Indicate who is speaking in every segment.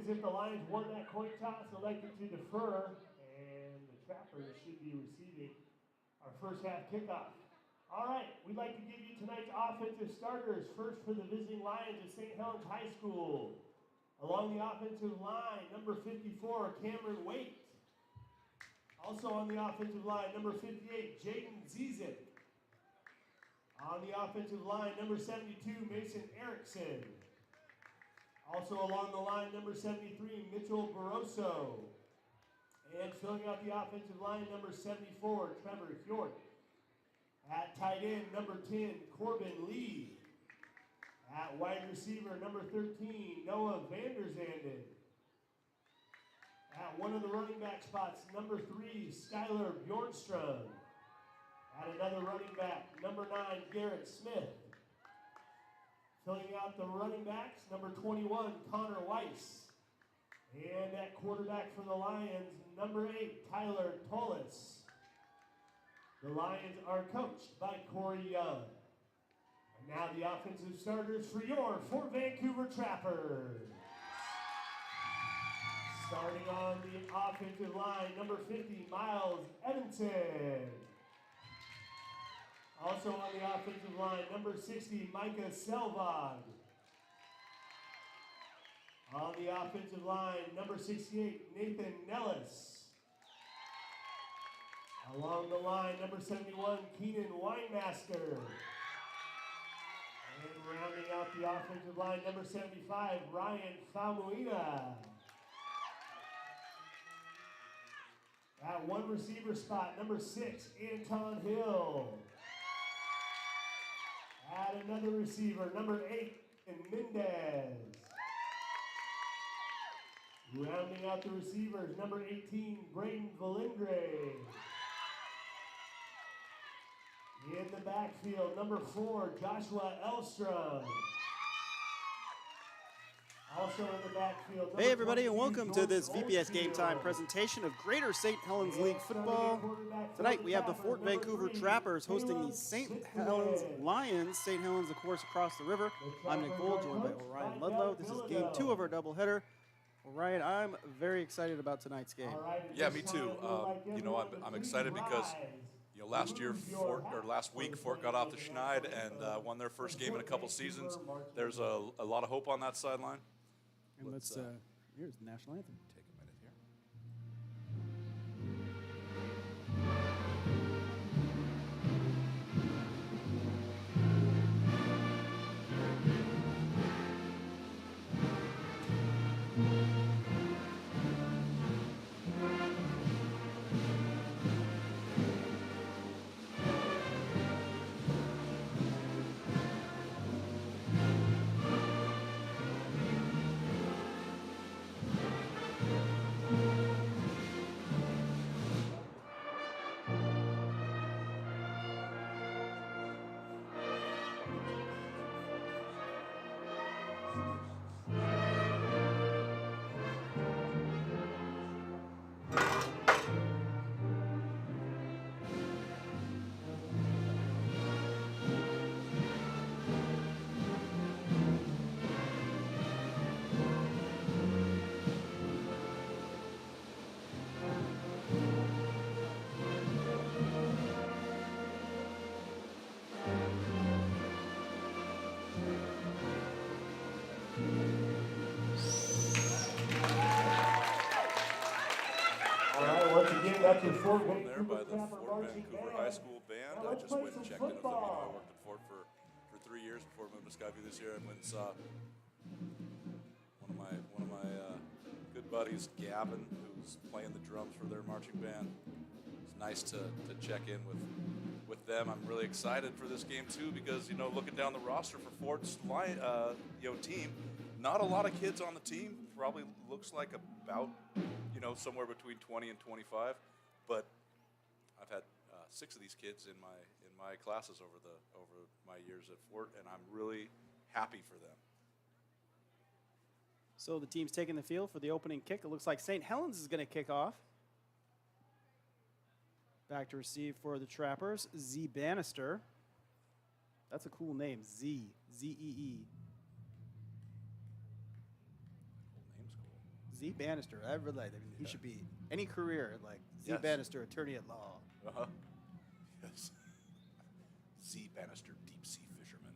Speaker 1: seems if the Lions won that coin toss, elected to defer, and the Trappers should be receiving our first half kickoff. All right, we'd like to give you tonight's offensive starters. First for the visiting Lions of St. Helens High School. Along the offensive line, number 54, Cameron Waite. Also on the offensive line, number 58, Jaden Zizek. On the offensive line, number 72, Mason Erickson. Also along the line, number 73, Mitchell Barroso. And filling out the offensive line, number 74, Trevor Hjort. At tight end, number 10, Corbin Lee. At wide receiver, number 13, Noah Vanderzanden. At one of the running back spots, number 3, Skylar Bjornstrom. At another running back, number 9, Garrett Smith. Filling out the running backs, number 21, Connor Weiss. And at quarterback for the Lions, number 8, Tyler Tollis. The Lions are coached by Corey Young. And now the offensive starters for your Fort Vancouver Trappers. Starting on the offensive line, number 50, Miles Evanson. Also on the offensive line, number 60, Micah Selvag. On the offensive line, number 68, Nathan Nellis. Along the line, number 71, Keenan Weinmaster. And rounding out the offensive line, number 75, Ryan Famuina. At one receiver spot, number 6, Anton Hill. At another receiver, number 8, Mendez. Rounding out the receivers, number 18, Braden Valindre. In the backfield, number 4, Joshua Elstrom. Also in the backfield,
Speaker 2: hey everybody, and welcome to this VPS Game Time presentation of Greater St. Helens League Football. Tonight we have the Fort Vancouver Trappers hosting the St. Helens Lions. St. Helens, of course, across the river. I'm Nick Bull, joined by Orion Ludlow. This is game 2 of our doubleheader. Orion, I'm very excited about tonight's game.
Speaker 3: Yeah, me too. I'm excited because last week Fort got off the schneid and won their first game in a couple seasons. There's a lot of hope on that sideline.
Speaker 2: And here's the national anthem.
Speaker 3: Take a minute here.
Speaker 1: That's your Fort
Speaker 3: There by the
Speaker 1: Vancouver
Speaker 3: Fort Vancouver High School Band. I just went and checked in with them. I worked at Fort for 3 years before moving to Skyview this year, and went and saw one of my good buddies, Gavin, who's playing the drums for their marching band. It's nice to check in with them. I'm really excited for this game too because looking down the roster for Fort's team, not a lot of kids on the team. Probably looks like about somewhere between 20 and 25. But I've had 6 of these kids in my classes over my years at Fort, and I'm really happy for them.
Speaker 2: So the team's taking the field for the opening kick. It looks like St. Helens is going to kick off. Back to receive for the Trappers, Z Bannister. That's a cool name, Z, Z-E-E.
Speaker 3: Name's cool.
Speaker 2: Z Bannister. I really like. I mean, he should be any career like Z
Speaker 3: Yes.
Speaker 2: Bannister, attorney at law.
Speaker 3: Yes. Z Bannister, deep sea fisherman.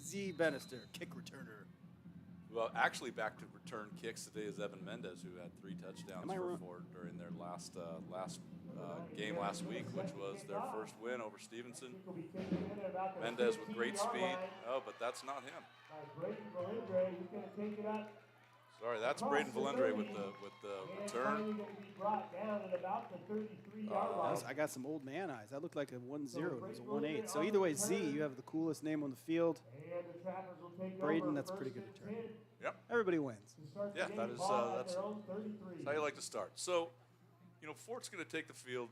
Speaker 2: Z Bannister, kick returner.
Speaker 3: Well, actually, back to return kicks today is Evan Mendez, who had 3 touchdowns
Speaker 2: Am I
Speaker 3: for
Speaker 2: wrong?
Speaker 3: Ford during their last game last week, which was their first win over Stevenson. Mendez with great speed. Oh, but that's not him. Sorry, that's Braden Valendre with the return.
Speaker 2: I got some old man eyes. That looked like a 1-0. It was a 1-8. So either way, Z, you have the coolest name on the field. Braden, that's a pretty good return.
Speaker 3: Yep.
Speaker 2: Everybody wins.
Speaker 3: Yeah, that's how you like to start. So, Fort's going to take the field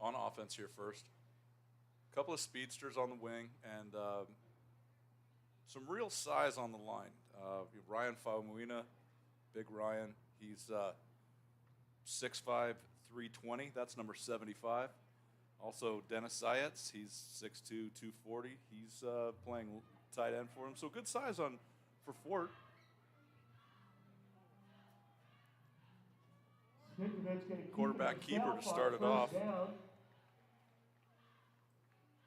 Speaker 3: on offense here first. A couple of speedsters on the wing and some real size on the line. Ryan Faumuina, big Ryan. He's 6'5", 320. That's number 75. Also, Dennis Zayats. He's 6'2", 240. He's playing tight end for him. So good size for Fort. Quarterback keeper to start it off.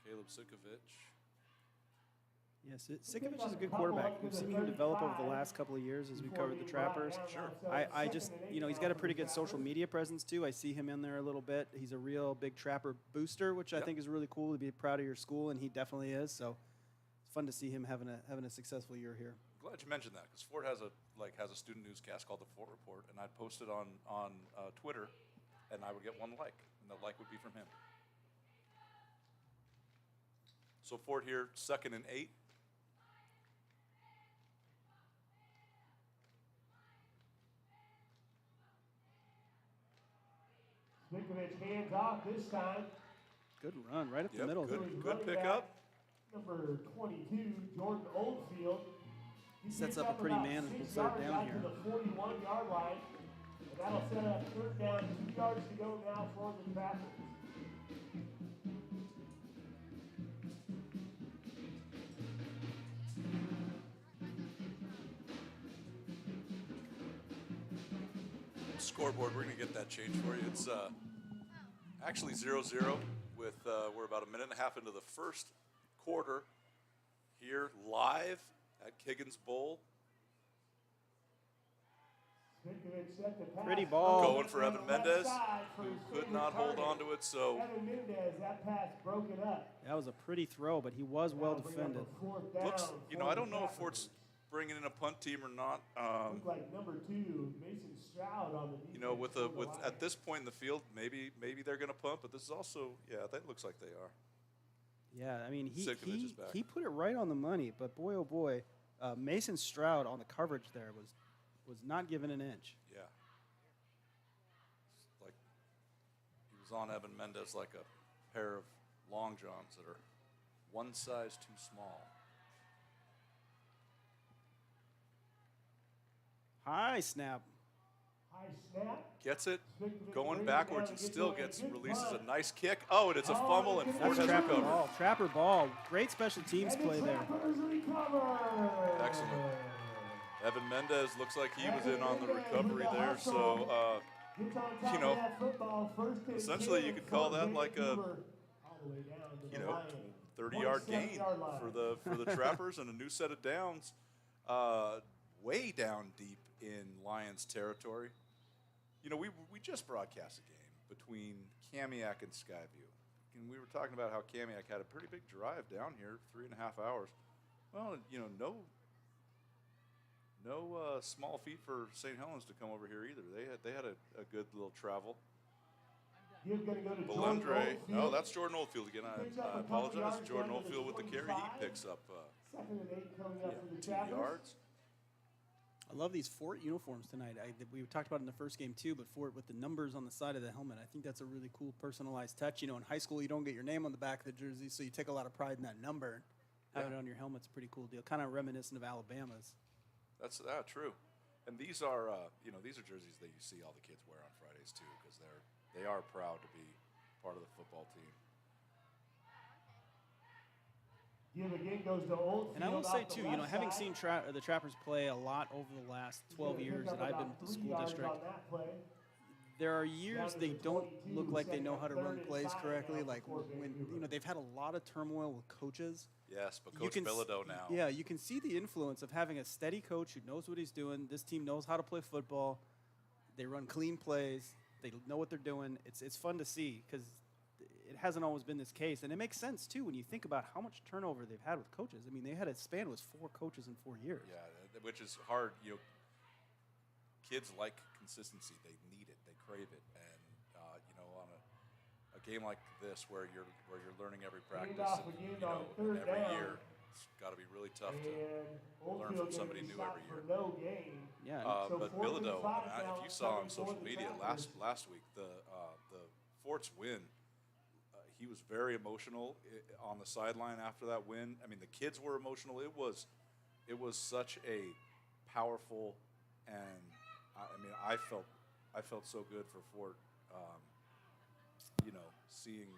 Speaker 3: Caleb Sikovich.
Speaker 2: Yes, Sikovich is a good quarterback. We've seen him develop over the last couple of years as we covered the Trappers.
Speaker 3: Sure.
Speaker 2: I just, he's got a pretty good social media presence too. I see him in there a little bit. He's a real big Trapper booster, which I think is really cool to be proud of your school, and he definitely is. So it's fun to see him having a successful year here.
Speaker 3: I'm glad you mentioned that because Fort has a student newscast called the Fort Report, and I'd post it on Twitter, and I would get 1 like, and the like would be from him. So Fort here, 2nd and 8.
Speaker 1: Mikovic hands off this time.
Speaker 2: Good run, right up the middle.
Speaker 3: Good pickup.
Speaker 1: Number 22, Jordan Oldfield. He
Speaker 2: Sets
Speaker 1: picks
Speaker 2: up a pretty
Speaker 1: about
Speaker 2: manageable
Speaker 1: 6
Speaker 2: third
Speaker 1: yards
Speaker 2: down
Speaker 1: out
Speaker 2: here.
Speaker 1: to the 41-yard line. And that'll set up 3rd down, 2 yards to go now for the Trappers.
Speaker 3: Scoreboard, we're going to get that changed for you. It's actually 0-0 with we're about a minute and a half into the first quarter here live at Kiggins Bowl.
Speaker 2: Pretty ball.
Speaker 3: Going for Evan Mendez, who could not hold on to it. So
Speaker 1: Evan Mendez, that pass broken up.
Speaker 2: That was a pretty throw, but he was well defended.
Speaker 3: looks, I don't know if Fort's bringing in a punt team or not.
Speaker 1: Looked like number 2, Mason Stroud on the defense.
Speaker 3: With at this point in the field, maybe they're going to punt, but this is also that looks like they are.
Speaker 2: Yeah, I mean
Speaker 3: Sikovich is back.
Speaker 2: he put it right on the money, but boy oh boy, Mason Stroud on the coverage there was not given an inch.
Speaker 3: Yeah. It's like he was on Evan Mendez like a pair of long johns that are one size too small.
Speaker 2: High snap.
Speaker 1: High snap.
Speaker 3: Gets it, going backwards, and still releases a nice kick. Oh, and it's a fumble, and Fort
Speaker 2: That's
Speaker 3: has
Speaker 2: Trapper
Speaker 3: recovered.
Speaker 2: ball. Trapper ball. Great special teams play there.
Speaker 3: Excellent. Evan Mendez looks like he was in on the recovery there. So, essentially you could call that like a 30-yard gain for the Trappers and a new set of downs, way down deep in Lions territory. We just broadcast a game between Kamiak and Skyview, and we were talking about how Kamiak had a pretty big drive down here, 3.5 hours. Well, no small feat for St. Helens to come over here either. They had a good little travel. Valendre. No, that's Jordan Oldfield again. I apologize. Jordan Oldfield with the carry. He picks up 2 yards.
Speaker 2: I love these Fort uniforms tonight. We talked about it in the first game too, but Fort with the numbers on the side of the helmet, I think that's a really cool personalized touch. In high school you don't get your name on the back of the jersey, so you take a lot of pride in that number. Having it on your helmet's a pretty cool deal. Kind of reminiscent of Alabama's.
Speaker 3: That's true. And these are these are jerseys that you see all the kids wear on Fridays too, because they are proud to be part of the football team.
Speaker 1: Give again goes to Oldfield.
Speaker 2: And I will say
Speaker 1: off the
Speaker 2: too,
Speaker 1: left
Speaker 2: having
Speaker 1: side.
Speaker 2: seen the Trappers play a lot over the last 12 years that I've been with the school district, there are years they don't look like they know how to run plays correctly. Like when they've had a lot of turmoil with coaches.
Speaker 3: Yes, but Coach Bilodeau now.
Speaker 2: Yeah, you can see the influence of having a steady coach who knows what he's doing. This team knows how to play football. They run clean plays. They know what they're doing. It's fun to see because it hasn't always been this case. And it makes sense, too, when you think about how much turnover they've had with coaches. I mean, they had a span with 4 coaches in 4 years.
Speaker 3: Yeah, which is hard. Kids like consistency. They need it. They crave it. And, on a game like this where you're learning every practice and, every year, it's got to be really tough to learn from somebody new every year.
Speaker 2: Yeah.
Speaker 3: But Bilodeau, if you saw on social media last week, the Fort's win, he was very emotional on the sideline after that win. I mean, the kids were emotional. It was such a powerful, and I felt so good for Fort, seeing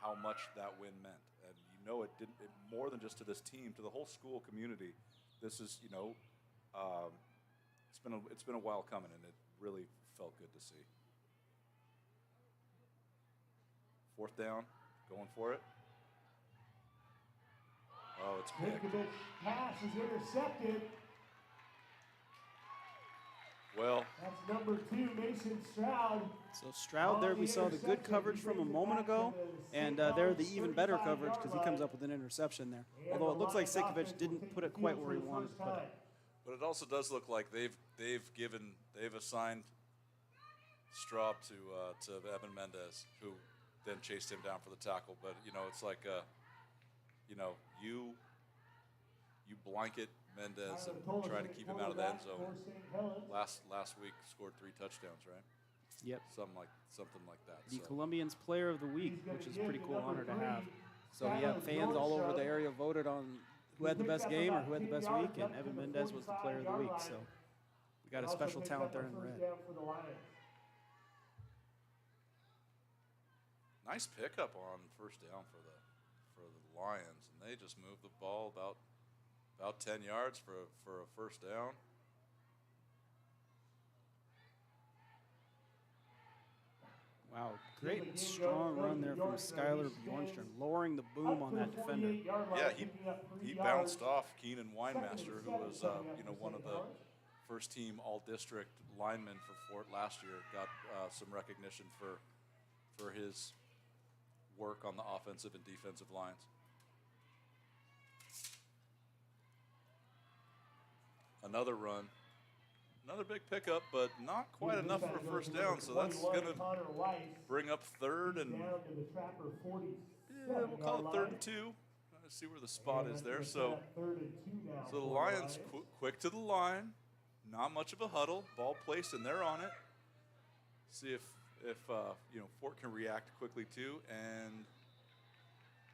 Speaker 3: how much that win meant. And it didn't more than just to this team, to the whole school community. This is it's been a while coming, and it really felt good to see. 4th down, going for it. Oh, it's picked.
Speaker 1: Pass is intercepted.
Speaker 3: Well,
Speaker 1: that's number 2, Mason Stroud.
Speaker 2: So Stroud there, we saw the good coverage from a moment ago, and there the even better coverage because he comes up with an interception there. Although it looks like Sikovic didn't put it quite where he wanted to put it.
Speaker 3: But it also does look like they've assigned Straub to Evan Mendez, who then chased him down for the tackle. But it's like you blanket Mendez and try to keep him out of the end zone. Last week scored 3 touchdowns, right?
Speaker 2: Yep.
Speaker 3: Something like that.
Speaker 2: The Columbians Player of the Week, which is a pretty cool honor to have. So we have fans all over the area voted on who had the best game or who had the best week, and Evan Mendez was the Player of the Week. So we got a special talent there in red.
Speaker 3: Nice pickup on 1st down for the Lions, and they just moved the ball about 10 yards for a 1st down.
Speaker 2: Wow, great strong run there from Skylar Bjornstrom, lowering the boom on that defender.
Speaker 3: Yeah, he bounced off Keenan Weinmaster, who was one of the first-team All-District linemen for Fort last year. Got some recognition for his work on the offensive and defensive lines. Another run. Another big pickup, but not quite enough for a 1st down, so that's going to bring up 3rd and we'll call it 3rd and 2. Let's see where the spot is there. So the Lions quick to the line, not much of a huddle, ball placed and they're on it. See if Fort can react quickly too, and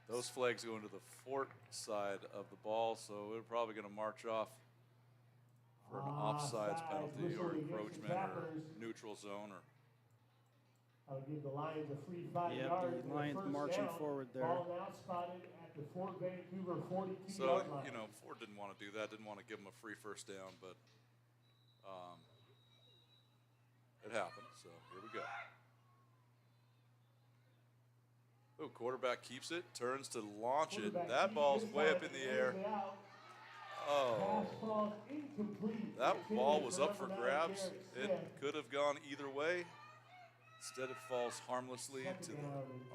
Speaker 3: those flags go into the Fort side of the ball, so we're probably going to march off for an offsides penalty or encroachment or neutral zone.
Speaker 1: I'll give the Lions a free 5
Speaker 2: yep,
Speaker 1: yards.
Speaker 2: The Lions marching forward there.
Speaker 1: Ball now spotted at the Fort Vancouver 42-yard line.
Speaker 3: So, Fort didn't want to do that, didn't want to give them a free 1st down, but it happened, so here we go. Oh, quarterback keeps it, turns to launch it. That ball's way up in the air. Oh, that ball was up for grabs. It could have gone either way. Instead, it falls harmlessly to the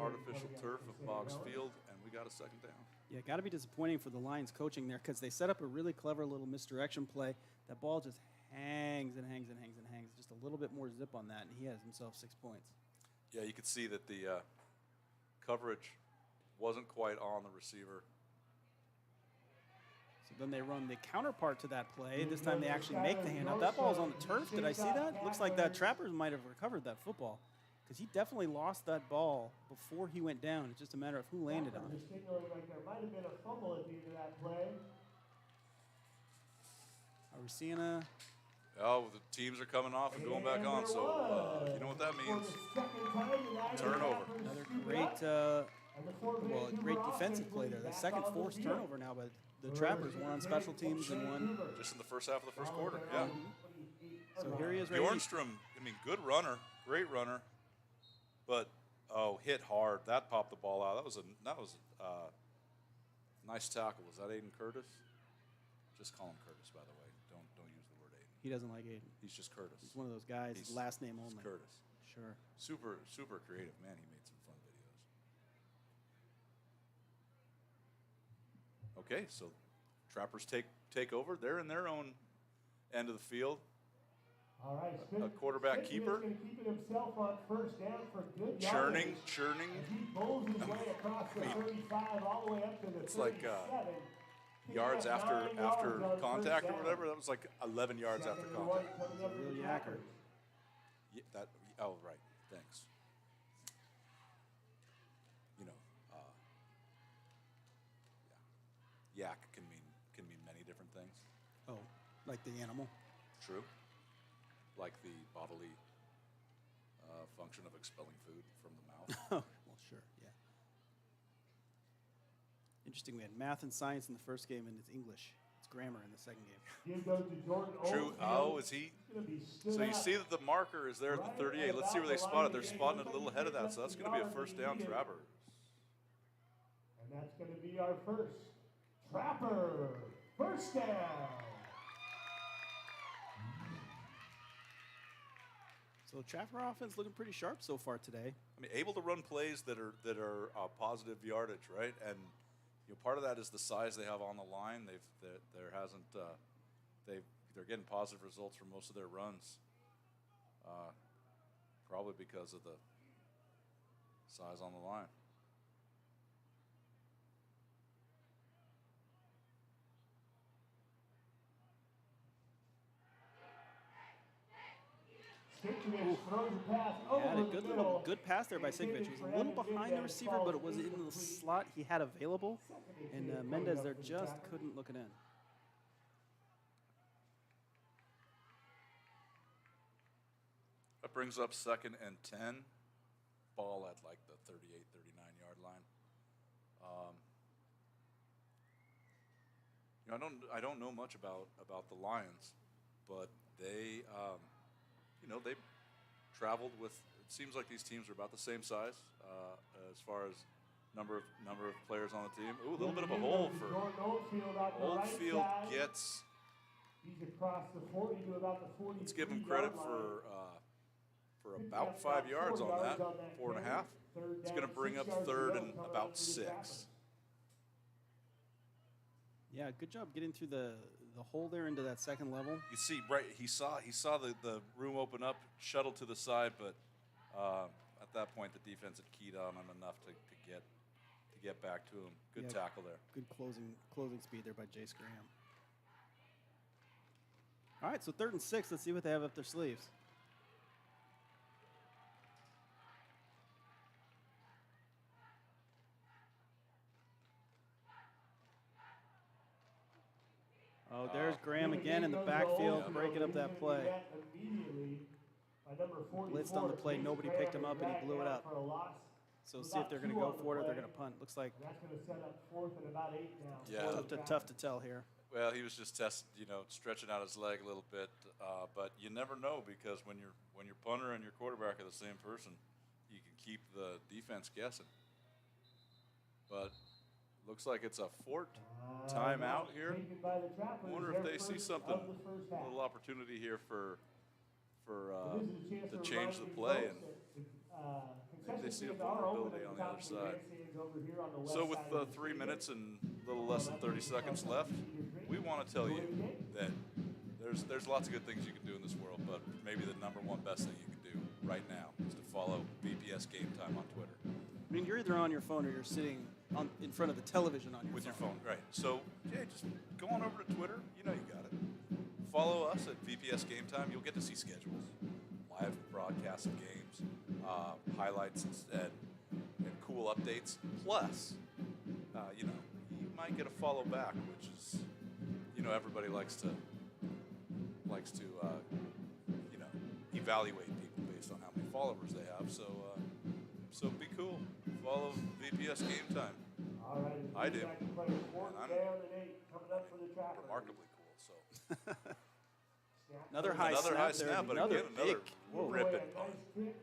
Speaker 3: artificial turf of Boggs Field, and we got a 2nd down.
Speaker 2: Yeah, got to be disappointing for the Lions coaching there because they set up a really clever little misdirection play. That ball just hangs and hangs and hangs and hangs. Just a little bit more zip on that, and he has himself 6 points.
Speaker 3: Yeah, you could see that the coverage wasn't quite on the receiver.
Speaker 2: So then they run the counterpart to that play. This time they actually make the handoff. That ball's on the turf. Did I see that? Looks like that Trappers might have recovered that football because he definitely lost that ball before he went down. It's just a matter of who landed on it.
Speaker 1: Like there might have been a fumble at the end of that play.
Speaker 2: Are we seeing a...
Speaker 3: Oh, the teams are coming off and going back on, so you know what that means. Turnover.
Speaker 2: Another great
Speaker 1: And the Fort
Speaker 2: Well, a
Speaker 1: Vancouver
Speaker 2: great
Speaker 1: offense
Speaker 2: defensive
Speaker 1: will
Speaker 2: play
Speaker 1: be
Speaker 2: there. The
Speaker 1: back
Speaker 2: second
Speaker 1: on the
Speaker 2: forced
Speaker 1: field.
Speaker 2: turnover now by the Trappers, one on special teams and one.
Speaker 3: Just in the first half of the first quarter, yeah.
Speaker 2: So here he is, ready.
Speaker 3: Bjornstrom, I mean, good runner, great runner, but hit hard. That popped the ball out. That was a nice tackle. Was that Aiden Curtis? Just call him Curtis, by the way. Don't use the word Aiden.
Speaker 2: He doesn't like Aiden.
Speaker 3: He's just Curtis.
Speaker 2: He's one of those guys,
Speaker 3: He's
Speaker 2: last name only.
Speaker 3: Curtis.
Speaker 2: Sure.
Speaker 3: Super creative. Man, he made some fun videos. Okay, so Trappers take over. They're in their own end of the field.
Speaker 1: All right,
Speaker 3: A quarterback keeper.
Speaker 1: Going to keep it himself on first down for good
Speaker 3: Churning.
Speaker 1: As he bowls his way across the 35 all the way up to the 37.
Speaker 3: It's like yards after contact or whatever. That was like 11 yards after contact.
Speaker 2: Real yacker.
Speaker 3: Yeah, right. Thanks. You know, yak can mean many different things.
Speaker 2: Oh, like the animal.
Speaker 3: True. Like the bodily function of expelling food from the mouth.
Speaker 2: Oh, well, sure, yeah. Interesting. We had math and science in the first game, and it's English. It's grammar in the second game.
Speaker 3: True. Oh, is he? So you see that the marker is there at the 38. Let's see where they spot it. They're spotting it a little ahead of that, so that's going to be a first down Trapper.
Speaker 1: And that's going to be our first Trapper. First down.
Speaker 2: So Trapper offense looking pretty sharp so far today.
Speaker 3: I mean, able to run plays that are positive yardage, right? And part of that is the size they have on the line. They're getting positive results from most of their runs, probably because of the size on the line.
Speaker 2: Had a good pass there by Sigvich. He was a little behind the receiver, but it was in the slot he had available, and Mendez there just couldn't look it in.
Speaker 3: That brings up 2nd and 10. Ball at like the 38, 39-yard line. I don't know much about the Lions, but they they traveled with. It seems like these teams are about the same size as far as number of players on the team. Ooh, a little bit of a hole for Oldfield gets.
Speaker 1: He's across the 40 to about the 40.
Speaker 3: Let's give him credit for about 5 yards on that, 4.5. It's going to bring up 3rd and about 6.
Speaker 2: Yeah, good job getting through the hole there into that second level.
Speaker 3: You see, right? He saw the room open up, shuttle to the side, but at that point the defense had keyed on him enough to get back to him. Good tackle there.
Speaker 2: Good closing speed there by Jace Graham. All right, so 3rd and 6. Let's see what they have up their sleeves. Oh, there's Graham again in the backfield, breaking up that play. Blitzed on the play, nobody picked him up, and he blew it up. So see if they're going to go for it or they're going to punt. Looks like tough to tell here.
Speaker 3: Well, he was just stretching out his leg a little bit, but you never know because when your punter and your quarterback are the same person, you can keep the defense guessing. But looks like it's a Fort timeout here. I wonder if they see something, a little opportunity here to change the play, and maybe they see a vulnerability on the other side. So with 3 minutes and a little less than 30 seconds left, we want to tell you that there's lots of good things you can do in this world, but maybe the number one best thing you can do right now is to follow VPS Game Time on Twitter.
Speaker 2: I mean, you're either on your phone or you're sitting in front of the television on
Speaker 3: your phone. Right. So, just go on over to Twitter. You know you got it. Follow us at VPS Game Time. You'll get to see schedules, live broadcasts of games, highlights and cool updates. Plus, you might get a follow back, which is, everybody likes to evaluate people based on how many followers they have. So be cool. follow VPS Game Time.
Speaker 1: All right.
Speaker 3: I do.
Speaker 1: Back to play fourth
Speaker 3: And I'm
Speaker 1: down and 8 coming up for the Trappers.
Speaker 3: Remarkably cool. So
Speaker 1: Snap
Speaker 2: Another
Speaker 1: goes
Speaker 2: high
Speaker 3: another
Speaker 2: snap
Speaker 3: high
Speaker 2: there.
Speaker 3: snap, but
Speaker 2: Another
Speaker 3: again, another
Speaker 2: big. Whoa.
Speaker 1: away
Speaker 3: ripping
Speaker 1: a
Speaker 3: punt.
Speaker 1: nice kick.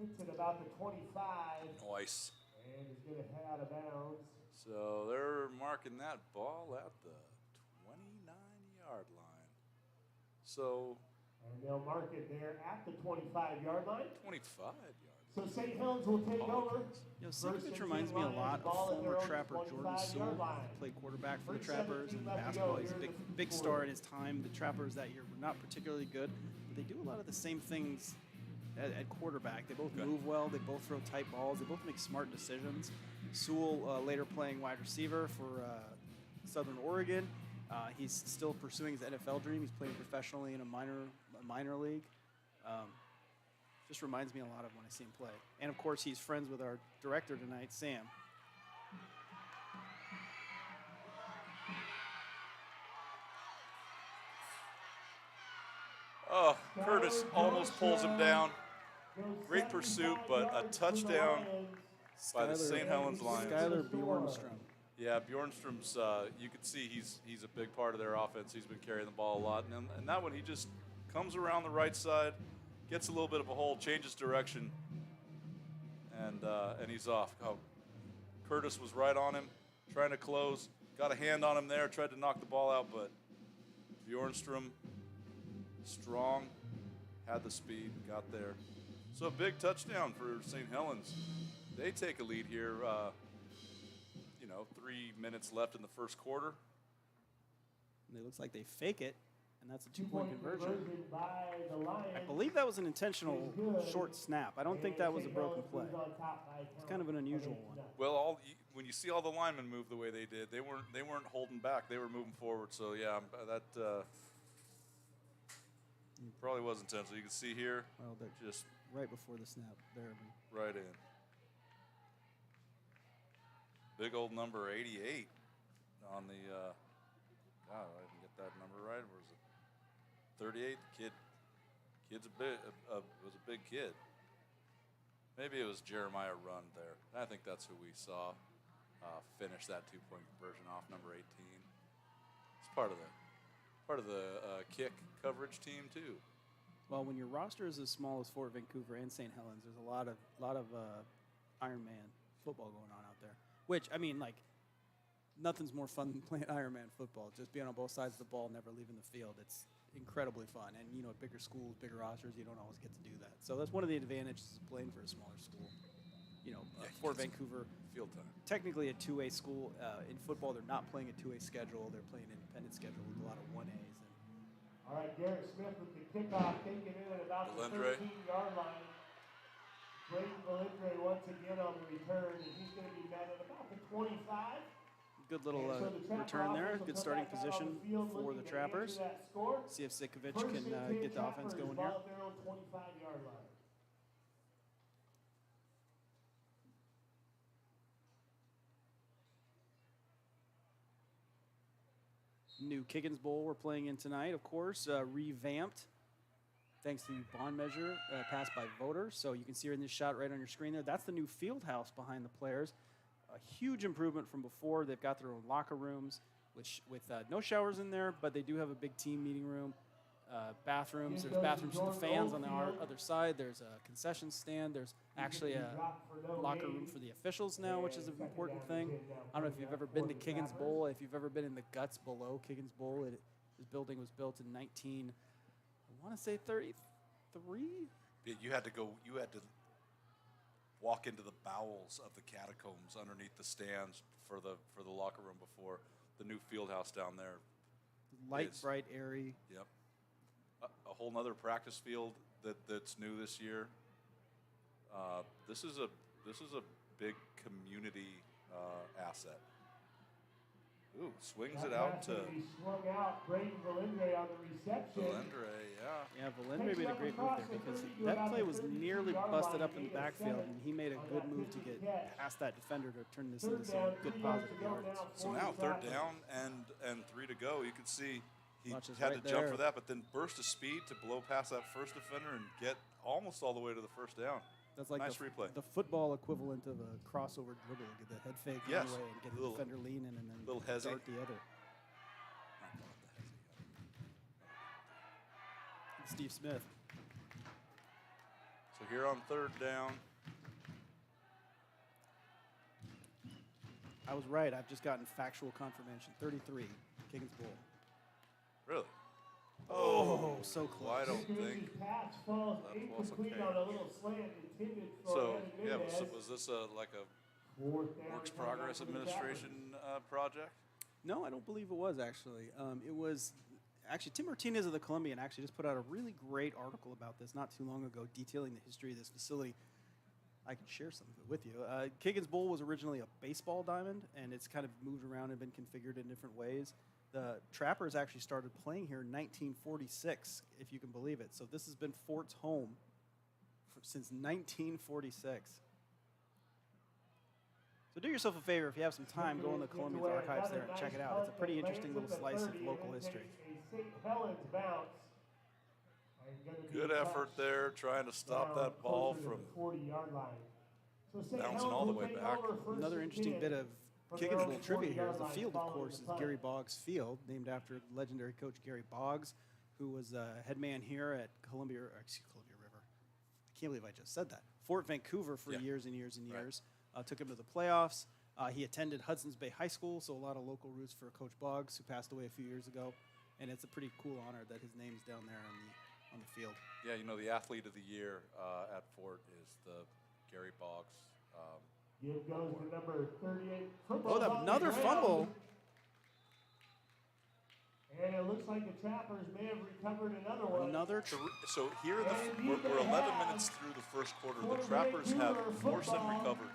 Speaker 1: Hits it about the 25
Speaker 3: Nice.
Speaker 1: and is going to head out of bounds.
Speaker 3: So they're marking that ball at the 29-yard line. So
Speaker 1: And they'll mark it there at the 25-yard line.
Speaker 3: 25 yards.
Speaker 1: So St. Helens will take over.
Speaker 2: You know,
Speaker 1: First
Speaker 2: Sinkovich
Speaker 1: and
Speaker 2: reminds
Speaker 1: 10
Speaker 2: me a
Speaker 1: Lions,
Speaker 2: lot of
Speaker 1: ball at their
Speaker 2: former
Speaker 1: own
Speaker 2: Trapper Jordan
Speaker 1: 25-yard
Speaker 2: Sewell.
Speaker 1: line.
Speaker 2: Played quarterback for the
Speaker 1: First
Speaker 2: Trappers
Speaker 1: 17
Speaker 2: and
Speaker 1: left to
Speaker 2: basketball.
Speaker 1: go.
Speaker 2: He's a
Speaker 1: Here's
Speaker 2: big,
Speaker 1: the
Speaker 2: big
Speaker 1: 54.
Speaker 2: star in his time. The Trappers that year were not particularly good, but they do a lot of the same things at quarterback. They both move well. They both throw tight balls. They both make smart decisions. Sewell later playing wide receiver for Southern Oregon. He's still pursuing his NFL dream. He's playing professionally in a minor league. Just reminds me a lot of when I see him play. And of course, he's friends with our director tonight, Sam.
Speaker 3: Oh, Curtis almost pulls him down. Great pursuit, but a touchdown by the St. Helens Lions.
Speaker 2: Skylar Bjornstrom.
Speaker 3: Yeah, Bjornstrom's, you can see he's a big part of their offense. He's been carrying the ball a lot. And that one, he just comes around the right side, gets a little bit of a hole, changes direction, and he's off. Oh, Curtis was right on him, trying to close. Got a hand on him there, tried to knock the ball out, but Bjornstrom, strong, had the speed, got there. So a big touchdown for St. Helens. They take a lead here. 3 minutes left in the first quarter.
Speaker 2: And it looks like they fake it, and that's a two-point conversion.
Speaker 1: By the Lions.
Speaker 2: I believe that was an intentional short snap. I don't think that was a broken play. It's kind of an unusual one.
Speaker 3: Well, when you see all the linemen move the way they did, they weren't holding back. They were moving forward. So yeah, that probably was intentional. You can see here,
Speaker 2: Well,
Speaker 3: just
Speaker 2: right before the snap, there.
Speaker 3: right in. Big old number 88 on the. God, I didn't get that number right. Or was it 38? Kid's was a big kid. Maybe it was Jeremiah Rund there. I think that's who we saw finish that two-point conversion off number 18. It's part of the kick coverage team too.
Speaker 2: Well, when your roster is as small as Fort Vancouver and St. Helens, there's a lot of Ironman football going on out there. Which, I mean, like, nothing's more fun than playing Ironman football. Just being on both sides of the ball, never leaving the field. It's incredibly fun. And, at bigger schools, bigger rosters, you don't always get to do that. So that's one of the advantages of playing for a smaller school. Fort Vancouver,
Speaker 3: Field time.
Speaker 2: technically a 2A school. In football, they're not playing a 2A schedule. They're playing an independent schedule with a lot of 1As.
Speaker 1: All right, Garrett Smith with the kickoff, taking it at about the
Speaker 3: Valendre.
Speaker 1: 13-yard line. Brayden Valendre once again on the return, and he's going to be met at about the 25.
Speaker 2: Good little
Speaker 1: And so the Trapper
Speaker 2: return there.
Speaker 1: offense will
Speaker 2: Good
Speaker 1: come
Speaker 2: starting
Speaker 1: back out on
Speaker 2: position
Speaker 1: the field
Speaker 2: for
Speaker 1: looking
Speaker 2: the
Speaker 1: to
Speaker 2: Trappers.
Speaker 1: answer that score.
Speaker 2: See if Sinkovich
Speaker 1: First
Speaker 2: can
Speaker 1: and 10
Speaker 2: get the offense
Speaker 1: Trappers,
Speaker 2: going
Speaker 1: ball
Speaker 2: here.
Speaker 1: at their own 25-yard line.
Speaker 2: New Kiggins Bowl we're playing in tonight, of course, revamped thanks to bond measure passed by voters. So you can see her in this shot right on your screen there. That's the new field house behind the players. A huge improvement from before. They've got their own locker rooms, with no showers in there, but they do have a big team meeting room, bathrooms. There's bathrooms for the fans on the other side. There's a concession stand. There's actually a locker room for the officials now, which is an important thing. I don't know if you've ever been to Kiggins Bowl. If you've ever been in the guts below Kiggins Bowl, this building was built in 33.
Speaker 3: You had to walk into the bowels of the catacombs underneath the stands for the locker room before the new field house down there.
Speaker 2: Light, bright, airy.
Speaker 3: Yep. A whole nother practice field that's new this year. This is a big community asset. Ooh, swings it out to
Speaker 1: He swung out. Brayden Valendre on the reception.
Speaker 3: Valendre, yeah.
Speaker 2: Yeah, Valendre made a great move there because that play was nearly busted up in the backfield, and he made a good move to get past that defender to turn this into some good positive yards.
Speaker 3: So now third down and 3 to go. You can see he
Speaker 2: Watch this
Speaker 3: had
Speaker 2: right
Speaker 3: to jump
Speaker 2: there.
Speaker 3: for that, but then burst of speed to blow past that first defender and get almost all the way to the first down.
Speaker 2: That's like
Speaker 3: nice replay.
Speaker 2: the football equivalent of a crossover dribble. Get the head fake
Speaker 3: Yes.
Speaker 2: one way and get the
Speaker 3: Little-
Speaker 2: defender leaning and then
Speaker 3: little hezzy.
Speaker 2: dart the other. Steve Smith.
Speaker 3: So here on third down,
Speaker 2: I was right. I've just gotten factual confirmation. 33, Kings Bowl.
Speaker 3: really?
Speaker 2: Oh, so close.
Speaker 3: Well, I don't think.
Speaker 1: His pass falls
Speaker 3: that was
Speaker 1: incomplete
Speaker 3: okay.
Speaker 1: on a little slant intended for
Speaker 3: So
Speaker 1: Evan
Speaker 3: yeah,
Speaker 1: Mendez.
Speaker 3: was this like a
Speaker 1: Fourth down,
Speaker 3: Works
Speaker 1: coming up
Speaker 3: Progress
Speaker 1: for the
Speaker 3: Administration project?
Speaker 2: No, I don't believe it was actually. It was actually Tim Martinez of the Columbian actually just put out a really great article about this not too long ago, detailing the history of this facility. I can share some of it with you. Kiggins Bowl was originally a baseball diamond, and it's kind of moved around and been configured in different ways. The Trappers actually started playing here in 1946, if you can believe it. So this has been Fort's home since 1946. So do yourself a favor, if you have some time, go in the Columbian's archives there and check it out. It's a pretty interesting little slice of local history.
Speaker 1: A St. Helens bounce. And gonna be
Speaker 3: Good effort
Speaker 1: touched
Speaker 3: there, trying to stop
Speaker 1: down
Speaker 3: that ball
Speaker 1: closer to
Speaker 3: from
Speaker 1: the 40-yard line. So St.
Speaker 3: bouncing
Speaker 1: Helens
Speaker 3: all the
Speaker 1: will
Speaker 3: way
Speaker 1: take
Speaker 3: back.
Speaker 1: over first
Speaker 2: Another
Speaker 1: and
Speaker 2: interesting
Speaker 1: 10
Speaker 2: bit of
Speaker 1: from
Speaker 2: Kiggins
Speaker 1: their
Speaker 2: Bowl
Speaker 1: own
Speaker 2: trivia here
Speaker 1: 40-yard
Speaker 2: is the
Speaker 1: line
Speaker 2: field, of
Speaker 1: following
Speaker 2: course,
Speaker 1: the
Speaker 2: is
Speaker 1: punt.
Speaker 2: Gary Boggs Field, named after legendary coach Gary Boggs, who was head man here at Columbia River. I can't believe I just said that. Fort Vancouver for
Speaker 3: Yeah.
Speaker 2: years and years and
Speaker 3: Right.
Speaker 2: years. Took him to the playoffs. He attended Hudson's Bay High School, so a lot of local roots for Coach Boggs, who passed away a few years ago. And it's a pretty cool honor that his name's down there on the field.
Speaker 3: Yeah, you know, the athlete of the year at Fort is the Gary Boggs.
Speaker 1: Give goes to number 38.
Speaker 2: Oh,
Speaker 1: Football's on the
Speaker 2: another
Speaker 1: ground.
Speaker 2: fumble.
Speaker 1: And it looks like the Trappers may have recovered another one.
Speaker 3: So here, we're 11 minutes through the first quarter. The Trappers have forced and recovered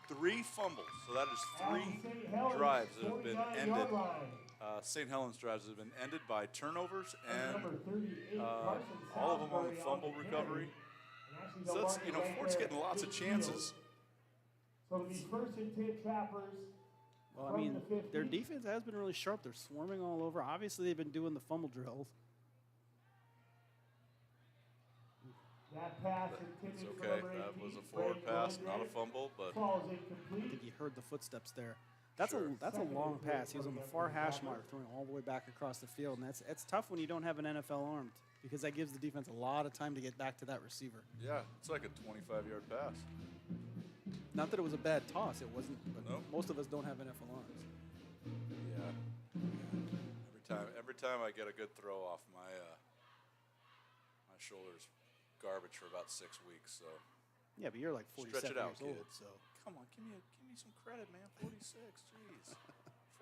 Speaker 3: 3 fumbles. So that is 3 drives that have been ended. St. Helens drives have been ended by turnovers and all of them on the fumble recovery. So that's, you know, Fort's getting lots of chances.
Speaker 1: So the first and 10 Trappers.
Speaker 2: Well, I
Speaker 1: from
Speaker 2: mean,
Speaker 1: the 50.
Speaker 2: their defense has been really sharp. They're swarming all over. Obviously, they've been doing the fumble drills.
Speaker 1: That pass
Speaker 3: It's
Speaker 1: intended for
Speaker 3: okay.
Speaker 1: number
Speaker 3: That
Speaker 1: 18,
Speaker 3: was a forward
Speaker 1: Brady
Speaker 3: pass, not a
Speaker 1: Landry.
Speaker 3: fumble, but
Speaker 1: Falls
Speaker 2: I
Speaker 1: incomplete.
Speaker 2: think he heard the footsteps there. That's
Speaker 3: Sure.
Speaker 2: a long pass. He was on the far hash mark, throwing all the way back across the field, and it's tough when you don't have an NFL armed because that gives the defense a lot of time to get back to that receiver.
Speaker 3: yeah, it's like a 25-yard pass.
Speaker 2: Not that it was a bad toss. It wasn't. But
Speaker 3: Nope.
Speaker 2: most of us don't have NFL arms.
Speaker 3: Yeah. Every time I get a good throw off, my shoulder's garbage for about 6 weeks. So
Speaker 2: Yeah, but you're like 47
Speaker 3: stretch it out,
Speaker 2: years old,
Speaker 3: kid.
Speaker 2: so.
Speaker 3: Come on, give me some credit, man. 46, jeez.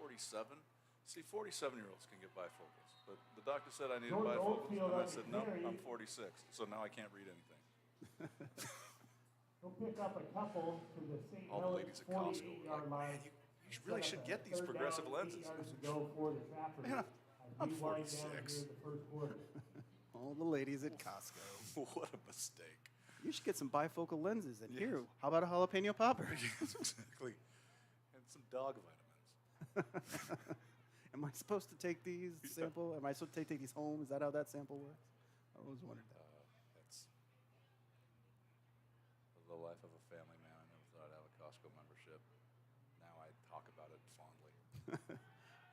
Speaker 3: 47. See, 47-year-olds can get bifocals, but the doctor said I needed
Speaker 1: Jordan
Speaker 3: bifocals,
Speaker 1: Oldfield
Speaker 3: and I
Speaker 1: on
Speaker 3: said
Speaker 1: the
Speaker 3: no,
Speaker 1: carry.
Speaker 3: I'm 46, so now I can't read anything.
Speaker 1: He'll pick up a couple to the St.
Speaker 3: All the
Speaker 1: Helens
Speaker 3: ladies at Costco
Speaker 1: 48-yard
Speaker 3: were like,
Speaker 1: line.
Speaker 3: man, you really should get these progressive lenses.
Speaker 1: Go for the Trappers.
Speaker 3: Man, I'm
Speaker 1: As we wind down
Speaker 3: 46.
Speaker 1: here in the first quarter.
Speaker 2: All the ladies at Costco.
Speaker 3: What a mistake.
Speaker 2: You should get some bifocal lenses. And here, how about a jalapeno popper?
Speaker 3: Yes, exactly. And some dog vitamins.
Speaker 2: Am I supposed to take these sample? Am I supposed to take these home? Is that how that sample works? I always wondered that.
Speaker 3: That's the life of a family man. I never thought I'd have a Costco membership. Now I talk about it fondly.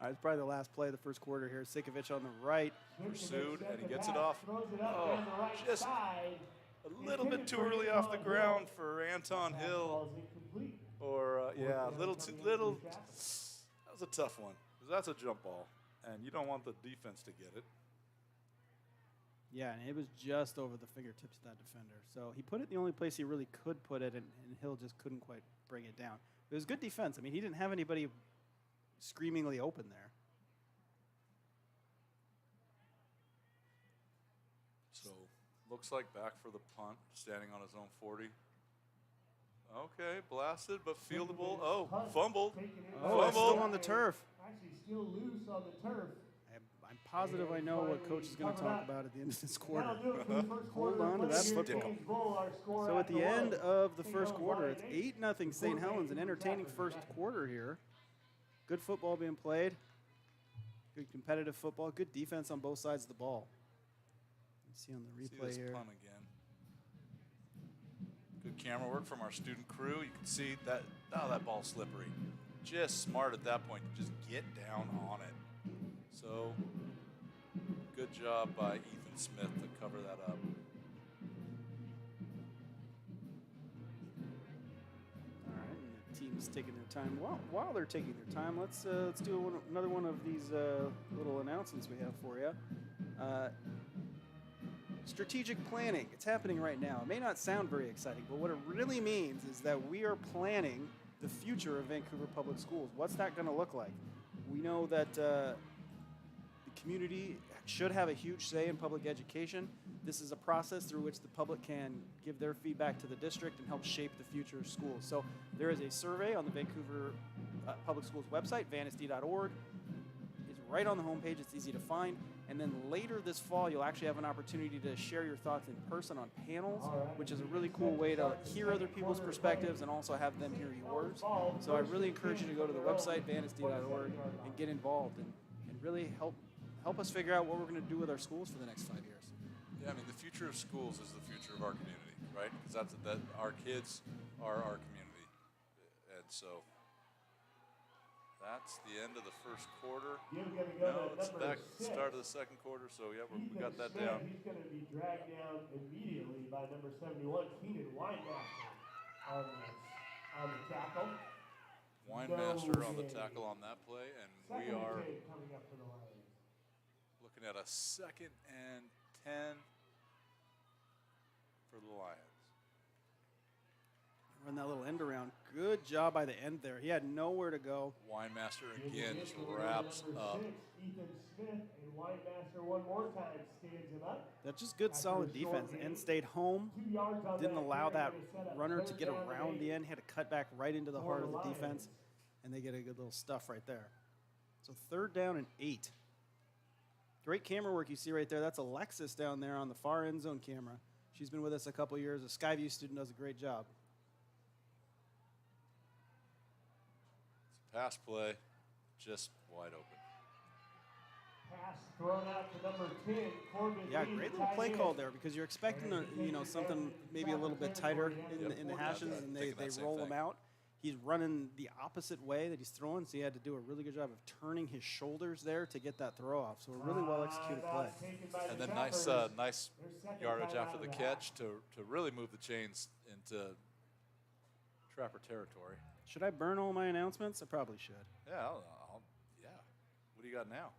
Speaker 2: All right, it's probably the last play of the first quarter here. Sikovic on the right.
Speaker 3: Pursued, and he gets it
Speaker 1: Pass,
Speaker 3: off.
Speaker 1: throws it up
Speaker 3: Oh,
Speaker 1: down the right
Speaker 3: just
Speaker 1: side.
Speaker 3: A little bit too early off the ground for Anton
Speaker 1: Pass
Speaker 3: Hill.
Speaker 1: ball's incomplete.
Speaker 3: Or, yeah,
Speaker 1: Fourth down
Speaker 3: little too
Speaker 1: coming up
Speaker 3: little.
Speaker 1: for the Trappers.
Speaker 3: That was a tough one. 'Cause that's a jump ball, and you don't want the defense to get it.
Speaker 2: Yeah, and it was just over the fingertips of that defender. So he put it in the only place he really could put it, and Hill just couldn't quite bring it down. It was good defense. I mean, he didn't have anybody screamingly open there.
Speaker 3: So, looks like back for the punt, standing on his own 40. Okay, blasted, but fieldable. Oh,
Speaker 1: Punt,
Speaker 3: fumbled.
Speaker 1: taken in
Speaker 2: Oh,
Speaker 1: by
Speaker 2: it's still
Speaker 3: Fumble.
Speaker 2: on the turf.
Speaker 1: Actually, still loose on the turf.
Speaker 2: I'm positive I know what Coach is going to talk about at the end of this quarter.
Speaker 1: That'll do it for the first quarter
Speaker 2: Hold on to
Speaker 1: of
Speaker 2: that
Speaker 1: play here at
Speaker 2: football.
Speaker 1: Kiggins Bowl. Our score
Speaker 2: So at the
Speaker 1: after
Speaker 2: end
Speaker 1: one,
Speaker 2: of the
Speaker 1: St.
Speaker 2: first
Speaker 1: Helens
Speaker 2: quarter,
Speaker 1: by
Speaker 2: it's
Speaker 1: an
Speaker 2: 8-0 St. Helens, an entertaining first quarter here. Good football being played. Good competitive football. Good defense on both sides of the ball. You see on the
Speaker 3: See
Speaker 2: replay
Speaker 3: this
Speaker 2: here.
Speaker 3: punt again. Good camera work from our student crew. You can see that, that ball's slippery. Just smart at that point to just get down on it. So, good job by Ethan Smith to cover that up.
Speaker 2: All right, and the team's taking their time. While they're taking their time, let's do another one of these little announcements we have for you. Strategic planning. It's happening right now. It may not sound very exciting, but what it really means is that we are planning the future of Vancouver Public Schools. What's that going to look like? We know that the community should have a huge say in public education. This is a process through which the public can give their feedback to the district and help shape the future of schools. So there is a survey on the Vancouver Public Schools website, vansd.org. It's right on the homepage. It's easy to find. And then later this fall, you'll actually have an opportunity to share your thoughts in person on panels, which is a really cool way to hear other people's perspectives and also have them hear yours. So I really encourage you to go to the website, vansd.org, and get involved and really help us figure out what we're going to do with our schools for the next 5 years.
Speaker 3: Yeah, I mean, the future of schools is the future of our community, right? Because that our kids are our community. And so that's the end of the first quarter. No, it's back at the start of the second quarter, so yeah, we got that down.
Speaker 1: He's going to be dragged down immediately by number 71, Keenan Winemaster, on the tackle.
Speaker 3: Winemaster on the tackle on that play, and we are
Speaker 1: coming up for the Lions.
Speaker 3: looking at a 2nd and 10 for the Lions.
Speaker 2: Run that little end around. Good job by the end there. He had nowhere to go.
Speaker 3: Winemaster again just wraps up.
Speaker 1: Ethan Smith and Winemaster one more time stands him up.
Speaker 2: That's just good, solid defense. The end stayed home.
Speaker 1: 2 yards on
Speaker 2: Didn't allow that
Speaker 1: setup.
Speaker 2: runner to
Speaker 1: Third
Speaker 2: get
Speaker 1: down and
Speaker 2: around
Speaker 1: 8.
Speaker 2: the end. Had to cut back right into the heart of the
Speaker 1: Lions.
Speaker 2: defense, and they get a good little stuff right there. So 3rd down and 8. Great camera work you see right there. That's Alexis down there on the far end zone camera. She's been with us a couple years. A Skyview student does a great job.
Speaker 3: Pass play, just wide open.
Speaker 1: Pass thrown out to number 10, Corbin
Speaker 2: Yeah,
Speaker 1: Lee,
Speaker 2: great
Speaker 1: the
Speaker 2: little
Speaker 1: tight
Speaker 2: play
Speaker 1: end.
Speaker 2: call there because you're expecting something maybe a little bit tighter in the hashes, and they
Speaker 3: Thinking that same
Speaker 2: roll
Speaker 3: thing.
Speaker 2: him out. He's running the opposite way that he's throwing, so he had to do a really good job of turning his shoulders there to get that throw off. So a really well executed play.
Speaker 1: Taken by
Speaker 3: And
Speaker 1: the
Speaker 3: then nice
Speaker 1: Trappers.
Speaker 3: nice
Speaker 1: Their second
Speaker 3: yardage
Speaker 1: time
Speaker 3: after
Speaker 1: out
Speaker 3: the
Speaker 1: of
Speaker 3: catch to really move the chains into Trapper territory.
Speaker 2: Should I burn all my announcements? I probably should.
Speaker 3: Yeah, yeah. What do you got now?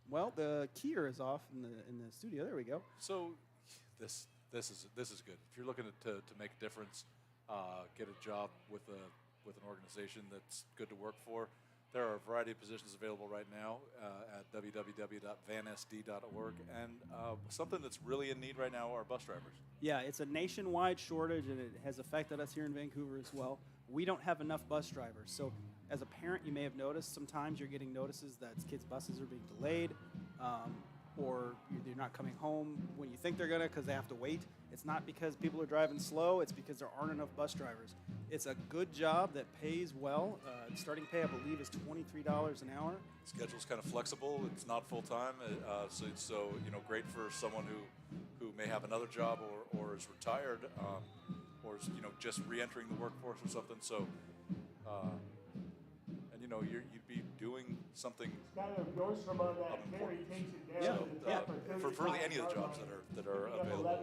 Speaker 2: Well, the keyer is off in the studio. There we go.
Speaker 3: So this is good. If you're looking to make a difference, get a job with an organization that's good to work for, there are a variety of positions available right now at www.vansd.org. And something that's really in need right now are bus drivers.
Speaker 2: Yeah, it's a nationwide shortage, and it has affected us here in Vancouver as well. We don't have enough bus drivers. So as a parent, you may have noticed sometimes you're getting notices that kids' buses are being delayed, or they're not coming home when you think they're going to because they have to wait. It's not because people are driving slow. It's because there aren't enough bus drivers. It's a good job that pays well. Starting pay, I believe, is $23 an hour.
Speaker 3: Schedule's kind of flexible. It's not full time, so great for someone who may have another job or is retired, or is just re-entering the workforce or something. So, you'd be doing something.
Speaker 1: Skylar Bjorstrom on that carry takes it down.
Speaker 3: For really any of the jobs that are available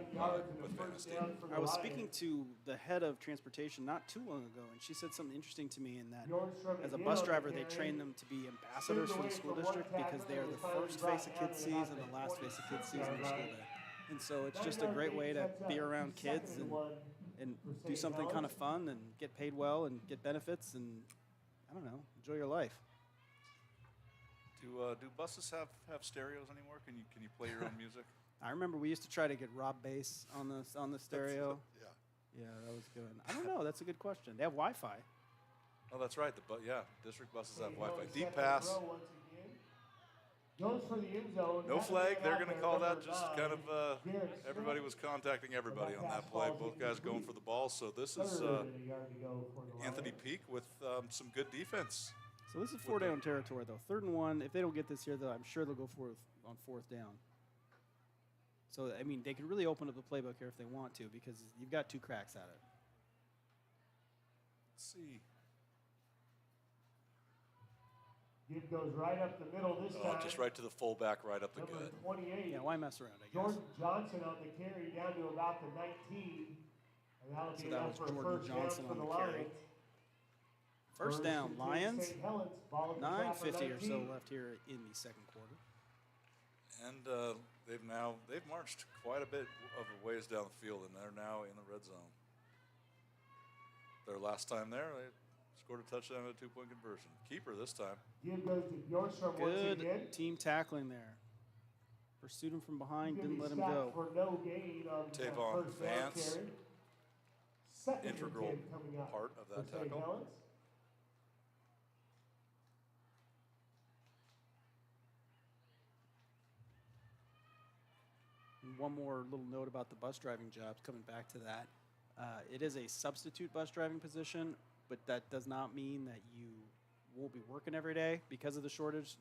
Speaker 3: with Vansd.
Speaker 2: I was speaking to the head of transportation not too long ago, and she said something interesting to me in that as a bus driver, they train them to be ambassadors for the school district because they are the first face a kid sees and the last face a kid sees on their school day. And so it's just a great way to be around kids and do something kind of fun and get paid well and get benefits and, I don't know, enjoy your life.
Speaker 3: Do buses have stereos anymore? Can you play your own music?
Speaker 2: I remember we used to try to get Rob bass on the stereo.
Speaker 3: Yeah.
Speaker 2: Yeah, that was good. I don't know. That's a good question. They have Wi-Fi.
Speaker 3: Oh, that's right. District buses have Wi-Fi. Deep pass.
Speaker 1: Goes for the end zone.
Speaker 3: No flag. They're going to call that just kind of everybody was contacting everybody on that play. Both guys going for the ball. So this is Anthony Peak with some good defense.
Speaker 2: So this is 4-down territory, though. 3rd and 1. If they don't get this here, though, I'm sure they'll go for it on 4th down. So, I mean, they can really open up the playbook here if they want to because you've got 2 cracks at it.
Speaker 3: Let's see.
Speaker 1: Give goes right up the middle this time.
Speaker 3: Just right to the fullback, right up the
Speaker 1: Number
Speaker 3: gut.
Speaker 1: 28.
Speaker 2: Yeah, why mess around, I guess.
Speaker 1: Jordan Johnson on the carry down to about the 19. And that'll
Speaker 2: So
Speaker 1: be
Speaker 2: that
Speaker 1: enough
Speaker 2: was
Speaker 1: for a
Speaker 2: Jordan
Speaker 1: first
Speaker 2: Johnson
Speaker 1: down for
Speaker 2: on
Speaker 1: the
Speaker 2: the carry.
Speaker 1: Lions.
Speaker 2: First down,
Speaker 1: and 10,
Speaker 2: Lions.
Speaker 1: St. Helens, ball at the Trapper
Speaker 2: 9:50 or so
Speaker 1: 19.
Speaker 2: left here in the second quarter.
Speaker 3: And they've marched quite a bit of a ways down the field, and they're now in the red zone. Their last time there, they scored a touchdown and a 2-point conversion. Keeper this time.
Speaker 1: Give goes to Bjorstrom once again.
Speaker 2: Good team tackling there. Pursued him from behind,
Speaker 1: He's gonna
Speaker 2: didn't
Speaker 1: be
Speaker 2: let him
Speaker 1: stopped
Speaker 2: go.
Speaker 1: for no gain on that
Speaker 3: Tavon
Speaker 1: first down
Speaker 3: Vance,
Speaker 1: carry. Second and
Speaker 3: integral
Speaker 1: 10 coming up
Speaker 3: part of that
Speaker 1: for St.
Speaker 3: tackle.
Speaker 1: Helens.
Speaker 2: And one more little note about the bus driving jobs, coming back to that. It is a substitute bus driving position, but that does not mean that you won't be working every day because of the shortage.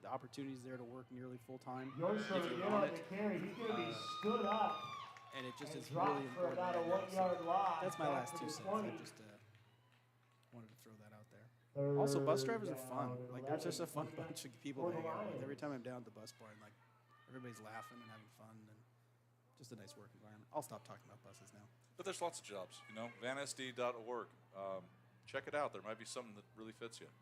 Speaker 2: The opportunity is there to work nearly full time
Speaker 1: Bjorstrom
Speaker 2: if you
Speaker 1: again
Speaker 2: want
Speaker 1: on
Speaker 2: it.
Speaker 1: the carry. He's going to be stood up
Speaker 2: And it just
Speaker 1: and
Speaker 2: is
Speaker 1: dropped
Speaker 2: really
Speaker 1: for
Speaker 2: important.
Speaker 1: about a
Speaker 2: right now.
Speaker 1: 1 yard loss.
Speaker 2: That's my
Speaker 1: back
Speaker 2: last
Speaker 1: to
Speaker 2: 2
Speaker 1: the
Speaker 2: cents.
Speaker 1: 20.
Speaker 2: I just wanted to throw that out there. Also, bus drivers are fun.
Speaker 1: Third
Speaker 2: Like, there's just a fun
Speaker 1: down,
Speaker 2: bunch of people
Speaker 1: for
Speaker 2: to
Speaker 1: the
Speaker 2: hang out with.
Speaker 1: Lions.
Speaker 2: Every time I'm down at the bus barn, like, everybody's laughing and having fun, and just a nice work environment. I'll stop talking about buses now.
Speaker 3: But there's lots of jobs, vansd.org. Check it out. There might be something that really fits you.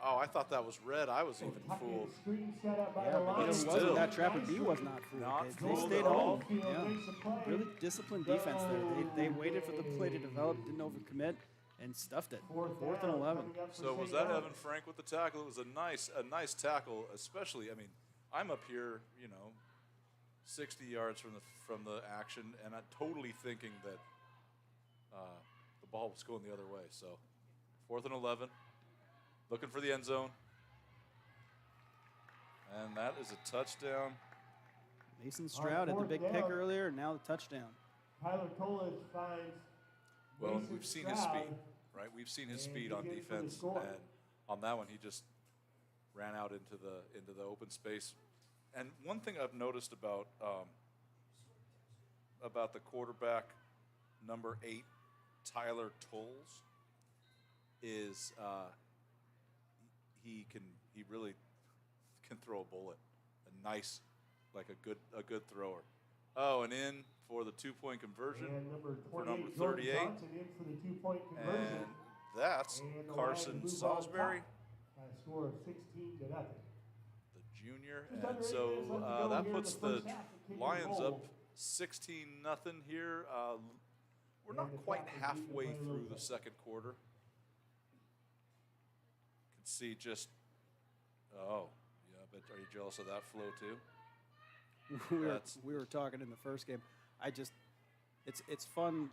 Speaker 3: I thought that was red. I was even
Speaker 1: Tuck in
Speaker 3: fooled.
Speaker 1: screen set up by
Speaker 2: Yeah,
Speaker 1: the
Speaker 2: but you know
Speaker 1: Lions.
Speaker 2: who wasn't?
Speaker 3: Still.
Speaker 2: That Trapper B was not fooled.
Speaker 3: Not
Speaker 2: They
Speaker 3: fooled
Speaker 2: stayed
Speaker 3: at all.
Speaker 2: home. Yeah. Really disciplined defense there. They waited for the play to develop, didn't overcommit, and stuffed it. Fourth and 11.
Speaker 3: So was that Evan Frank with the tackle? It was a nice tackle, especially. I mean, I'm up here, 60 yards from the action, and I'm totally thinking that the ball was going the other way. So 4th and 11, looking for the end zone, and that is a touchdown.
Speaker 2: Mason Stroud had the big pick earlier, and now the touchdown.
Speaker 1: Tyler Colas finds.
Speaker 3: Well,
Speaker 1: Mason
Speaker 3: we've seen his
Speaker 1: Stroud.
Speaker 3: speed, right? We've seen his
Speaker 1: And
Speaker 3: speed
Speaker 1: he's
Speaker 3: on
Speaker 1: in for the
Speaker 3: defense,
Speaker 1: score.
Speaker 3: and on that one, he just ran out into the open space. And one thing I've noticed about the quarterback, number 8, Tyler Tolles, is he really can throw a bullet, a good thrower. Oh, and in for the 2-point conversion
Speaker 1: And number
Speaker 3: for
Speaker 1: 28,
Speaker 3: number
Speaker 1: Jordan
Speaker 3: 38.
Speaker 1: Johnson in for the 2-point conversion.
Speaker 3: And that's
Speaker 1: And the
Speaker 3: Carson
Speaker 1: Lions move on
Speaker 3: Salisbury,
Speaker 1: top. A score of 16-0.
Speaker 3: the junior.
Speaker 1: Just under
Speaker 3: And
Speaker 1: 8
Speaker 3: so
Speaker 1: minutes left to go
Speaker 3: that
Speaker 1: here in
Speaker 3: puts
Speaker 1: the
Speaker 3: the
Speaker 1: first half. The kick and
Speaker 3: Lions
Speaker 1: roll.
Speaker 3: up 16-0 here. We're
Speaker 1: And
Speaker 3: not
Speaker 1: the
Speaker 3: quite
Speaker 1: Trappers
Speaker 3: halfway
Speaker 1: need to play a
Speaker 3: through
Speaker 1: little
Speaker 3: the
Speaker 1: bit.
Speaker 3: second quarter. Can see just, but are you jealous of that flow too?
Speaker 2: We were talking in the first game. It's fun.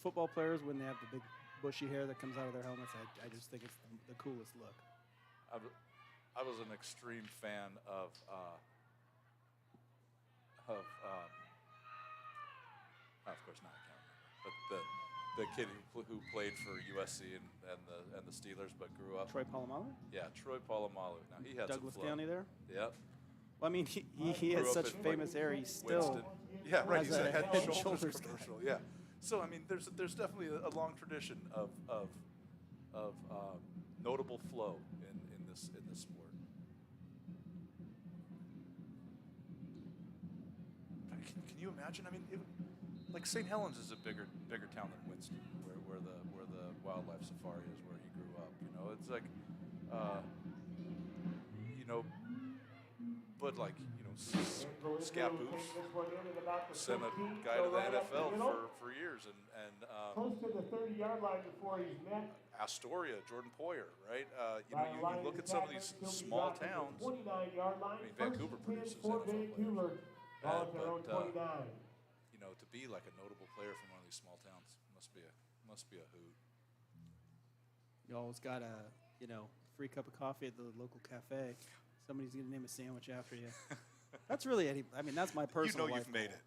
Speaker 2: Football players, when they have the big bushy hair that comes out of their helmets, I just think it's the coolest look.
Speaker 3: I was an extreme fan of course not, I can't remember, but the kid who played for USC and the Steelers, but grew up.
Speaker 2: Troy Polamalu?
Speaker 3: Yeah, Troy Polamalu. Now he had
Speaker 2: Douglas
Speaker 3: some flow.
Speaker 2: County there?
Speaker 3: Yep.
Speaker 2: Well, I mean, he
Speaker 3: Grew
Speaker 2: has
Speaker 3: up
Speaker 2: such
Speaker 3: in
Speaker 2: famous hair. He's still
Speaker 3: Winston. Yeah, right.
Speaker 2: has
Speaker 3: He's a
Speaker 2: a
Speaker 3: Head
Speaker 2: Head
Speaker 3: and
Speaker 2: and
Speaker 3: Shoulders
Speaker 2: Shoulders
Speaker 3: commercial. Yeah. So I mean, there's definitely a long tradition of notable flow in this sport. Can you imagine? I mean, like St. Helens is a bigger town than Winston, where the wildlife safari is, where he grew up. It's like, but like Scappoose sent a guy to the NFL for years, and
Speaker 1: Close to the 30-yard line before he's met.
Speaker 3: Astoria, Jordan Poyer, right? You
Speaker 1: Lions
Speaker 3: look at some of these
Speaker 1: attacker, he'll be
Speaker 3: small
Speaker 1: dropped at the
Speaker 3: towns.
Speaker 1: 29-yard line.
Speaker 3: I mean, Vancouver
Speaker 1: First and 10
Speaker 3: produces
Speaker 1: for
Speaker 3: NFL players.
Speaker 1: Vancouver. Ball at their own
Speaker 3: But,
Speaker 1: 29.
Speaker 3: To be like a notable player from one of these small towns must be a hoot.
Speaker 2: You always got a free cup of coffee at the local cafe. Somebody's gonna name a sandwich after you. That's really that's my personal.
Speaker 3: You've
Speaker 2: life
Speaker 3: made
Speaker 2: goal.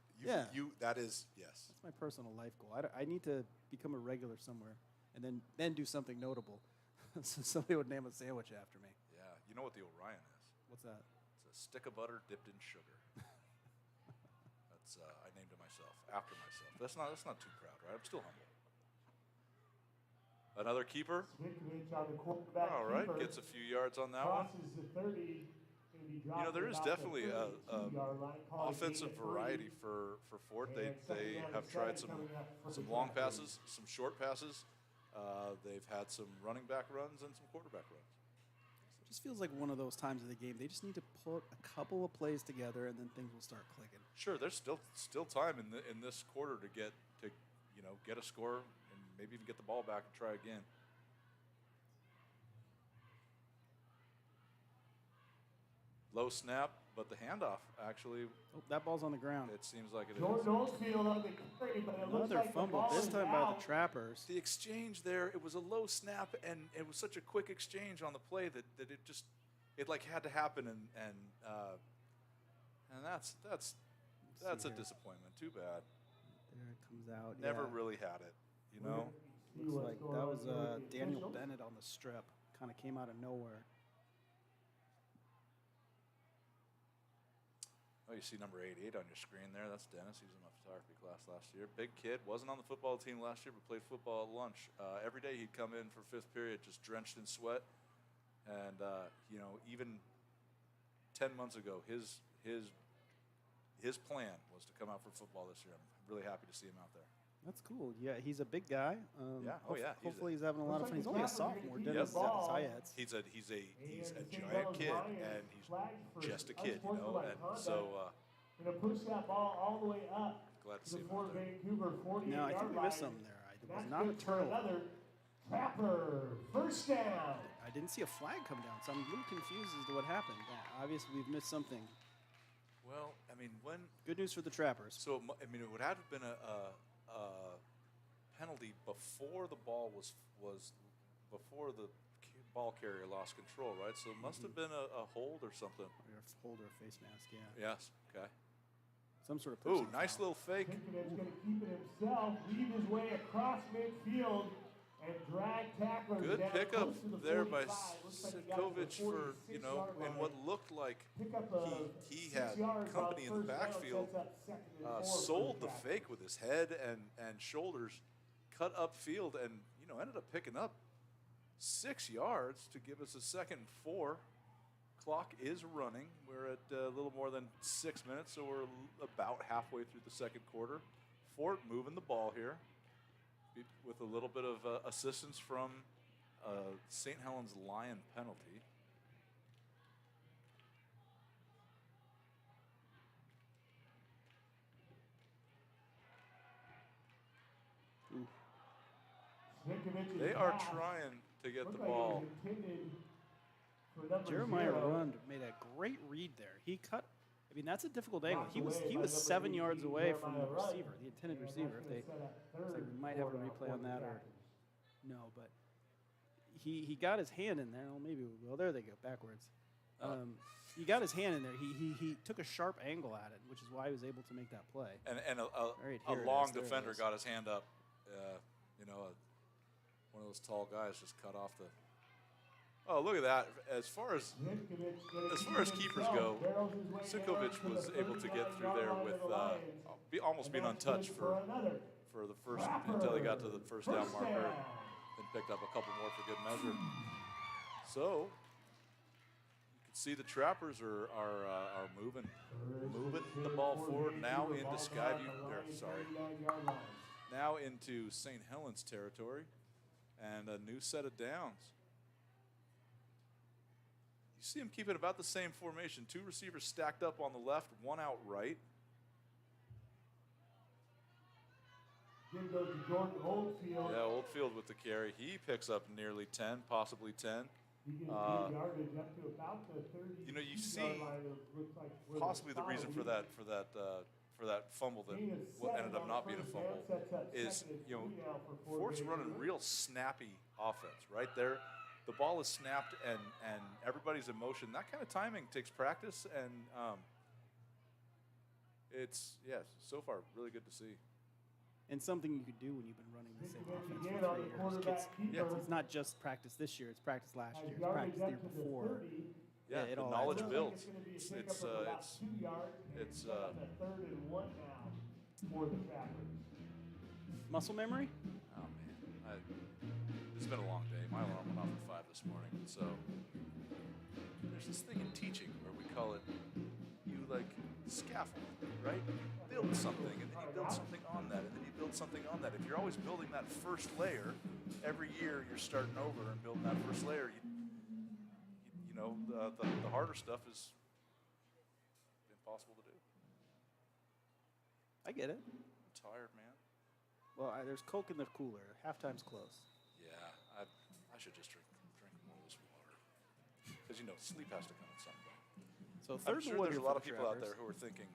Speaker 3: it. That is, yes.
Speaker 2: That's my personal life goal. I need to become a regular somewhere, and then do something notable. So somebody would name a sandwich after me.
Speaker 3: Yeah. You know what the Orion is?
Speaker 2: What's that?
Speaker 3: It's a stick of butter dipped in sugar. That's I named it myself after myself. That's not too proud, right? I'm still humble. Another keeper.
Speaker 1: Smitkovich on the quarterback
Speaker 3: All right,
Speaker 1: keeper.
Speaker 3: gets a few yards on that one.
Speaker 1: Crosses the 30. Gonna be dropped
Speaker 3: There is
Speaker 1: about the
Speaker 3: definitely a
Speaker 1: 32-yard line. Call it
Speaker 3: offensive
Speaker 1: gain of 3.
Speaker 3: variety for Fort.
Speaker 1: And
Speaker 3: They
Speaker 1: second down
Speaker 3: have
Speaker 1: and
Speaker 3: tried
Speaker 1: 7
Speaker 3: some
Speaker 1: coming up for the
Speaker 3: long
Speaker 1: Trappers.
Speaker 3: passes, some short passes. They've had some running back runs and some quarterback runs.
Speaker 2: It just feels like one of those times of the game. They just need to put a couple of plays together, and then things will start clicking.
Speaker 3: Sure, there's still time in this quarter to get a score and maybe even get the ball back and try again. Low snap, but the handoff actually,
Speaker 2: Oh, that ball's on the ground.
Speaker 3: it seems like it is.
Speaker 1: Jordan Oldfield on the carry, but it looks
Speaker 2: Another
Speaker 1: like the
Speaker 2: fumble,
Speaker 1: ball
Speaker 2: this
Speaker 1: is
Speaker 2: time by
Speaker 1: out.
Speaker 2: the Trappers.
Speaker 3: The exchange there, it was a low snap, and it was such a quick exchange on the play that it like had to happen, and that's a
Speaker 2: here.
Speaker 3: disappointment. Too bad.
Speaker 2: There it comes out.
Speaker 3: Never
Speaker 2: yeah.
Speaker 3: really had it, you know.
Speaker 1: See
Speaker 2: Looks
Speaker 1: what's
Speaker 2: like
Speaker 1: going
Speaker 2: that
Speaker 1: on
Speaker 2: was
Speaker 1: here with the
Speaker 2: Daniel
Speaker 1: officials.
Speaker 2: Bennett on the strip. Kind of came out of nowhere.
Speaker 3: Oh, you see number 88 on your screen there. That's Dennis. He was in my photography class last year. Big kid. Wasn't on the football team last year, but played football at lunch. Every day he'd come in for fifth period just drenched in sweat. And, even 10 months ago, his plan was to come out for football this year. I'm really happy to see him out there.
Speaker 2: That's cool. Yeah, he's a big guy.
Speaker 3: Yeah. Oh, yeah.
Speaker 2: Hopefully he's having a lot of fun.
Speaker 1: Looks
Speaker 2: He's
Speaker 1: like
Speaker 2: only a
Speaker 1: the Trappers are
Speaker 2: sophomore.
Speaker 1: gonna keep
Speaker 2: Dennis
Speaker 1: the
Speaker 2: is
Speaker 1: ball.
Speaker 2: Zayats.
Speaker 3: He's a
Speaker 1: And
Speaker 3: giant
Speaker 1: Helens
Speaker 3: kid,
Speaker 1: Lions
Speaker 3: and he's
Speaker 1: flagged for
Speaker 3: just a kid, you know.
Speaker 1: unsportsmanlike
Speaker 3: And
Speaker 1: conduct.
Speaker 3: so
Speaker 1: Gonna push that ball all the way up
Speaker 3: glad to
Speaker 1: to
Speaker 3: see
Speaker 1: the
Speaker 3: him out
Speaker 1: Fort
Speaker 3: there.
Speaker 1: Vancouver 48-yard
Speaker 2: No, I think we missed
Speaker 1: line.
Speaker 2: something there. It
Speaker 1: That's
Speaker 2: was not a
Speaker 1: good for
Speaker 2: turnover.
Speaker 1: another Trapper first down.
Speaker 2: I didn't see a flag come down, so I'm a little confused as to what happened. Yeah, obviously, we've missed something.
Speaker 3: Well, I mean,
Speaker 2: Good news for the Trappers.
Speaker 3: so I mean, it would have been a penalty before the ball was before the ball carrier lost control, right? So it must have been a hold or something.
Speaker 2: Or a hold or a face mask, yeah.
Speaker 3: Yes. Okay.
Speaker 2: Some sort of
Speaker 3: Ooh,
Speaker 2: personal
Speaker 3: nice
Speaker 2: foul.
Speaker 3: little fake.
Speaker 1: Tinkerman's going to keep it himself, weave his way across midfield, and drag tacklers
Speaker 3: Good
Speaker 1: down
Speaker 3: pickup
Speaker 1: close to the
Speaker 3: there by
Speaker 1: 45. Looks like he got to the
Speaker 3: Sitkovich for
Speaker 1: 46-yard
Speaker 3: in
Speaker 1: line.
Speaker 3: what looked like
Speaker 1: Pickup of
Speaker 3: he
Speaker 1: 6
Speaker 3: had
Speaker 1: yards on
Speaker 3: company in the
Speaker 1: first down,
Speaker 3: backfield.
Speaker 1: sets up second and 4 for
Speaker 3: Sold the
Speaker 1: Trappers.
Speaker 3: fake with his head and shoulders, cut upfield, and ended up picking up 6 yards to give us a second and 4. Clock is running. We're at a little more than 6 minutes, so we're about halfway through the second quarter. Fort moving the ball here with a little bit of assistance from St. Helens Lion penalty.
Speaker 1: Tinkerman's
Speaker 3: They are
Speaker 1: pass
Speaker 3: trying to get
Speaker 1: looked
Speaker 3: the
Speaker 1: like it was
Speaker 3: ball.
Speaker 1: intended for number
Speaker 2: Jeremiah
Speaker 1: 0.
Speaker 2: Rund made a great read there. He cut. I mean, that's a difficult angle.
Speaker 1: Knocked
Speaker 2: He was
Speaker 1: away by
Speaker 2: 7
Speaker 1: number
Speaker 2: yards
Speaker 1: 18,
Speaker 2: away from the
Speaker 1: Jeremiah Rund.
Speaker 2: receiver, the intended
Speaker 1: And
Speaker 2: receiver.
Speaker 1: that's
Speaker 2: If they,
Speaker 1: gonna set up
Speaker 2: looks like
Speaker 1: third
Speaker 2: we might have a
Speaker 1: quarter
Speaker 2: replay
Speaker 1: for
Speaker 2: on
Speaker 1: the
Speaker 2: that, or
Speaker 1: Trappers.
Speaker 2: no, but he got his hand in there. Well, maybe we will. There they go, backwards. He got his hand in there. He took a sharp angle at it, which is why he was able to make that play.
Speaker 3: And
Speaker 2: Right,
Speaker 3: a
Speaker 2: here it
Speaker 3: long
Speaker 2: is. There it
Speaker 3: defender
Speaker 2: is.
Speaker 3: got his hand up. One of those tall guys just cut off the. Oh, look at that! As far as keepers go, Sitkovich was able to get through there with almost being untouched for the first until he got to the first down marker, and picked up a couple more for good measure. So you can see the Trappers are moving the ball forward now into now into St. Helens territory, and a new set of downs. You see him keeping about the same formation. 2 receivers stacked up on the left, 1 out right.
Speaker 1: Then goes to Jordan Oldfield.
Speaker 3: Yeah, Oldfield with the carry. He picks up nearly 10, possibly 10.
Speaker 1: He gets good yardage up to about the 30.
Speaker 3: You see possibly the reason for that fumble that ended up not being a fumble is, Fort's running real snappy offense, right? There, the ball is snapped and everybody's in motion. That kind of timing takes practice, and it's so far really good to see.
Speaker 2: And something you could do when you've been running the same offense
Speaker 1: Again
Speaker 2: for
Speaker 1: on the
Speaker 2: 3 years.
Speaker 1: quarterback keeper.
Speaker 2: It's not just practice this year. It's practice last year. It's
Speaker 1: Yardage
Speaker 2: practice the year
Speaker 1: up to the
Speaker 2: before.
Speaker 1: 30.
Speaker 3: Yeah,
Speaker 2: it
Speaker 3: the
Speaker 2: all
Speaker 3: knowledge
Speaker 2: adds up.
Speaker 3: builds.
Speaker 1: It's
Speaker 3: It's
Speaker 1: about 2 yards.
Speaker 3: it's
Speaker 1: A 3rd and 1 now for the Trappers.
Speaker 2: Muscle memory?
Speaker 3: oh man, it's been a long day. My alarm went off at 5 this morning. So there's this thing in teaching where we call it you like scaffold, right? Build something, and then you build something on that, and then you build something on that. If you're always building that first layer, every year you're starting over and building that first layer. You know, the harder stuff is impossible to do.
Speaker 2: I get it.
Speaker 3: I'm tired, man.
Speaker 2: Well, there's Coke in the cooler. Halftime's close.
Speaker 3: Yeah, I should just drink more of this water. Because, you know, sleep has to come at some point.
Speaker 2: So
Speaker 3: I'm
Speaker 2: 3rd
Speaker 3: sure
Speaker 2: and 1
Speaker 3: there's
Speaker 2: here
Speaker 3: a lot
Speaker 2: for
Speaker 3: of
Speaker 2: the
Speaker 3: people out
Speaker 2: Trappers.
Speaker 3: there who are thinking,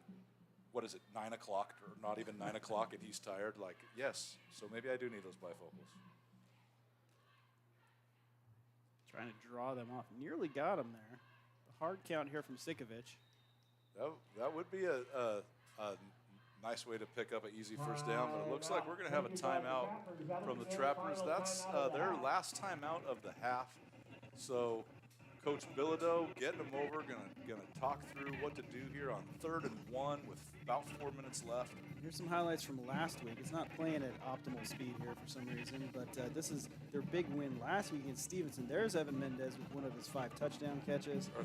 Speaker 3: what is it, 9 o'clock or not even 9 o'clock and he's tired? Like, yes, so maybe I do need those bifocals.
Speaker 2: Trying to draw them off. Nearly got him there. The hard count here from Sikovic.
Speaker 3: That would be a nice way to pick up an easy first down, but it looks like we're going to have a timeout from the Trappers. That's their last timeout of the half. So Coach Bilodeau getting them over, going to talk through what to do here on 3rd and 1 with about 4 minutes left.
Speaker 2: Here's some highlights from last week. It's not playing at optimal speed here for some reason, but this is their big win last week against Stevenson. There's Evan Mendez with one of his 5 touchdown catches.
Speaker 3: Or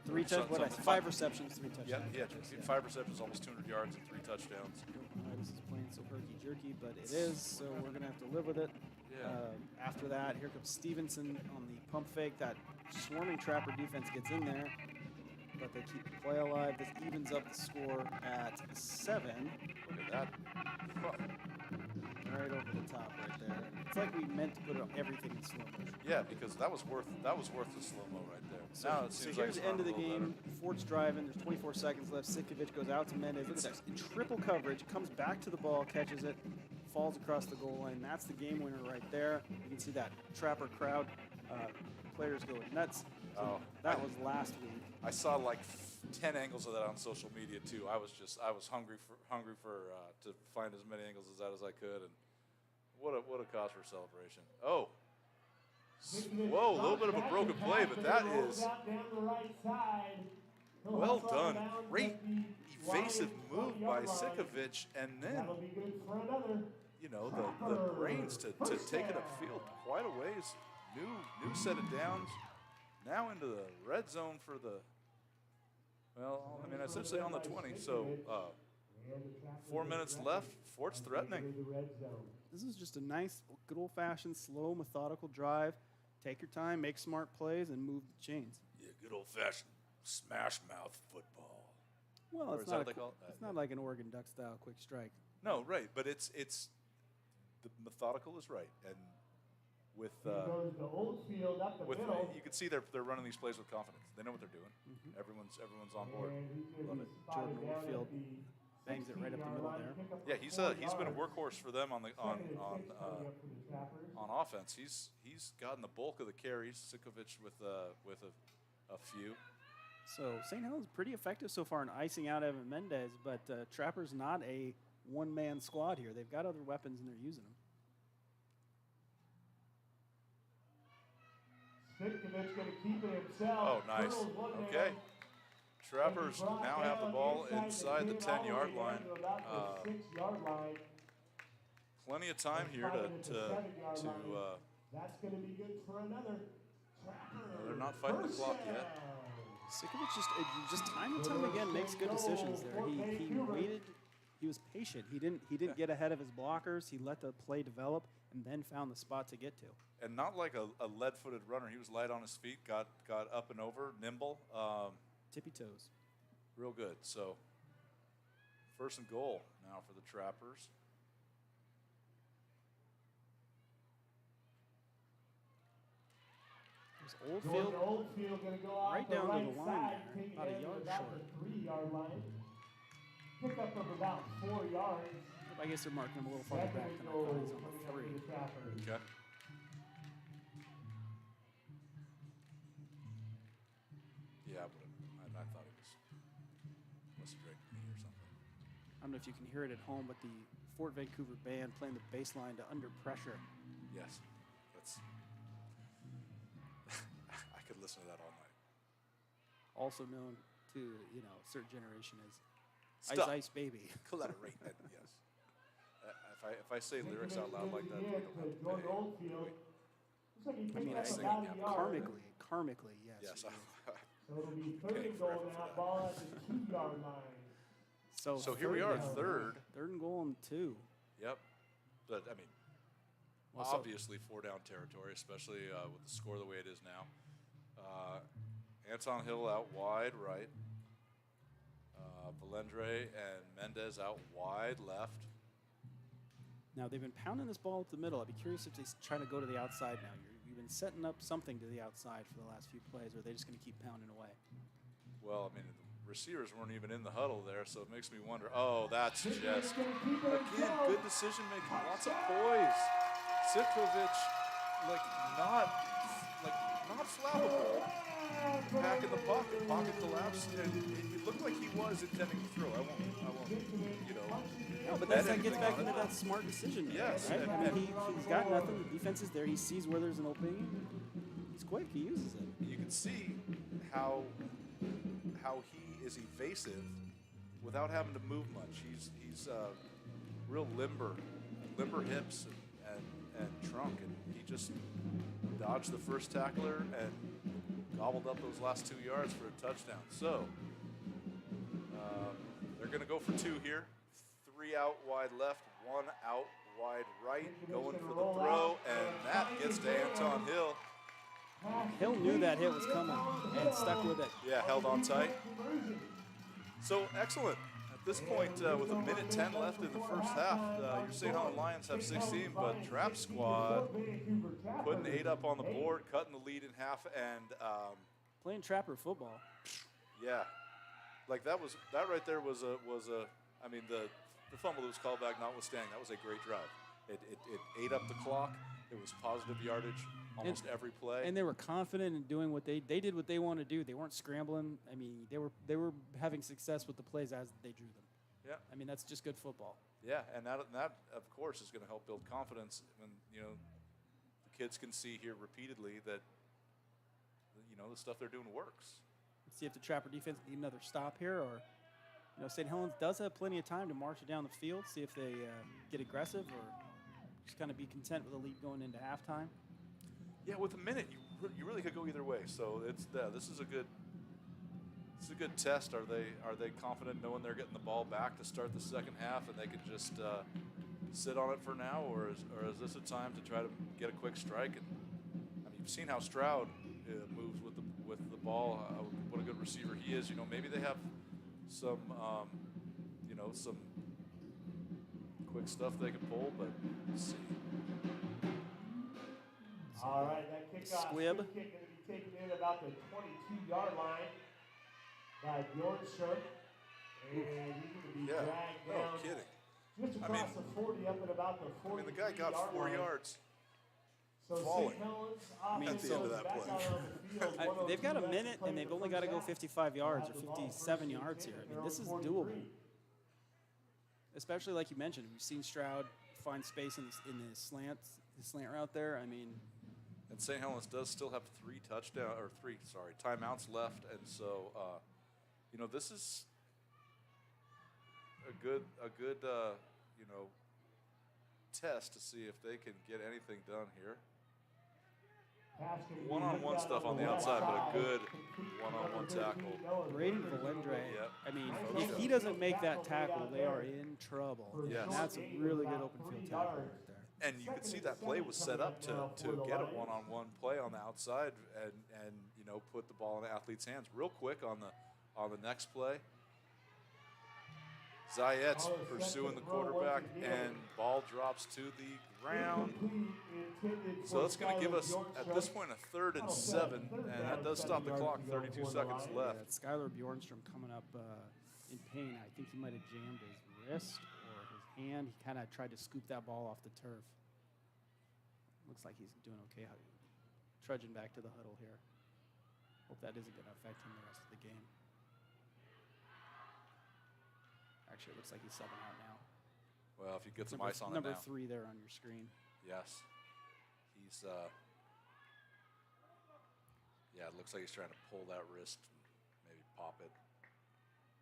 Speaker 2: Three touchdowns. 5 receptions, 3
Speaker 3: Yeah,
Speaker 2: touchdowns.
Speaker 3: he had 5 receptions, almost 200 yards, and 3 touchdowns.
Speaker 2: This is playing so herky-jerky, but it is, so we're going to have to live with it.
Speaker 3: Yeah.
Speaker 2: After that, here comes Stevenson on the pump fake. That swarming Trapper defense gets in there, but they keep the play alive. This evens up the score at 7.
Speaker 3: Look at that.
Speaker 2: Right over the top right there. It's like we meant to put everything in slow motion.
Speaker 3: Yeah, because that was worth the slow-mo right there.
Speaker 2: So,
Speaker 3: Now it
Speaker 2: so
Speaker 3: seems
Speaker 2: here's
Speaker 3: like
Speaker 2: the end of the
Speaker 3: it's running a little
Speaker 2: game. Fort's driving. There's 24 seconds left. Sikovic goes out to Mendez. Look at that. In triple coverage. Comes back to the ball. Catches it. Falls across the goal line. That's the game winner right there. You can see that Trapper crowd. Players going nuts. So that was last week.
Speaker 3: I saw like 10 angles of that on social media too. I was hungry for to find as many angles as that as I could, and what a cause for celebration. Oh, whoa, a little bit of a broken play, but that is well done. Great evasive move by Sikovic, and then you know the brains to take it upfield quite a ways. New set of downs. Now into the red zone for the, well, I mean, essentially on the 20. So 4 minutes left. Fort's threatening.
Speaker 2: This is just a nice, good old-fashioned, slow, methodical drive. Take your time, make smart plays, and move the chains.
Speaker 3: Yeah, good old-fashioned smash mouth football.
Speaker 2: Well,
Speaker 3: Or
Speaker 2: it's
Speaker 3: is that
Speaker 2: not,
Speaker 3: what they call it?
Speaker 2: it's not like an Oregon Duck style quick strike.
Speaker 3: No, right, but it's the methodical is right, and with
Speaker 1: the old field up the middle.
Speaker 3: you can see they're running these plays with confidence. They know what they're doing. Everyone's on board.
Speaker 2: Love it. Jordan Oldfield bangs it right up the middle there.
Speaker 3: Yeah, he's been a workhorse for them on offense. He's gotten the bulk of the carries. Sikovic with a few.
Speaker 2: So St. Helens pretty effective so far in icing out Evan Mendez, but Trapper's not a one-man squad here. They've got other weapons and they're using them.
Speaker 1: Sikovic going to keep it himself.
Speaker 3: Oh, nice. Okay. Trappers now have the ball inside the 10-yard line. Plenty of time here to
Speaker 1: that's going to be good for another.
Speaker 3: they're not fighting the clock yet.
Speaker 2: Sikovic just time and time again makes good decisions there. He waited. He was patient. He didn't get ahead of his blockers. He let the play develop and then found the spot to get to.
Speaker 3: And not like a lead-footed runner. He was light on his feet, got up and over, nimble.
Speaker 2: Tippy toes.
Speaker 3: Real good. So 1st and goal now for the Trappers.
Speaker 1: Oldfield going to go off
Speaker 2: right
Speaker 1: the
Speaker 2: down
Speaker 1: right
Speaker 2: to the line
Speaker 1: side,
Speaker 2: there, about a yard
Speaker 1: about
Speaker 2: short.
Speaker 1: the 3-yard line. Pick up of about 4 yards.
Speaker 2: I guess they're marking him a little farther back than I thought. He's on the 3.
Speaker 3: Okay. Yeah, I thought he must have drank me or something.
Speaker 2: I don't know if you can hear it at home, but the Fort Vancouver band playing the bass line to Under Pressure.
Speaker 3: Yes, that's. I could listen to that all night.
Speaker 2: also known to, you know, a certain generation as
Speaker 3: Stop.
Speaker 2: Ice Ice Baby.
Speaker 3: Collaterate that, yes. If I say lyrics out loud like that, we don't have to
Speaker 1: Jordan
Speaker 3: pay.
Speaker 1: Oldfield. Looks like he
Speaker 2: I mean,
Speaker 1: picked
Speaker 3: sing
Speaker 1: up
Speaker 3: it,
Speaker 1: about
Speaker 3: yeah.
Speaker 1: a yard.
Speaker 2: Karmically, yes.
Speaker 3: Yes.
Speaker 2: you do.
Speaker 1: So it'll be third
Speaker 3: Paying
Speaker 1: and goal
Speaker 3: forever for
Speaker 1: now,
Speaker 3: that.
Speaker 1: ball at the 2-yard line.
Speaker 3: So here we are,
Speaker 1: down.
Speaker 3: third.
Speaker 2: Third and goal and 2.
Speaker 3: Yep. But, I mean,
Speaker 2: Well, so-
Speaker 3: obviously 4-down territory, especially with the score the way it is now. Anton Hill out wide right. Valendre and Mendez out wide left.
Speaker 2: Now, they've been pounding this ball up the middle. I'd be curious if they're trying to go to the outside now. You've been setting up something to the outside for the last few plays, or are they just going to keep pounding away?
Speaker 3: Well, I mean, the receivers weren't even in the huddle there, so it makes me wonder. Oh, that's just, again, good decision making. Lots of poise. Sitkovic, not flappable. Back in the pocket collapse, and it looked like he was intending to throw. I won't, you know.
Speaker 2: No, but
Speaker 3: bet
Speaker 2: that gets
Speaker 3: anything
Speaker 2: back
Speaker 3: on
Speaker 2: into
Speaker 3: it.
Speaker 2: that smart decision.
Speaker 3: Yes,
Speaker 2: Right?
Speaker 3: and-
Speaker 2: I mean, he's got nothing. The defense is there. He sees where there's an opening. He's quick. He uses it.
Speaker 3: You can see how he is evasive without having to move much. He's real limber hips and trunk, and he just dodged the first tackler and gobbled up those last 2 yards for a touchdown. So they're going to go for 2 here. 3 out wide left, 1 out wide right, going for the throw, and that gets to Anton Hill.
Speaker 2: Hill knew that hit was coming and stuck with it.
Speaker 3: Yeah, held on tight. So excellent. At this point, with 1:10 left in the first half, your St. Helens Lions have 16, but Trap Squad putting 8 up on the board, cutting the lead in half, and
Speaker 2: Playing trapper football.
Speaker 3: yeah, like that right there was a. I mean, the fumble that was called back notwithstanding, that was a great drive. It ate up the clock. It was positive yardage almost every play.
Speaker 2: And they were confident in doing what they did what they wanted to do. They weren't scrambling. I mean, they were having success with the plays as they drew them.
Speaker 3: Yeah.
Speaker 2: I mean, that's just good football.
Speaker 3: Yeah, and that of course is going to help build confidence when the kids can see here repeatedly that the stuff they're doing works.
Speaker 2: Let's see if the trapper defense need another stop here, or St. Helens does have plenty of time to march it down the field. See if they get aggressive or just kind of be content with a lead going into halftime.
Speaker 3: Yeah, with a minute, you really could go either way. So this is a good test. Are they confident knowing they're getting the ball back to start the second half and they can just sit on it for now, or is this a time to try to get a quick strike? And I mean, you've seen how Stroud moves with the ball. What a good receiver he is. Maybe they have some some quick stuff they can pull, but let's see.
Speaker 1: All right, that kickoff
Speaker 2: Squib.
Speaker 1: kick going to be taken in about the 22-yard line by Bjornstrom. And he's going to be dragged
Speaker 3: No
Speaker 1: down
Speaker 3: kidding.
Speaker 1: just across the 40 up at about the 40.
Speaker 3: I mean, the guy got 4 yards.
Speaker 1: So
Speaker 3: falling.
Speaker 1: St. Helens
Speaker 3: At the end of that play.
Speaker 2: They've got a minute, and they've only got to go 55 yards or 57 yards here. I mean, this is doable. Especially like you mentioned, we've seen Stroud find space in the slant route there. I mean,
Speaker 3: And St. Helens does still have 3 timeouts left, and so this is a good test to see if they can get anything done here. One-on-one stuff on the outside, but a good one-on-one tackle.
Speaker 2: Braden Valendre,
Speaker 3: Yep.
Speaker 2: I mean, if he doesn't make that tackle, they are in trouble.
Speaker 3: Yes.
Speaker 2: And that's a really good open field tackle right there.
Speaker 3: And you could see that play was set up to get a one-on-one play on the outside and put the ball in the athlete's hands real quick on the next play. Zayet's pursuing the quarterback, and ball drops to the ground. So that's going to give us, at this point, a 3rd and 7, and that does stop the clock. 32 seconds left.
Speaker 2: Yeah, Skylar Bjornstrom coming up in pain. I think he might have jammed his wrist or his hand. He kind of tried to scoop that ball off the turf. Looks like he's doing okay. Trudging back to the huddle here. Hope that isn't going to affect him the rest of the game. Actually, it looks like he's subbing out now.
Speaker 3: Well, if you get some ice on it now.
Speaker 2: Number 3 there on your screen.
Speaker 3: Yes. He's, it looks like he's trying to pull that wrist, pop it.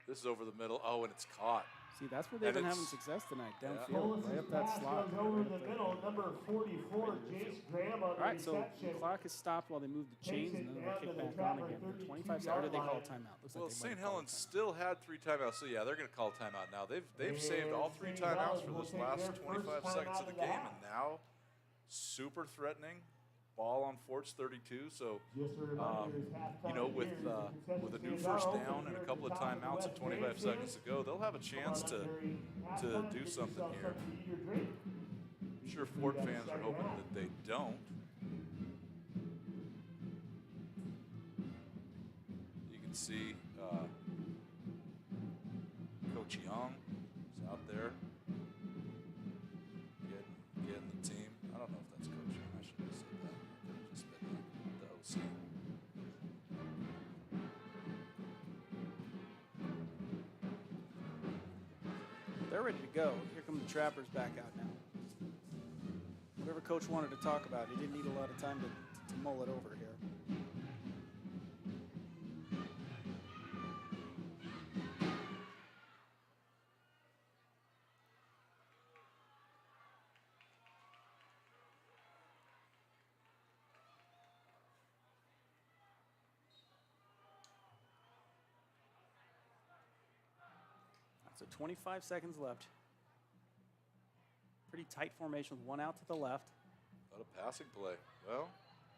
Speaker 3: This is over the middle. Oh, and it's caught.
Speaker 2: See, that's where they've
Speaker 3: And
Speaker 2: been
Speaker 3: it's-
Speaker 2: having success tonight,
Speaker 3: Yeah.
Speaker 2: downfield, right up that
Speaker 1: Pass
Speaker 2: slot.
Speaker 1: goes over
Speaker 2: right
Speaker 1: the
Speaker 2: up there.
Speaker 1: middle. Number 44, Jace Graham on
Speaker 2: All
Speaker 1: the
Speaker 2: right, so the
Speaker 1: reception.
Speaker 2: clock is stopped while they move the chains, and then they'll
Speaker 1: Takes it
Speaker 2: kick
Speaker 1: down to
Speaker 2: back
Speaker 1: the
Speaker 2: on
Speaker 1: Trapper
Speaker 2: again for
Speaker 1: 32
Speaker 2: 25 seconds. Or did they call a
Speaker 1: yard line.
Speaker 2: timeout? Looks
Speaker 3: Well,
Speaker 2: like they might
Speaker 3: St.
Speaker 2: have called a
Speaker 3: Helens
Speaker 2: timeout.
Speaker 3: still had 3 timeouts, so yeah, they're going to call timeout now. They've saved all 3
Speaker 1: And
Speaker 3: timeouts
Speaker 1: Helens
Speaker 3: for
Speaker 1: will
Speaker 3: this
Speaker 1: take
Speaker 3: last
Speaker 1: their
Speaker 3: 25
Speaker 1: first
Speaker 3: seconds
Speaker 1: timeout
Speaker 3: of the
Speaker 1: of the
Speaker 3: game,
Speaker 1: half.
Speaker 3: and now super threatening. Ball on Fort's 32, so
Speaker 1: Just a reminder, it's halftime
Speaker 3: you know, with
Speaker 1: here. The concession
Speaker 3: a new
Speaker 1: stands
Speaker 3: first
Speaker 1: are open
Speaker 3: down and
Speaker 1: here
Speaker 3: a
Speaker 1: at
Speaker 3: couple
Speaker 1: the
Speaker 3: of
Speaker 1: top the
Speaker 3: timeouts at
Speaker 1: West
Speaker 3: 25
Speaker 1: Bandstand.
Speaker 3: seconds to go, they'll have a chance
Speaker 1: Come on up during
Speaker 3: to
Speaker 1: halftime,
Speaker 3: do
Speaker 1: get
Speaker 3: something
Speaker 1: yourself
Speaker 3: here.
Speaker 1: something to eat or drink.
Speaker 3: I'm sure Fort fans are hoping that they don't. You can see Coach Young is out there getting the team. I don't know if that's Coach Young. I should have said that. It could have just been the OC.
Speaker 2: They're ready to go. Here come the Trappers back out now. Whatever coach wanted to talk about, he didn't need a lot of time to mull it over here. So 25 seconds left. Pretty tight formation with one out to the left.
Speaker 3: Not a passing play. Well,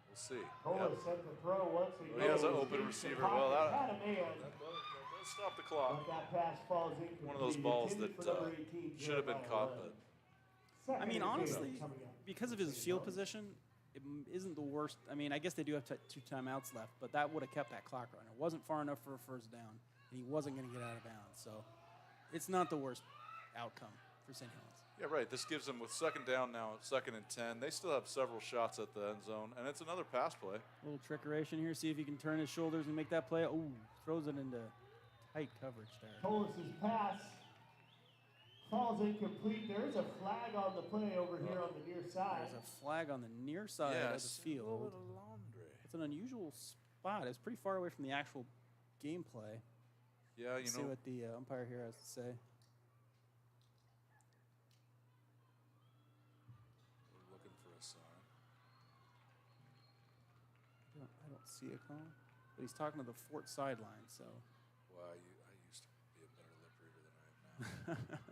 Speaker 3: we'll see.
Speaker 1: Kohler
Speaker 3: Yep.
Speaker 1: set the throw once again.
Speaker 3: Well, he has an
Speaker 1: He
Speaker 3: open
Speaker 1: escapes the
Speaker 3: receiver.
Speaker 1: pocket,
Speaker 3: Well, that
Speaker 1: had a man,
Speaker 3: does stop the clock.
Speaker 1: but that pass falls incomplete.
Speaker 3: One of those balls
Speaker 1: Intended
Speaker 3: that
Speaker 1: for number 18,
Speaker 3: should have been
Speaker 1: Jeremiah
Speaker 3: caught,
Speaker 1: Love.
Speaker 3: but
Speaker 1: Second
Speaker 2: I mean,
Speaker 1: and
Speaker 2: honestly,
Speaker 1: 10 coming up.
Speaker 2: because of his field position, it isn't the worst. I mean, I guess they do have 2 timeouts left, but that would have kept that clock running. It wasn't far enough for a first down, and he wasn't going to get out of bounds. So it's not the worst outcome for St. Helens.
Speaker 3: yeah, right. This gives them with second down now, 2nd and 10. They still have several shots at the end zone, and it's another pass play.
Speaker 2: A little trickeration here. See if he can turn his shoulders and make that play. Ooh, throws it into tight coverage there.
Speaker 1: Colas' pass falls incomplete. There is a flag on the play over here on the near side.
Speaker 2: There's a flag on the near side of the
Speaker 3: A little
Speaker 2: field.
Speaker 3: bit of laundry.
Speaker 2: It's an unusual spot. It's pretty far away from the actual gameplay.
Speaker 3: Yeah, you
Speaker 2: Let's see
Speaker 3: know,
Speaker 2: what the umpire here has to say.
Speaker 3: we're looking for a sign.
Speaker 2: I don't see a call, but he's talking to the Fort sideline, so.
Speaker 3: Well, I used to be a better lip reader than I am now.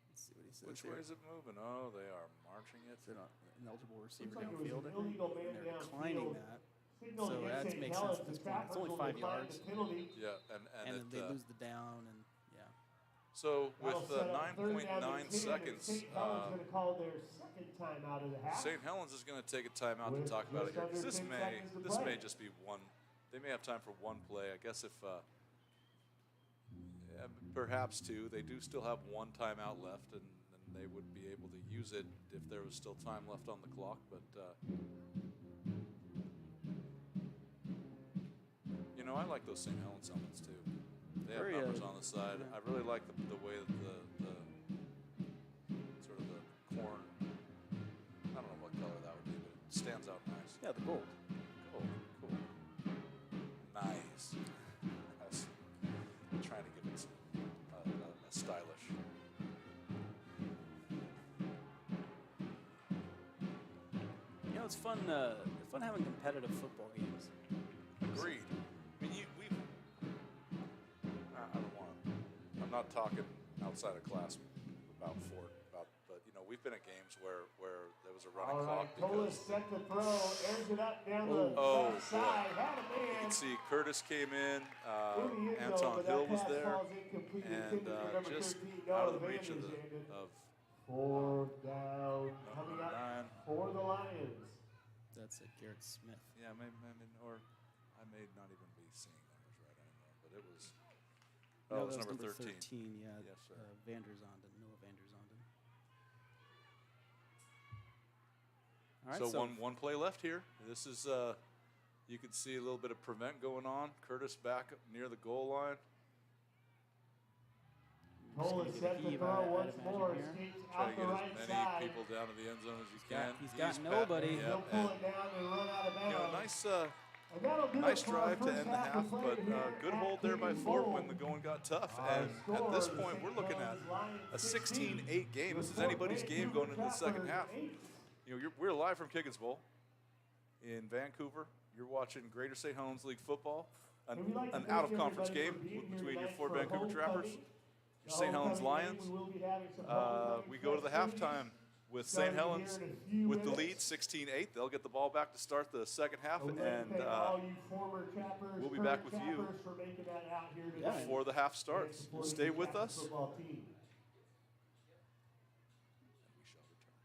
Speaker 2: Let's see what he says.
Speaker 3: Which
Speaker 2: here.
Speaker 3: way is it moving? Oh, they are marching it.
Speaker 2: Is it an ineligible receiver
Speaker 1: Looks like it was
Speaker 2: downfield?
Speaker 1: an illegal man
Speaker 2: And they're declining
Speaker 1: downfield.
Speaker 2: that.
Speaker 1: Signal
Speaker 2: So
Speaker 1: against
Speaker 2: that
Speaker 1: St.
Speaker 2: makes
Speaker 1: Helens.
Speaker 2: sense at this
Speaker 1: The
Speaker 2: point. It's
Speaker 1: Trappers
Speaker 2: only
Speaker 1: will
Speaker 2: 5
Speaker 1: decline
Speaker 2: yards.
Speaker 1: the penalty.
Speaker 3: Yeah,
Speaker 2: And
Speaker 3: and
Speaker 2: then they
Speaker 3: it,
Speaker 2: lose the down, and yeah.
Speaker 3: so
Speaker 1: That'll
Speaker 3: with
Speaker 1: set up third down
Speaker 3: 9.9
Speaker 1: and 10, and
Speaker 3: seconds,
Speaker 1: St. Helens going to call their second time out of the half.
Speaker 3: St. Helens is going to take a timeout to
Speaker 1: With
Speaker 3: talk about it
Speaker 1: just
Speaker 3: here, because
Speaker 1: under
Speaker 3: this
Speaker 1: 10
Speaker 3: may
Speaker 1: seconds to
Speaker 3: this
Speaker 1: play.
Speaker 3: may just be one. They may have time for one play. I guess if perhaps 2. They do still have one timeout left, and they would be able to use it if there was still time left on the clock. But you know, I like those St. Helens helmets too. They have
Speaker 2: Very,
Speaker 3: numbers on the side.
Speaker 2: yeah.
Speaker 3: I really like the way that the sort of the corn. I don't know what color that would be, but it stands out nice.
Speaker 2: Yeah, the gold.
Speaker 3: Cool. Nice. I'm trying to give it some a stylish.
Speaker 2: You know, it's fun having competitive football games.
Speaker 3: Agreed. I mean, I don't want to. I'm not talking outside of class about Fort, but you know, we've been at games where there was a running
Speaker 1: All
Speaker 3: clock
Speaker 1: right, Colas
Speaker 3: because
Speaker 1: set the throw, airs it up down the
Speaker 3: Oh,
Speaker 1: backside, had a
Speaker 3: you
Speaker 1: man.
Speaker 3: can see Curtis came in,
Speaker 1: In the end zone,
Speaker 3: Anton
Speaker 1: but
Speaker 3: Hill
Speaker 1: that
Speaker 3: was
Speaker 1: pass
Speaker 3: there,
Speaker 1: falls incomplete,
Speaker 3: and
Speaker 1: intended for number
Speaker 3: just
Speaker 1: 13,
Speaker 3: out of the
Speaker 1: Noah
Speaker 3: reach of
Speaker 1: Vander's
Speaker 3: the
Speaker 1: ended. Fourth down, coming
Speaker 3: number
Speaker 1: up
Speaker 3: 9.
Speaker 1: for the Lions.
Speaker 2: That's a Garrett Smith.
Speaker 3: Yeah, maybe, or I may not even be seeing numbers right anymore, but it was.
Speaker 2: No,
Speaker 3: Oh, it was
Speaker 2: that
Speaker 3: number 13.
Speaker 2: 13, yeah.
Speaker 3: Yes, sir.
Speaker 2: Vander Zonden, Noah Vander Zonden. All right,
Speaker 3: So one play left here. This is you can see a little bit of prevent going on. Curtis back up near the goal line.
Speaker 1: Colas
Speaker 2: get a
Speaker 1: set the
Speaker 2: heave,
Speaker 1: throw
Speaker 2: I'd
Speaker 1: once
Speaker 2: imagine
Speaker 1: more,
Speaker 2: here.
Speaker 1: escapes
Speaker 3: Try
Speaker 1: out
Speaker 3: to
Speaker 1: the
Speaker 3: get
Speaker 1: right
Speaker 3: as many
Speaker 1: side.
Speaker 3: people down to the end zone as you can.
Speaker 2: He's got
Speaker 3: pat-
Speaker 2: nobody.
Speaker 3: Yep,
Speaker 1: He'll pull
Speaker 3: and,
Speaker 1: it down and run out of
Speaker 3: you know,
Speaker 1: bounds. And that'll do
Speaker 3: Nice
Speaker 1: it for our
Speaker 3: drive to
Speaker 1: first
Speaker 3: end the half,
Speaker 1: of play
Speaker 3: but
Speaker 1: here
Speaker 3: good
Speaker 1: at
Speaker 3: hold there by
Speaker 1: Higgins
Speaker 3: Fort
Speaker 1: Bowl.
Speaker 3: when the going got tough.
Speaker 1: Our
Speaker 3: And at this
Speaker 1: score,
Speaker 3: point,
Speaker 1: the
Speaker 3: we're looking at
Speaker 1: St. Helens
Speaker 3: a 16-8
Speaker 1: Lions
Speaker 3: game. This is
Speaker 1: the Fort
Speaker 3: anybody's game
Speaker 1: Vancouver
Speaker 3: going into the second
Speaker 1: Trappers
Speaker 3: half.
Speaker 1: 8.
Speaker 3: You know, we're live from Higgins Bowl in Vancouver. You're watching Greater St. Helens League football, an
Speaker 1: And we'd like to thank
Speaker 3: out-of-conference game
Speaker 1: everybody for being here
Speaker 3: between your
Speaker 1: tonight
Speaker 3: Fort
Speaker 1: for
Speaker 3: Vancouver Trappers,
Speaker 1: homecoming.
Speaker 3: your St. Helens Lions.
Speaker 1: We will be having some homecoming
Speaker 3: We go to the
Speaker 1: festivities
Speaker 3: halftime with
Speaker 1: starting
Speaker 3: St. Helens
Speaker 1: here in a few
Speaker 3: with the
Speaker 1: minutes.
Speaker 3: lead 16-8. They'll get the ball back to start the second half,
Speaker 1: We'd like to
Speaker 3: and
Speaker 1: thank all you former Trappers,
Speaker 3: we'll be
Speaker 1: current
Speaker 3: back with you
Speaker 1: Trappers for making that out here
Speaker 2: Yeah.
Speaker 1: tonight
Speaker 3: before the half
Speaker 1: and
Speaker 3: starts.
Speaker 1: supporting
Speaker 3: Stay
Speaker 1: the
Speaker 3: with
Speaker 1: Trappers
Speaker 3: us.
Speaker 1: football team.
Speaker 3: We shall return.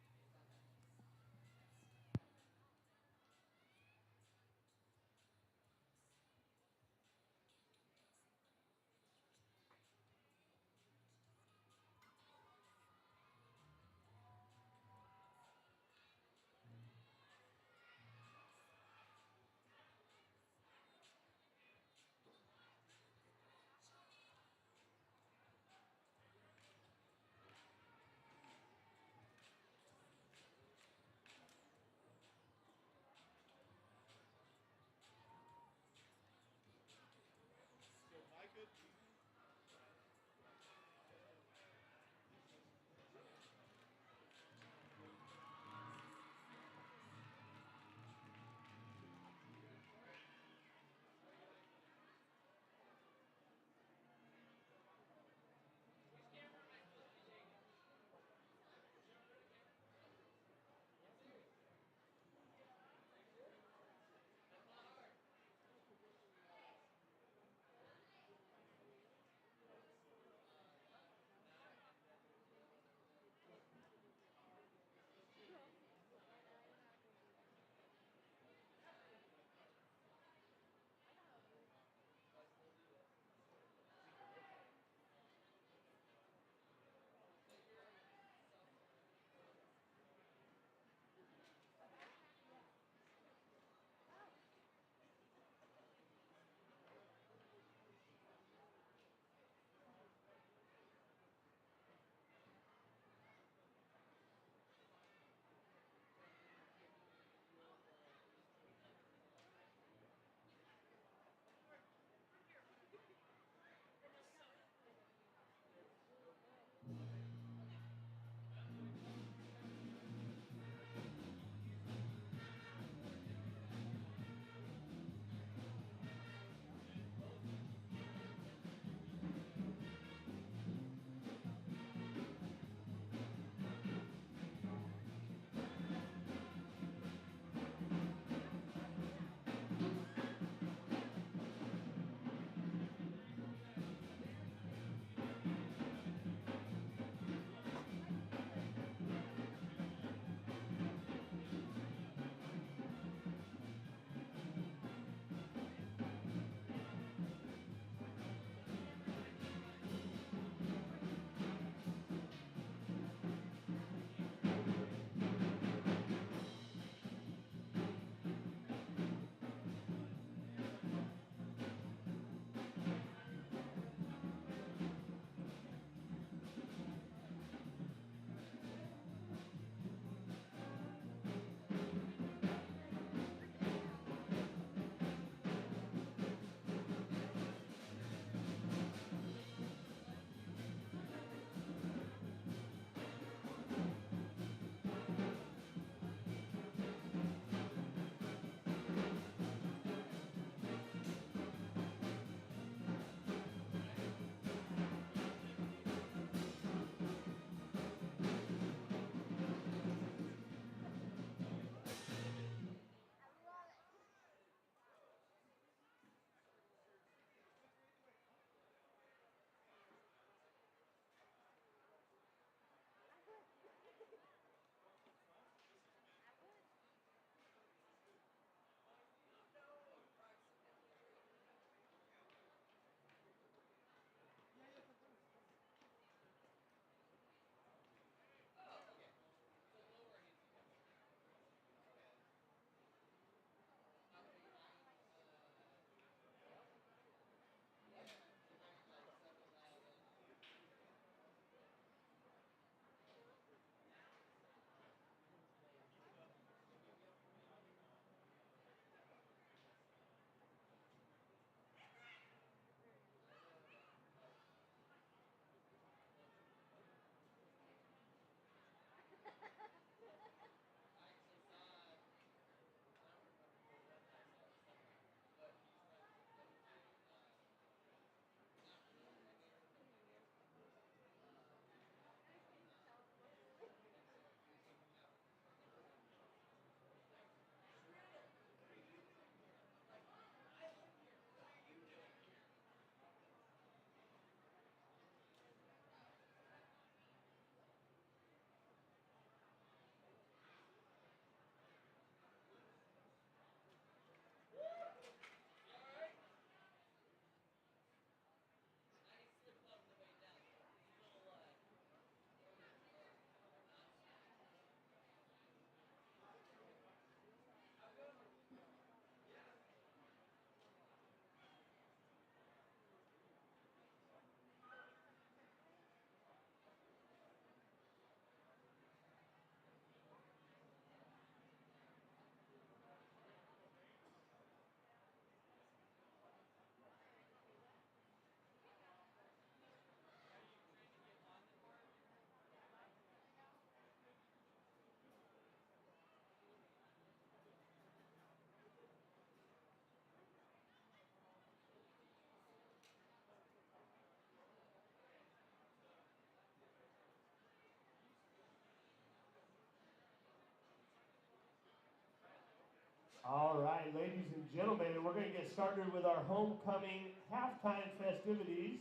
Speaker 1: All right, ladies and gentlemen, we're going to get started with our homecoming halftime festivities.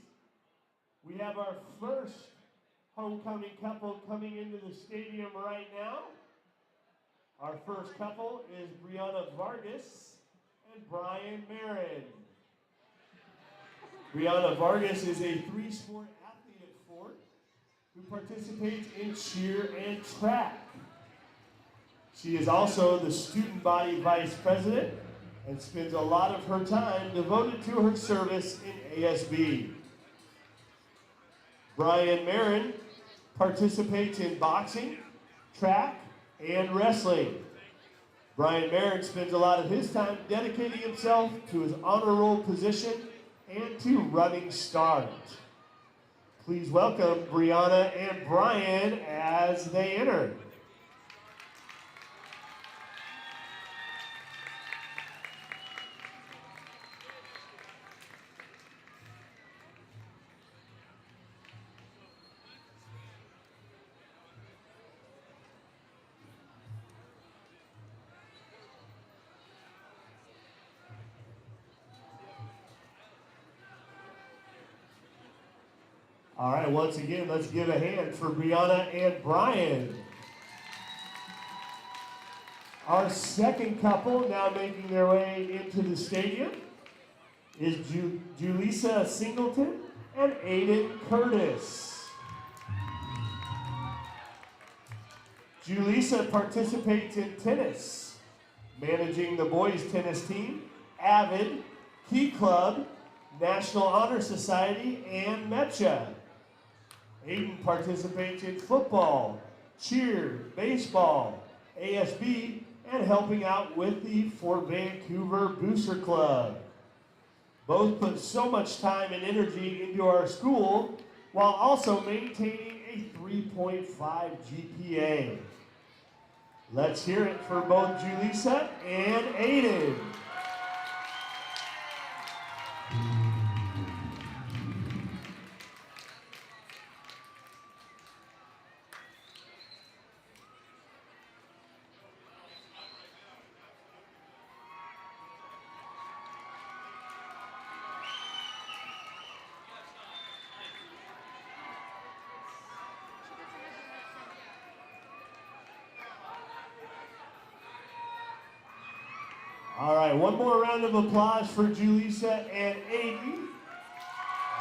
Speaker 1: We have our first homecoming couple coming into the stadium right now. Our first couple is Brianna Vargas and Brian Marin. Brianna Vargas is a three-sport athlete at Fort who participates in cheer and track. She is also the student body vice president and spends a lot of her time devoted to her service in ASB. Brian Marin participates in boxing, track, and wrestling. Brian Marin spends a lot of his time dedicating himself to his honor roll position and to running start. Please welcome Brianna and Brian as they enter. All right, once again, let's give a hand for Brianna and Brian. Our second couple now making their way into the stadium is Julissa Singleton and Aiden Curtis. Julissa participates in tennis, managing the boys tennis team, Avid, Key Club, National Honor Society, and MEPCHA. Aiden participates in football, cheer, baseball, ASB, and helping out with the Fort Vancouver Booster Club. Both put so much time and energy into our school while also maintaining a 3.5 GPA. Let's hear it for both Julissa and Aiden. All right, one more round of applause for Julissa and Aiden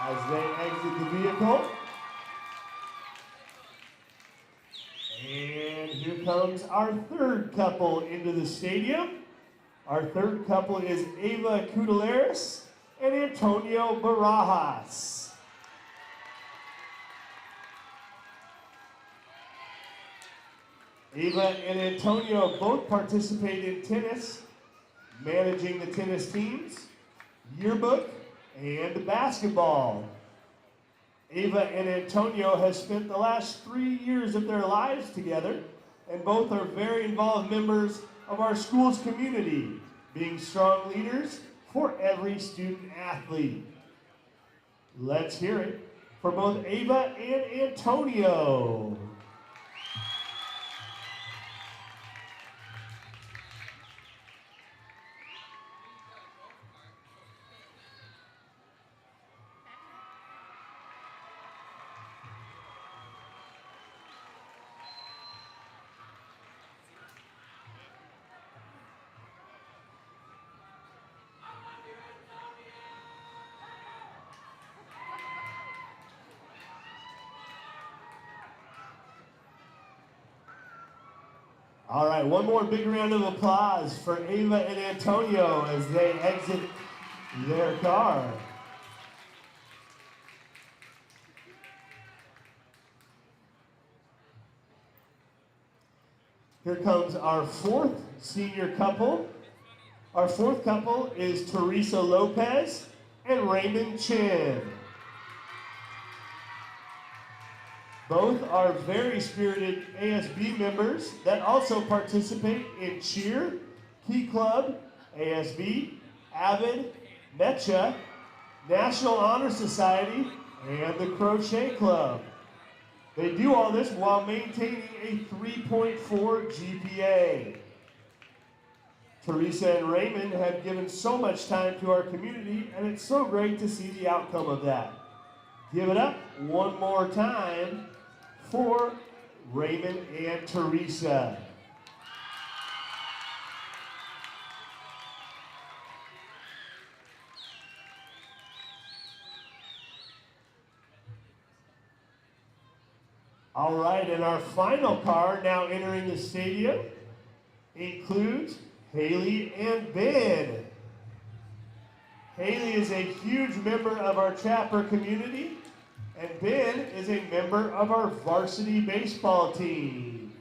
Speaker 1: as they exit the vehicle. And here comes our third couple into the stadium. Our third couple is Ava Cudeleris and Antonio Barajas. Ava and Antonio both participate in tennis, managing the tennis teams, yearbook, and basketball. Ava and Antonio have spent the last 3 years of their lives together, and both are very involved members of our school's community, being strong leaders for every student athlete. Let's hear it for both Ava and Antonio. All right, one more big round of applause for Ava and Antonio as they exit their car. Here comes our fourth senior couple. Our fourth couple is Teresa Lopez and Raymond Chin. Both are very spirited ASB members that also participate in cheer, Key Club, ASB, Avid, MEPCHA, National Honor Society, and the Crochet Club. They do all this while maintaining a 3.4 GPA. Teresa and Raymond have given so much time to our community, and it's so great to see the outcome of that. Give it up one more time for Raymond and Teresa. All right, and our final car now entering the stadium includes Haley and Ben. Haley is a huge member of our Trapper community, and Ben is a member of our varsity baseball team.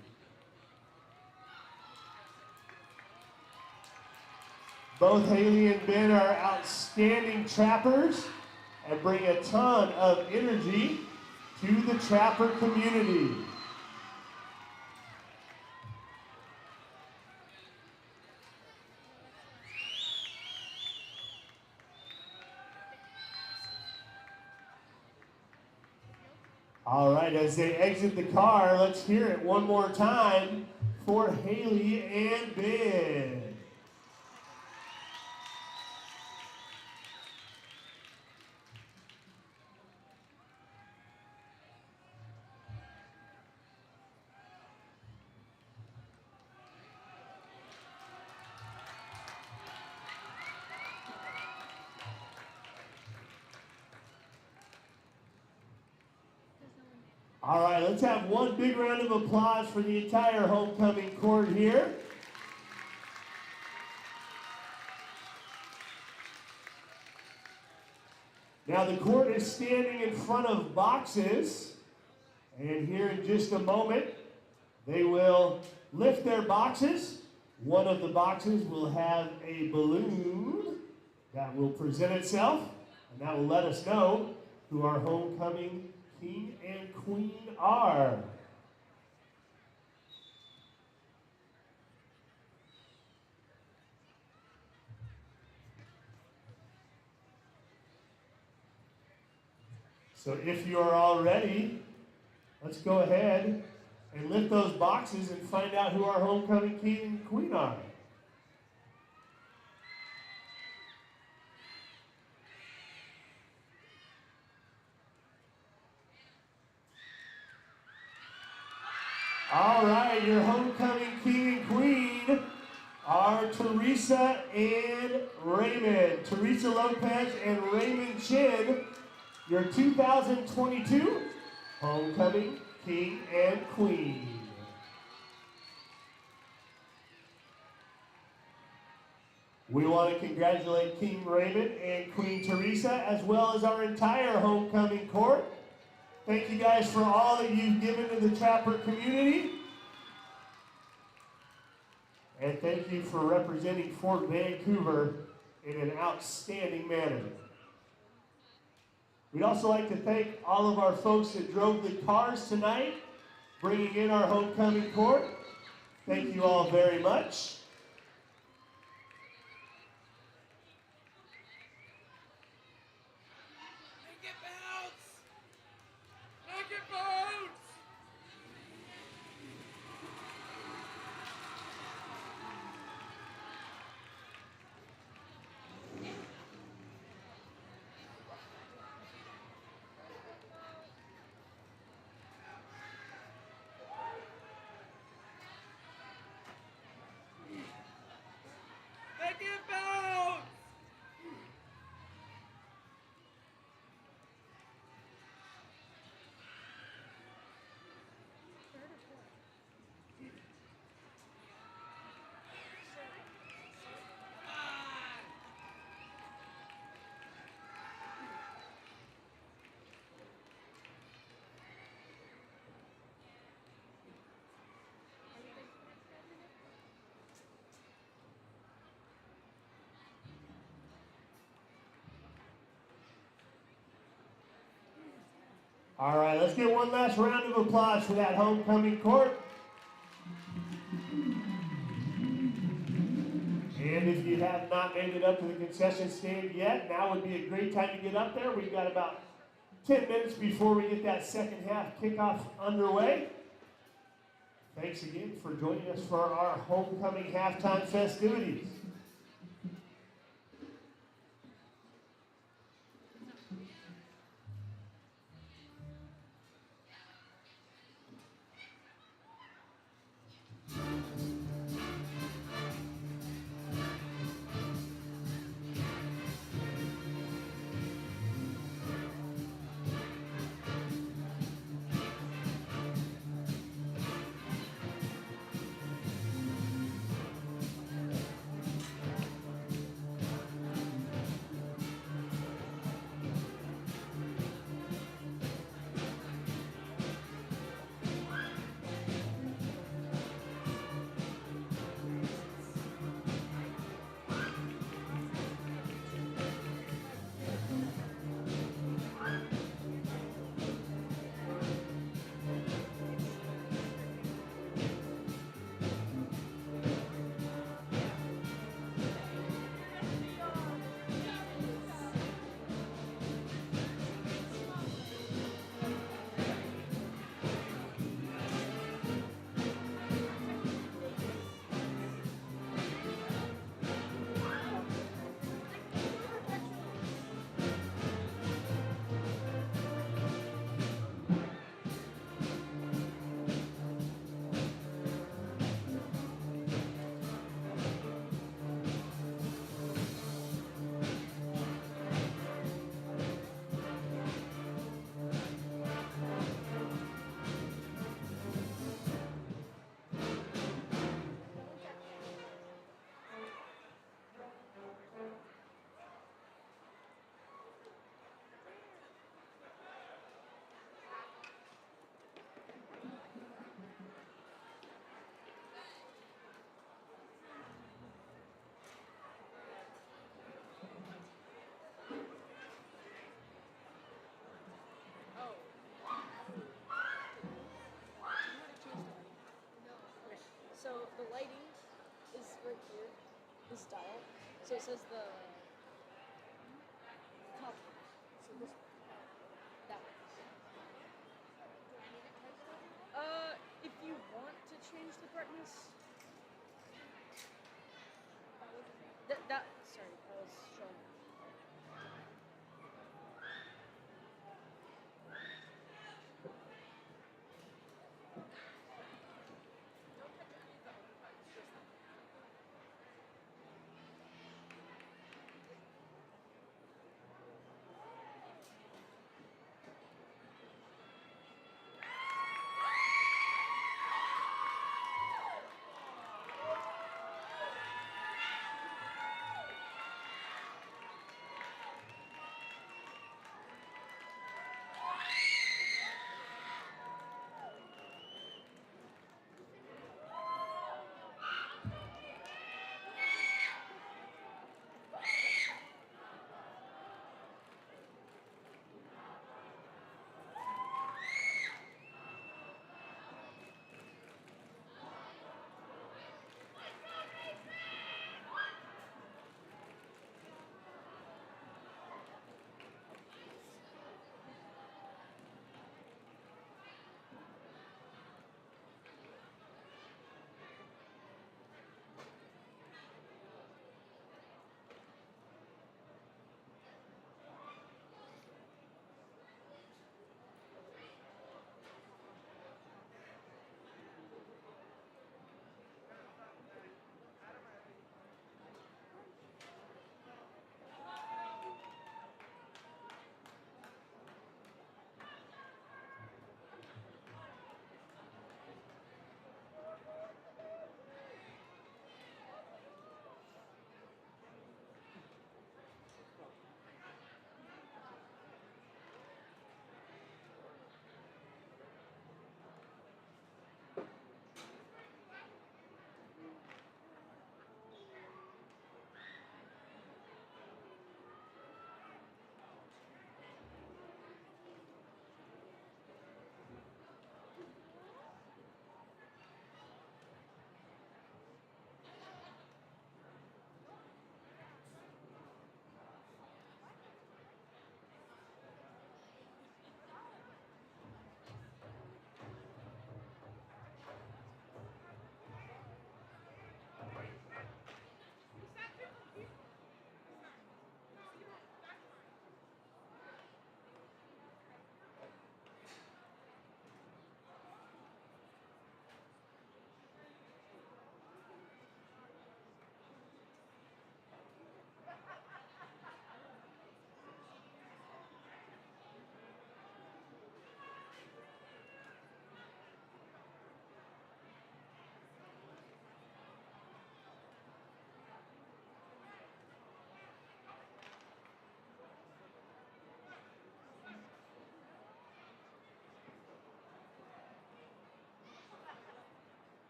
Speaker 1: Both Haley and Ben are outstanding trappers and bring a ton of energy to the Trapper community. All right, as they exit the car, let's hear it one more time for Haley and Ben. All right, let's have one big round of applause for the entire homecoming court here. Now the court is standing in front of boxes, and here in just a moment, they will lift their boxes. One of the boxes will have a balloon that will present itself, and that will let us know who our homecoming King and Queen are. So if you are all ready, let's go ahead and lift those boxes and find out who our homecoming King and Queen are. All right, your homecoming King and Queen are Teresa and Raymond. Teresa Lopez and Raymond Chin, your 2022 homecoming King and Queen. We want to congratulate King Raymond and Queen Teresa, as well as our entire homecoming court. Thank you guys for all that you've given to the Trapper community. And thank you for representing Fort Vancouver in an outstanding manner. We'd also like to thank all of our folks that drove the cars tonight, bringing in our homecoming court. Thank you all very much. All right, let's get one last round of applause for that homecoming court. And if you have not made it up to the concession stand yet, now would be a great time to get up there. We've got about 10 minutes before we get that second half kickoff underway. Thanks again for joining us for our homecoming halftime festivities.
Speaker 4: So the lighting is right here, this dial. So it says the top. So this, that one. If you want to change the brightness, sorry, I was showing.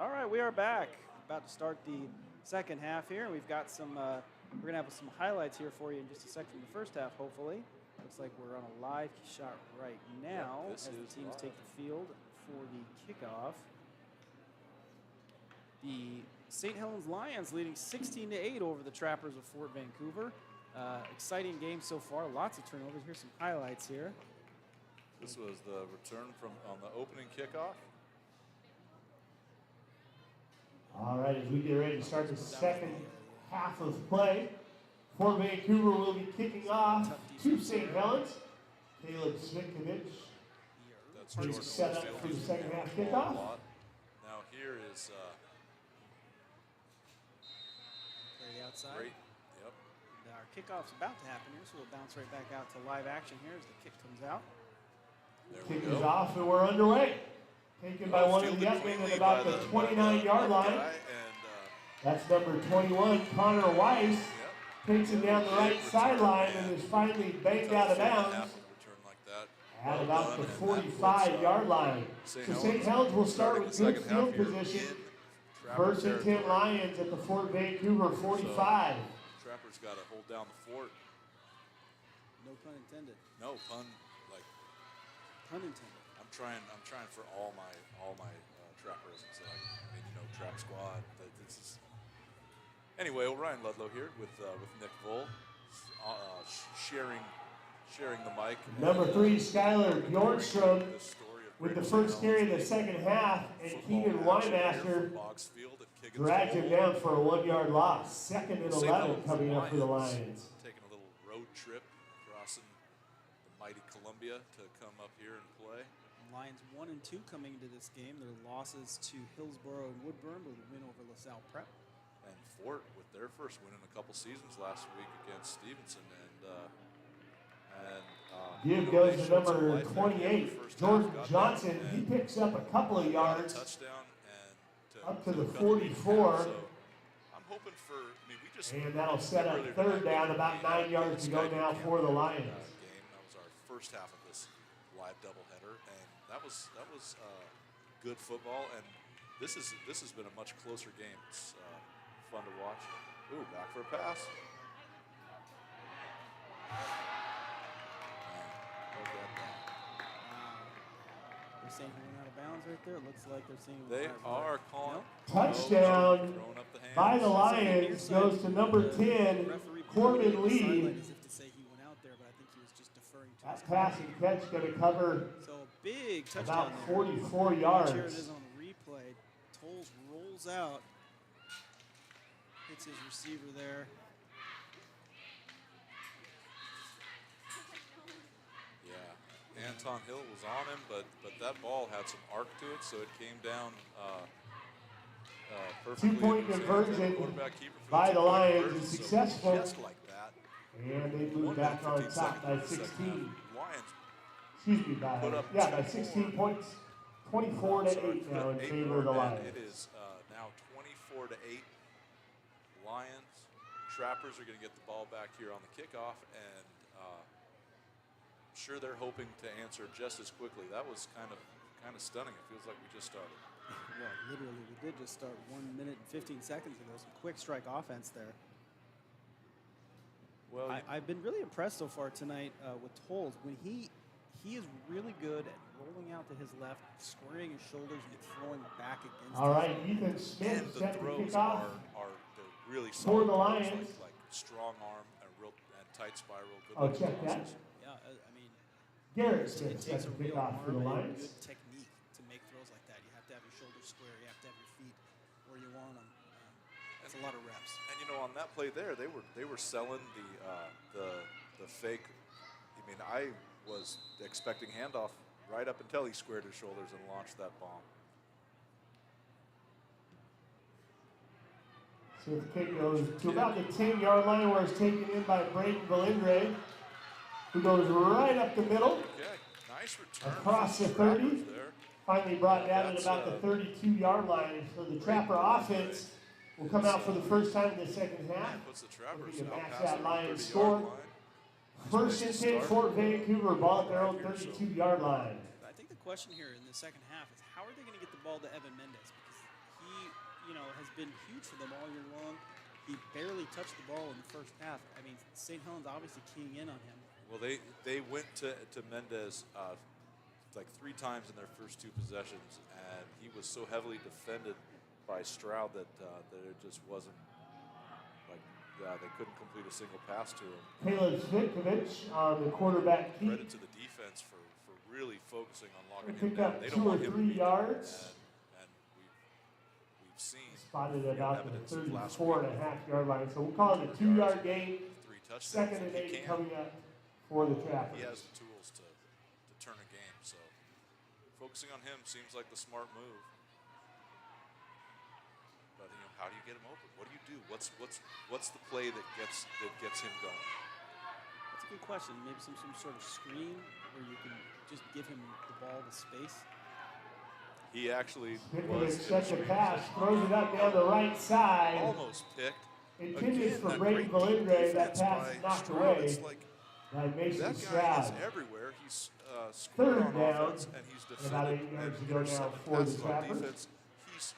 Speaker 2: All right, we are back. About to start the second half here. We've got some, we're going to have some highlights here for you in just a sec from the first half, hopefully. Looks like we're on a live shot right now as the teams take the field for the kickoff. The St. Helens Lions leading 16-8 over the Trappers of Fort Vancouver. Exciting game so far. Lots of turnovers. Here's some highlights here.
Speaker 3: This was the return from on the opening kickoff.
Speaker 1: All right, as we get ready to start the second half of play, Fort Vancouver will be kicking off to St. Helens. Caleb Svinkovich is set up for the second half kickoff.
Speaker 3: Now here is
Speaker 2: Play the outside.
Speaker 3: great. Yep.
Speaker 2: And our kickoff's about to happen here, so we'll bounce right back out to live action here as the kick comes out.
Speaker 3: There we
Speaker 1: Kick is
Speaker 3: go.
Speaker 1: off and we're underway. Taken by one of the young men at about the 29-yard line. That's number 21, Connor Weiss.
Speaker 3: Yep.
Speaker 1: Takes him down the right sideline and is finally banged out of bounds at about the 45-yard line. So St. Helens will start with good field position. First and 10 Lions at the Fort Vancouver 45.
Speaker 3: Trappers got to hold down the fort.
Speaker 2: No pun intended.
Speaker 3: No pun, like
Speaker 2: Pun intended.
Speaker 3: I'm trying for all my trapperisms. Like, I mean, you know, Trap Squad. This is anyway. Ryan Ludlow here with Nick Voll, sharing the mic.
Speaker 1: Number 3, Skylar Bjornstrom with the first carry of the second half, and Keegan Weinmaster dragged him down for a 1-yard loss. Second and 11 coming up for the Lions.
Speaker 3: Taking a little road trip, crossing the mighty Columbia to come up here and play.
Speaker 2: Lions 1 and 2 coming into this game. Their losses to Hillsborough and Woodburn with a win over LaSalle Prep.
Speaker 3: And Fort with their first win in a couple seasons last week against Stevenson.
Speaker 1: Give goes to number 28, Jordan Johnson. He picks up a couple of yards
Speaker 3: touchdown
Speaker 1: up to the 44.
Speaker 3: So I'm hoping for, I mean, we just.
Speaker 1: And that'll set up third down, about 9 yards to go now for the Lions.
Speaker 3: Game. That was our first half of this live doubleheader, and that was good football. And this has been a much closer game. It's fun to watch. Ooh, back for a pass.
Speaker 2: They're saying he went out of bounds right there. It looks like they're saying
Speaker 3: They are calling.
Speaker 1: Touchdown by the Lions goes to number 10, Corbin Lee.
Speaker 2: As if to say he went out there, but I think he was just deferring to
Speaker 1: That pass and catch going to cover
Speaker 2: so big touchdown
Speaker 1: about
Speaker 2: there.
Speaker 1: 44 yards.
Speaker 2: Here it is on replay. Tolles rolls out, hits his receiver there.
Speaker 3: Yeah, Anton Hill was on him, but that ball had some arc to it, so it came down perfectly.
Speaker 1: Two-point conversion by the Lions is successful.
Speaker 3: So just like that.
Speaker 1: And they move back on top by 16.
Speaker 3: Lions
Speaker 1: Excuse me, by 16 points. 24-8 now in favor of the Lions.
Speaker 3: It is now 24-8. Lions. Trappers are going to get the ball back here on the kickoff, and sure they're hoping to answer just as quickly. That was kind of stunning. It feels like we just started.
Speaker 2: Well, literally, we did just start 1 minute and 15 seconds ago. Some quick strike offense there.
Speaker 3: Well,
Speaker 2: I've been really impressed so far tonight with Tolles. When he is really good at rolling out to his left, squaring his shoulders and throwing back against.
Speaker 1: All right, Ethan Smith
Speaker 3: and the
Speaker 1: set to
Speaker 3: throws
Speaker 1: kick off.
Speaker 3: are the really
Speaker 1: For
Speaker 3: solid
Speaker 1: the
Speaker 3: throws,
Speaker 1: Lions.
Speaker 3: like strong arm and tight spiral. Good
Speaker 1: Oh,
Speaker 3: looking
Speaker 1: check that.
Speaker 3: crosses.
Speaker 2: Yeah, I mean,
Speaker 1: Garrett
Speaker 2: it
Speaker 1: Smith set
Speaker 2: takes
Speaker 1: to
Speaker 2: a
Speaker 1: kick
Speaker 2: real
Speaker 1: off for the
Speaker 2: arm and
Speaker 1: Lions.
Speaker 2: good technique to make throws like that. You have to have your shoulders square. You have to have your feet where you want them. That's a lot of reps.
Speaker 3: And you know, on that play there, they were selling the fake. I mean, I was expecting handoff right up until he squared his shoulders and launched that bomb.
Speaker 1: So the kick goes to about the 10-yard line where it's taken in by Braden Valindre, who goes right up the middle,
Speaker 3: Okay, nice return.
Speaker 1: across the 30, finally brought down at about the 32-yard line. So the Trapper offense will come out for the first time in the second half.
Speaker 3: Puts the Trappers
Speaker 1: Looking to
Speaker 3: out
Speaker 1: match
Speaker 3: past
Speaker 1: that
Speaker 3: the
Speaker 1: Lions
Speaker 3: 30-yard
Speaker 1: score.
Speaker 3: line.
Speaker 1: First and 10, Fort Vancouver, ball at their own 32-yard line.
Speaker 2: I think the question here in the second half is how are they going to get the ball to Evan Mendez? Because he has been huge for them all year long. He barely touched the ball in the first half. I mean, St. Helens obviously keying in on him.
Speaker 3: Well, they went to Mendez like 3 times in their first 2 possessions, and he was so heavily defended by Stroud that it just wasn't like they couldn't complete a single pass to him.
Speaker 1: Helens Vitkovich on the quarterback keep.
Speaker 3: Credit to the defense for really focusing on locking him
Speaker 1: Picked
Speaker 3: down.
Speaker 1: up
Speaker 3: They
Speaker 1: 2
Speaker 3: don't
Speaker 1: or
Speaker 3: want him to
Speaker 1: 3
Speaker 3: beat them,
Speaker 1: yards.
Speaker 3: and we've seen
Speaker 1: Spotted
Speaker 3: you know,
Speaker 1: about the
Speaker 3: evidence of last
Speaker 1: 34.5-yard line. So we'll call it a 2-yard gain.
Speaker 3: 3 touchdowns.
Speaker 1: 2nd and
Speaker 3: He
Speaker 1: 8
Speaker 3: can.
Speaker 1: coming up for the Trappers.
Speaker 3: He has the tools to turn a game, so focusing on him seems like the smart move. But you know, how do you get him open? What do you do? What's the play that gets him going?
Speaker 2: That's a good question. Maybe some sort of screen where you can just give him the ball to space.
Speaker 3: He actually
Speaker 1: Vitkovich
Speaker 3: was
Speaker 1: sets a pass, throws it up down the right side.
Speaker 3: almost picked.
Speaker 1: Intended
Speaker 3: Again,
Speaker 1: for
Speaker 3: that
Speaker 1: Braden
Speaker 3: great deep
Speaker 1: Valindre, that
Speaker 3: defense
Speaker 1: pass
Speaker 3: by
Speaker 1: knocked
Speaker 3: Stroud.
Speaker 1: away
Speaker 3: It's like
Speaker 1: by Mason
Speaker 3: that guy
Speaker 1: Stroud.
Speaker 3: is everywhere. He's scored
Speaker 1: 3rd
Speaker 3: on
Speaker 1: down,
Speaker 3: offense, and he's
Speaker 1: and about
Speaker 3: defended
Speaker 1: 8 yards
Speaker 3: and
Speaker 1: to go now
Speaker 3: intercepted
Speaker 1: for the
Speaker 3: passes on
Speaker 1: Trappers.
Speaker 3: defense. He's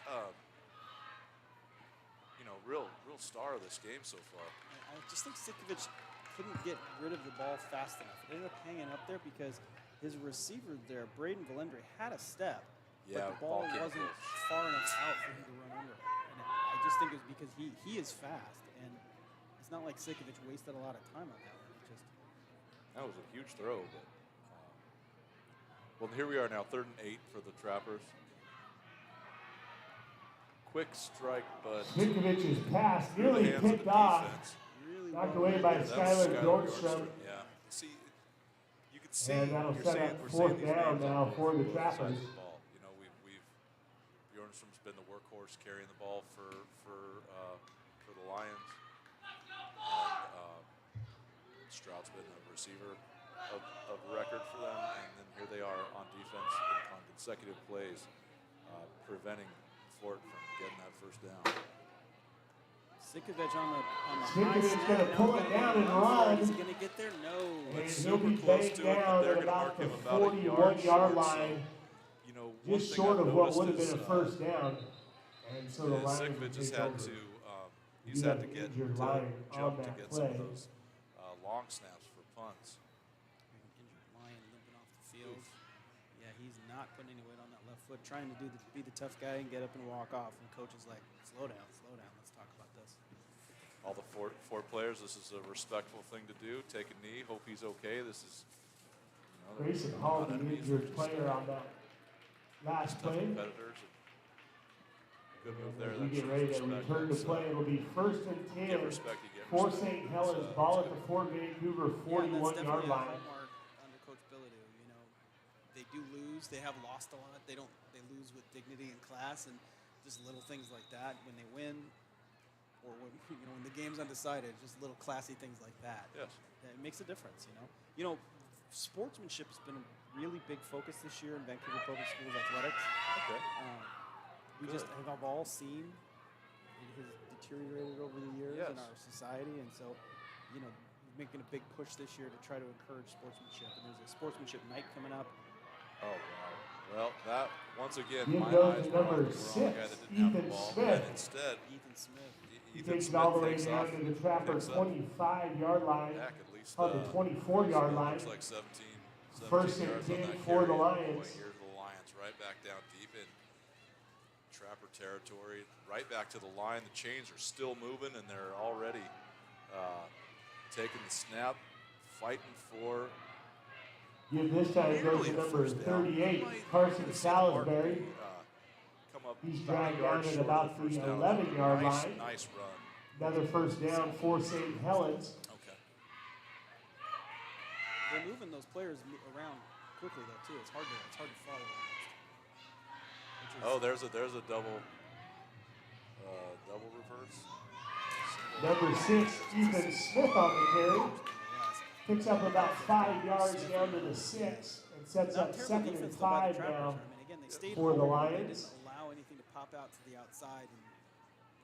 Speaker 3: real star of this game so far.
Speaker 2: I just think Sitkovich couldn't get rid of the ball fast enough. It ended up hanging up there because his receiver there, Braden Valindre, had a step,
Speaker 3: Yeah,
Speaker 2: but the ball
Speaker 3: came
Speaker 2: wasn't
Speaker 3: close.
Speaker 2: far enough out for him to run under it. And I just think it's because he is fast, and it's not like Sitkovich wasted a lot of time on that one. It just
Speaker 3: That was a huge throw, but well, here we are now, 3rd and 8 for the Trappers. Quick strike, but
Speaker 1: Vitkovich's pass
Speaker 3: through the
Speaker 1: nearly
Speaker 3: hands of
Speaker 1: picked
Speaker 3: the
Speaker 1: off.
Speaker 3: defense.
Speaker 2: really
Speaker 1: Knocked
Speaker 2: well
Speaker 1: away by
Speaker 3: That was
Speaker 1: Skylar Nordstrom.
Speaker 3: Yeah. See, you can see.
Speaker 1: And that'll
Speaker 3: you're
Speaker 1: set
Speaker 3: saying,
Speaker 1: up
Speaker 3: we're
Speaker 1: 4th
Speaker 3: saying these
Speaker 1: down
Speaker 3: names on
Speaker 1: now
Speaker 3: both-
Speaker 1: for the
Speaker 3: both sides of
Speaker 1: Trappers.
Speaker 3: the ball. You know, Bjornstrom's been the workhorse carrying the ball for the Lions, and Stroud's been a receiver of record for them. And then here they are on defense on consecutive plays, preventing Fort from getting that first down.
Speaker 2: Sitkovich on the high
Speaker 1: Sitkovich's
Speaker 2: snap.
Speaker 1: gonna
Speaker 2: Now
Speaker 1: pull
Speaker 2: he's
Speaker 1: it
Speaker 2: gonna
Speaker 1: down and
Speaker 2: for it.
Speaker 1: run.
Speaker 2: Is he going to get there? No.
Speaker 1: And
Speaker 3: It's
Speaker 1: he'll
Speaker 3: super
Speaker 1: be
Speaker 3: close
Speaker 1: banged
Speaker 3: to it, but
Speaker 1: down
Speaker 3: they're
Speaker 1: at
Speaker 3: going to
Speaker 1: about
Speaker 3: mark
Speaker 1: the
Speaker 3: him about a yard
Speaker 1: 41-yard
Speaker 3: short.
Speaker 1: line.
Speaker 3: So, you know, one
Speaker 1: Just
Speaker 3: thing
Speaker 1: short
Speaker 3: I've
Speaker 1: of what
Speaker 3: noticed
Speaker 1: would have been
Speaker 3: is,
Speaker 1: a first down. And so the Lions will
Speaker 3: Sitkovich has
Speaker 1: take
Speaker 3: had
Speaker 1: over.
Speaker 3: to
Speaker 1: You
Speaker 3: he's
Speaker 1: got
Speaker 3: had to
Speaker 1: an
Speaker 3: get
Speaker 1: injured
Speaker 3: to
Speaker 1: line
Speaker 3: jump
Speaker 1: on
Speaker 3: to
Speaker 1: that
Speaker 3: get some of
Speaker 1: play.
Speaker 3: those long snaps for punts.
Speaker 2: Injured Lion limping off the field. Yeah, he's not putting any weight on that left foot, trying to be the tough guy and get up and walk off. And coach is like, slow down, let's talk about this.
Speaker 3: All the four players, this is a respectful thing to do. Take a knee, hope he's okay. This is
Speaker 1: Grayson
Speaker 3: they're
Speaker 1: Hall,
Speaker 3: not
Speaker 1: the
Speaker 3: enemies,
Speaker 1: injured
Speaker 3: they're just,
Speaker 1: player on that last
Speaker 3: tough
Speaker 1: play.
Speaker 3: competitors. And good move there.
Speaker 1: As we
Speaker 3: That
Speaker 1: get
Speaker 3: shows
Speaker 1: ready to
Speaker 3: respect.
Speaker 1: return to
Speaker 3: So,
Speaker 1: play, it'll be 1st and
Speaker 3: give
Speaker 1: 10
Speaker 3: respect, you get
Speaker 1: for
Speaker 3: respect.
Speaker 1: St. Helens.
Speaker 3: It's,
Speaker 1: Ball
Speaker 3: it's
Speaker 1: at the
Speaker 3: good.
Speaker 1: Fort Vancouver
Speaker 2: Yeah, and that's
Speaker 1: 41-yard
Speaker 2: definitely a
Speaker 1: line.
Speaker 2: hallmark under Coach Bilodeau. You know, they do lose. They have lost a lot. They lose with dignity and class, and just little things like that. When they win, or when the game's undecided, just little classy things like that.
Speaker 3: Yes.
Speaker 2: It makes a difference. You know, sportsmanship has been a really big focus this year in Vancouver Public Schools athletics.
Speaker 3: Okay.
Speaker 2: We
Speaker 3: Good.
Speaker 2: just have all seen it has deteriorated over the years in
Speaker 3: Yes.
Speaker 2: our society, and so, you know, making a big push this year to try to encourage sportsmanship. And there's a sportsmanship night coming up.
Speaker 3: Oh, wow. Well, that, once again,
Speaker 1: Give
Speaker 3: my
Speaker 1: those
Speaker 3: eyes
Speaker 1: to
Speaker 3: were on
Speaker 1: number
Speaker 3: the wrong guy
Speaker 1: 6,
Speaker 3: that didn't have the
Speaker 1: Ethan
Speaker 3: ball.
Speaker 1: Smith.
Speaker 3: And instead,
Speaker 2: Ethan Smith.
Speaker 1: He
Speaker 3: Ethan
Speaker 1: takes it
Speaker 3: Smith
Speaker 1: all the way
Speaker 3: takes
Speaker 1: down
Speaker 3: off,
Speaker 1: to the Trapper
Speaker 3: picks up
Speaker 1: 25-yard line.
Speaker 3: back at least
Speaker 1: On the 24-yard line.
Speaker 3: Looks like 17
Speaker 1: 1st and
Speaker 3: yards on
Speaker 1: 10
Speaker 3: that
Speaker 1: for the
Speaker 3: carry.
Speaker 1: Lions.
Speaker 3: Boy, here's the Lions right back down deep in Trapper territory, right back to the line. The chains are still moving, and they're already taking the snap, fighting for.
Speaker 1: Give this time goes
Speaker 3: nearly
Speaker 1: to
Speaker 3: a
Speaker 1: number
Speaker 3: first down.
Speaker 1: 38,
Speaker 3: Might
Speaker 1: Carson
Speaker 3: see the mark
Speaker 1: Salisbury.
Speaker 3: be, come up
Speaker 1: He's
Speaker 3: about a
Speaker 1: dragged
Speaker 3: yard
Speaker 1: down at
Speaker 3: short
Speaker 1: about
Speaker 3: of
Speaker 1: the
Speaker 3: first down.
Speaker 1: 11-yard
Speaker 3: Nice,
Speaker 1: line.
Speaker 3: nice run.
Speaker 1: Another first down for St. Helens.
Speaker 3: Okay.
Speaker 2: They're moving those players around quickly though too. It's hard to follow.
Speaker 3: Oh, there's a double reverse.
Speaker 1: Number 6, Ethan Smith on the carry. Picks up about 5 yards down to the 6 and sets up 2nd and 5 now.
Speaker 2: I mean, again, they stayed
Speaker 1: for the
Speaker 2: home. They
Speaker 1: Lions.
Speaker 2: didn't allow anything to pop out to the outside, and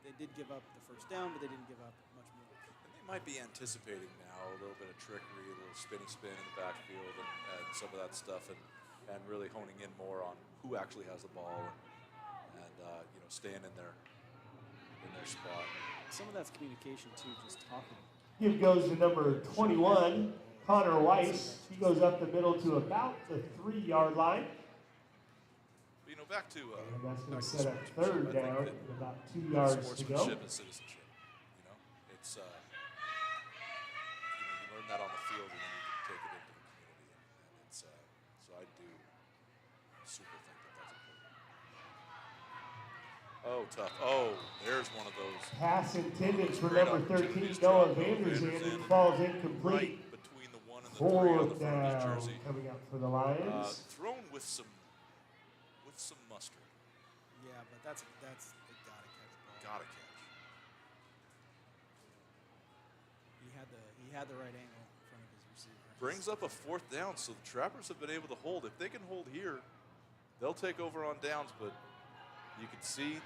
Speaker 2: they did give up the first down, but they didn't give up much more.
Speaker 3: And they might be anticipating now a little bit of trickery, a little spinny spin in the backfield, and some of that stuff, and really honing in more on who actually has the ball and staying in their in their spot.
Speaker 2: Some of that's communication too, just talking.
Speaker 1: Give goes to number 21, Connor Weiss. He goes up the middle to about the 3-yard line.
Speaker 3: But, you know, back to
Speaker 1: And that's going
Speaker 3: back
Speaker 1: to
Speaker 3: to
Speaker 1: set up
Speaker 3: sportsmanship.
Speaker 1: third
Speaker 3: I think
Speaker 1: down
Speaker 3: that
Speaker 1: with about 2 yards to go.
Speaker 3: sportsmanship is citizenship. You know, it's you learn that on the field, and then you can take it into the community, and it's so I do super think that that's important. Oh, tough. Oh, there's one of those
Speaker 1: Pass intended for
Speaker 3: great
Speaker 1: number 13,
Speaker 3: opportunities.
Speaker 1: Noah
Speaker 3: Drop
Speaker 1: Vanderzand. It
Speaker 3: Vanderzand
Speaker 1: falls incomplete.
Speaker 3: right between the 1 and the 3 on the
Speaker 1: Fourth
Speaker 3: front of his
Speaker 1: down
Speaker 3: jersey.
Speaker 1: coming up for the Lions.
Speaker 3: Thrown with some mustard.
Speaker 2: Yeah, but that's a gotta catch ball.
Speaker 3: Gotta catch.
Speaker 2: He had the right angle in front of his receiver.
Speaker 3: Brings up a 4th down, so the Trappers have been able to hold. If they can hold here, they'll take over on downs, but you can see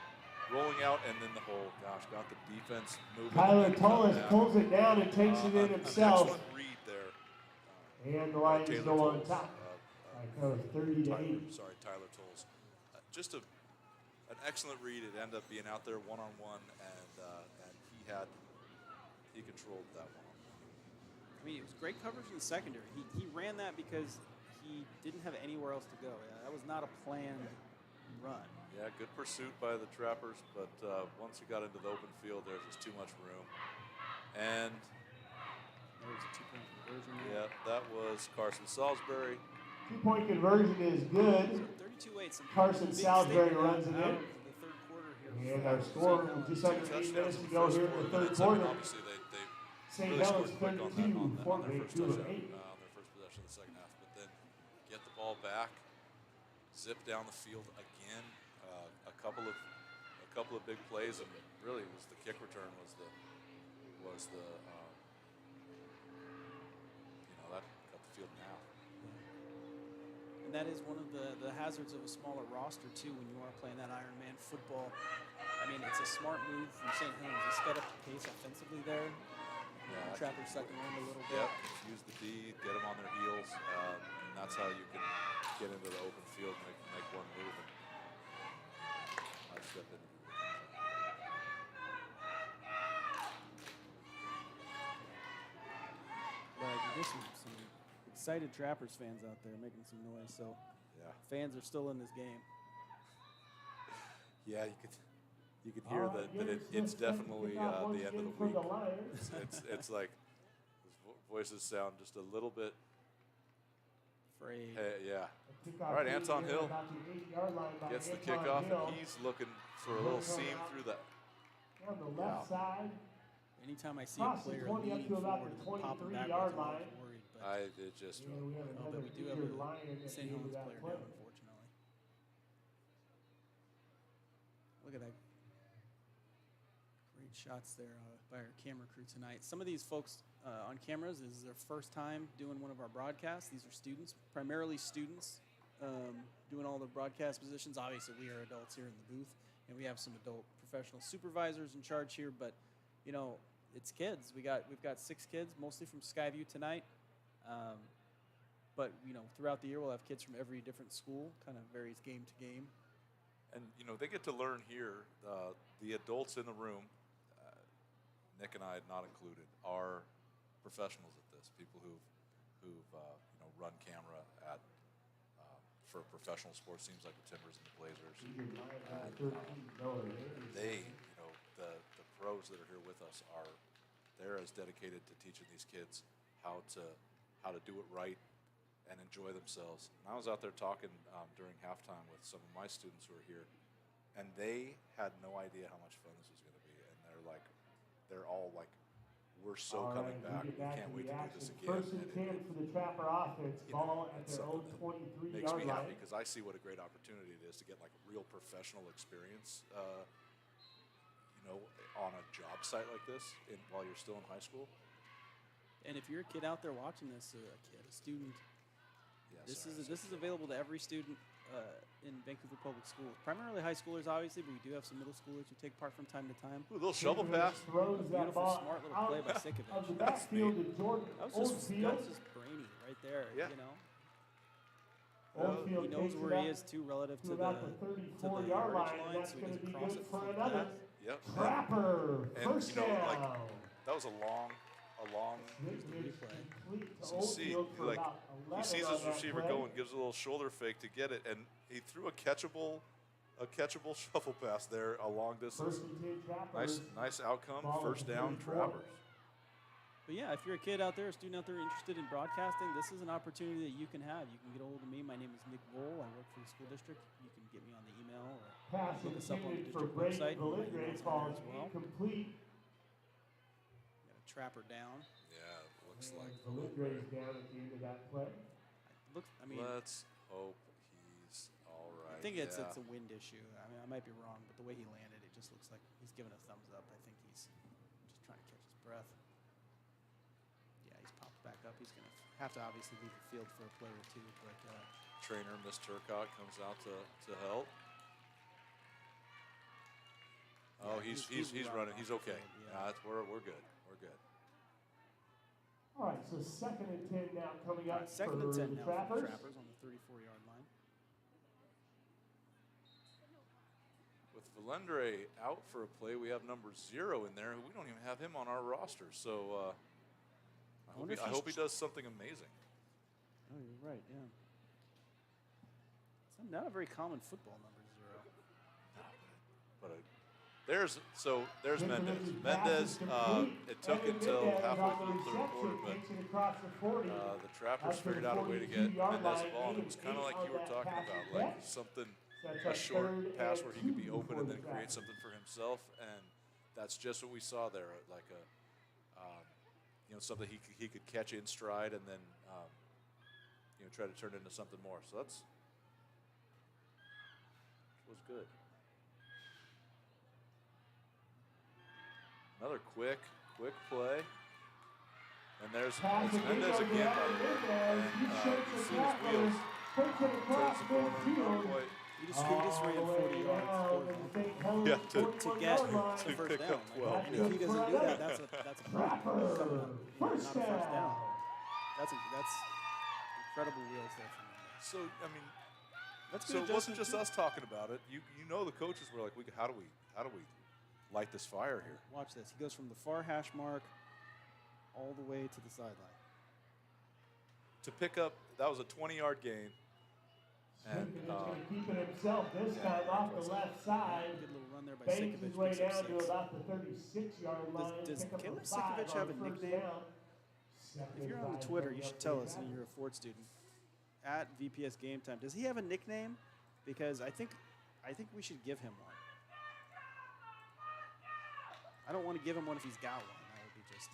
Speaker 3: rolling out and then the hole. Gosh, got the defense moving.
Speaker 1: Tyler Tullis pulls it down and takes it in
Speaker 3: An
Speaker 1: himself.
Speaker 3: excellent read there.
Speaker 1: And the Lions
Speaker 3: Taylor
Speaker 1: go on
Speaker 3: Tolles,
Speaker 1: top. By count of 30 to 8.
Speaker 3: Tyler Tolles. Just an excellent read. It ended up being out there one-on-one, and he controlled that one.
Speaker 2: I mean, it was great coverage in the secondary. He ran that because he didn't have anywhere else to go. That was not a planned run.
Speaker 3: Yeah, good pursuit by the Trappers, but once he got into the open field, there's just too much room. And
Speaker 2: There was a 2-point conversion.
Speaker 3: yeah, that was Carson Salisbury.
Speaker 1: 2-point conversion is good.
Speaker 2: 32-8. Some
Speaker 1: Carson
Speaker 2: big
Speaker 1: Salisbury
Speaker 2: statement
Speaker 1: runs it
Speaker 2: out
Speaker 1: in.
Speaker 2: of the third quarter here.
Speaker 1: And
Speaker 2: for
Speaker 1: our score
Speaker 2: St.
Speaker 1: with just
Speaker 2: Helens.
Speaker 1: under 8 minutes
Speaker 3: Touchdowns
Speaker 1: to
Speaker 3: in
Speaker 1: go
Speaker 3: first
Speaker 1: here in
Speaker 3: 4
Speaker 1: the third
Speaker 3: minutes. I mean,
Speaker 1: quarter.
Speaker 3: obviously, they
Speaker 1: St.
Speaker 3: really
Speaker 1: Helens
Speaker 3: scored quick on
Speaker 1: 32,
Speaker 3: their
Speaker 1: Fort
Speaker 3: first
Speaker 1: Vancouver
Speaker 3: touchdown,
Speaker 1: 8.
Speaker 3: on their first possession of the second half. But then get the ball back, zip down the field again. A couple of big plays, and really it was the kick return that cut the field in half.
Speaker 2: And that is one of the hazards of a smaller roster, too, when you are playing that Iron Man football. I mean, it's a smart move from St. Helens. They sped up the pace offensively there.
Speaker 3: Yeah,
Speaker 2: Trappers second wind a little bit.
Speaker 3: Yep, use the D, get them on their heels, and that's how you can get into the open field and make one move. And I stepped into the
Speaker 2: But there's some excited Trappers fans out there making some noise. So
Speaker 3: yeah.
Speaker 2: fans are still in this game.
Speaker 3: Yeah, you could hear that it's definitely the end of the week. It's like his voices sound just a little bit
Speaker 2: Afraid.
Speaker 3: yeah. All right, Anton Hill gets the kickoff, and he's looking for a little seam through that.
Speaker 1: On the left side.
Speaker 2: Anytime I see a
Speaker 1: Cross the
Speaker 2: player
Speaker 1: 20 up
Speaker 2: leaning
Speaker 1: to about
Speaker 2: forward
Speaker 1: the
Speaker 2: and popping
Speaker 1: 23-yard
Speaker 2: backwards, I'm
Speaker 1: line.
Speaker 2: always worried. But
Speaker 3: It just
Speaker 1: And we have
Speaker 2: but
Speaker 1: another
Speaker 2: we do have
Speaker 1: injured Lion
Speaker 2: a
Speaker 1: at the
Speaker 2: St.
Speaker 1: end of
Speaker 2: Helens
Speaker 1: that
Speaker 2: player
Speaker 1: play.
Speaker 2: down, unfortunately. Look at that. Great shots there by our camera crew tonight. Some of these folks on cameras, this is their first time doing one of our broadcasts. These are students, primarily students, doing all the broadcast positions. Obviously, we are adults here in the booth, and we have some adult professional supervisors in charge here, but, you know, it's kids. We've got 6 kids, mostly from Skyview tonight. But, you know, throughout the year, we'll have kids from every different school, kind of varies game to game.
Speaker 3: And, you know, they get to learn here. The adults in the room, Nick and I not included, are professionals at this. People who've run camera at for professional sports teams like the Timbers and the Blazers. And, they, the pros that are here with us they're as dedicated to teaching these kids how to do it right and enjoy themselves. And I was out there talking during halftime with some of my students who are here, and they had no idea how much fun this was going to be. And they're all like, we're so coming back. We can't wait to do this again.
Speaker 1: First and 10 for the Trapper offense. Ball at their own 23-yard line.
Speaker 3: Makes me happy because I see what a great opportunity it is to get like a real professional experience, on a job site like this while you're still in high school.
Speaker 2: And if you're a kid out there watching this, a student, this is available to every student in Vancouver Public Schools. Primarily high schoolers, obviously, but we do have some middle schoolers who take part from time to time.
Speaker 3: Ooh, a little shovel pass.
Speaker 1: Throws that
Speaker 2: Beautiful,
Speaker 1: ball
Speaker 2: smart little
Speaker 1: out
Speaker 2: play by
Speaker 1: of
Speaker 2: Sikovic.
Speaker 1: the backfield to Jordan
Speaker 2: That was
Speaker 1: Oldfield.
Speaker 2: just brainy right there.
Speaker 3: Yeah.
Speaker 2: You know,
Speaker 1: Oldfield
Speaker 2: he knows
Speaker 1: takes
Speaker 2: where
Speaker 1: it
Speaker 2: he
Speaker 1: up
Speaker 2: is too relative
Speaker 1: to
Speaker 2: to
Speaker 1: about the
Speaker 2: the
Speaker 1: 34-yard
Speaker 2: yardage
Speaker 1: line, and that's
Speaker 2: so he
Speaker 1: going to
Speaker 2: doesn't
Speaker 1: be
Speaker 2: cross
Speaker 1: good
Speaker 2: it
Speaker 1: for
Speaker 2: from
Speaker 1: another.
Speaker 2: that.
Speaker 3: Yep.
Speaker 1: Trapper,
Speaker 3: And,
Speaker 1: first
Speaker 3: you know,
Speaker 1: down.
Speaker 3: like, that was a long. So you see, he sees his receiver go and gives a little shoulder fake to get it, and he threw a catchable shuffle pass there a long distance. Nice outcome. First down, Trappers.
Speaker 2: But yeah, if you're a kid out there, a student out there interested in broadcasting, this is an opportunity that you can have. You can get a hold of me. My name is Nick Wohl. I work for the school district. You can get me on the email or look us up on the district website. My email's on there as well.
Speaker 1: Incomplete.
Speaker 2: Got a Trapper down.
Speaker 3: Yeah, it looks like.
Speaker 1: Valigre's down at the end of that play.
Speaker 3: Let's hope he's all right.
Speaker 2: I think it's a wind issue. I mean, I might be wrong, but the way he landed, it just looks like he's giving a thumbs up. I think he's just trying to catch his breath. Yeah, he's popped back up. He's going to have to obviously leave the field for a play or two, but
Speaker 3: trainer Miss Turcotte comes out to help. Oh, he's running. He's okay.
Speaker 2: Yeah.
Speaker 3: We're good. We're good.
Speaker 1: All right, so 2nd and 10 now coming up
Speaker 2: second
Speaker 1: for
Speaker 2: and 10
Speaker 1: the
Speaker 2: now for the
Speaker 1: Trappers.
Speaker 2: Trappers on the 34-yard line.
Speaker 3: With Valendre out for a play, we have number 0 in there. We don't even have him on our roster. So I hope he does something amazing.
Speaker 2: Oh, you're right, yeah. It's not a very common football number, 0.
Speaker 3: But there's Mendez. Mendez, it took until halfway through the third quarter, but the Trappers figured out a way to get Mendez the ball, and it was kind of like you were talking about, like a short pass where he could be open and then create something for himself, and that's just what we saw there, like something he could catch in stride and then try to turn it into something more. So that was good. Another quick play. And there's Mendez again, by the way. And you see his wheels. Turns the corner, not quite.
Speaker 2: He just ran 40 yards.
Speaker 3: Yeah,
Speaker 2: to get the first
Speaker 3: pick
Speaker 2: down.
Speaker 3: up 12.
Speaker 2: And if he doesn't do that, that's a not a first down. That's incredible wheels there from Mendez.
Speaker 3: So, I mean,
Speaker 2: That's
Speaker 3: so it wasn't just us talking about it. You know the coaches were like, how do we light this fire here?
Speaker 2: Watch this. He goes from the far hash mark all the way to the sideline.
Speaker 3: To pick up, that was a 20-yard gain. And
Speaker 1: keeping himself this time off the left side.
Speaker 2: Good little run there by
Speaker 1: Bangs his way
Speaker 2: Sikovic.
Speaker 1: down to about the 36-yard line.
Speaker 2: Does
Speaker 1: pick up
Speaker 2: Caleb
Speaker 1: a 5
Speaker 2: Sikovic have a
Speaker 1: on first
Speaker 2: nickname?
Speaker 1: down.
Speaker 2: If you're on Twitter, you should tell us, and you're a Ford student. At VPS Game Time, does he have a nickname? Because I think we should give him one. I don't want to give him one if he's got one. That would be just,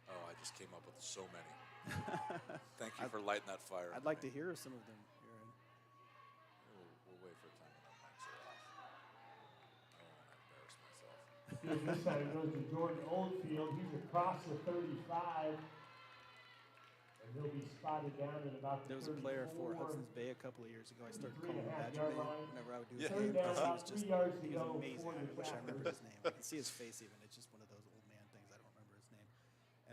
Speaker 3: Oh, I just came up with so many. Thank you for lighting that fire.
Speaker 2: I'd like to hear some of them.
Speaker 3: We'll wait for a time when our mics are off. I don't want to embarrass myself.
Speaker 1: This time it goes to Jordan Oldfield. He's across the 35. And he'll be spotted down at about the
Speaker 2: There was a player for
Speaker 1: 34.
Speaker 2: Hudson's Bay a couple of years ago. I started calling him
Speaker 1: 3.5
Speaker 2: Badger
Speaker 1: yard
Speaker 2: Man
Speaker 1: line.
Speaker 2: whenever I would do
Speaker 3: Yeah.
Speaker 2: a game.
Speaker 1: Third down,
Speaker 2: He
Speaker 1: about
Speaker 2: was just
Speaker 1: 3 yards to
Speaker 2: he
Speaker 1: go
Speaker 2: was amazing.
Speaker 1: for the
Speaker 2: I wish I
Speaker 1: Trappers.
Speaker 2: remembered his name. I can see his face even. It's just one of those old man things. I don't remember his name.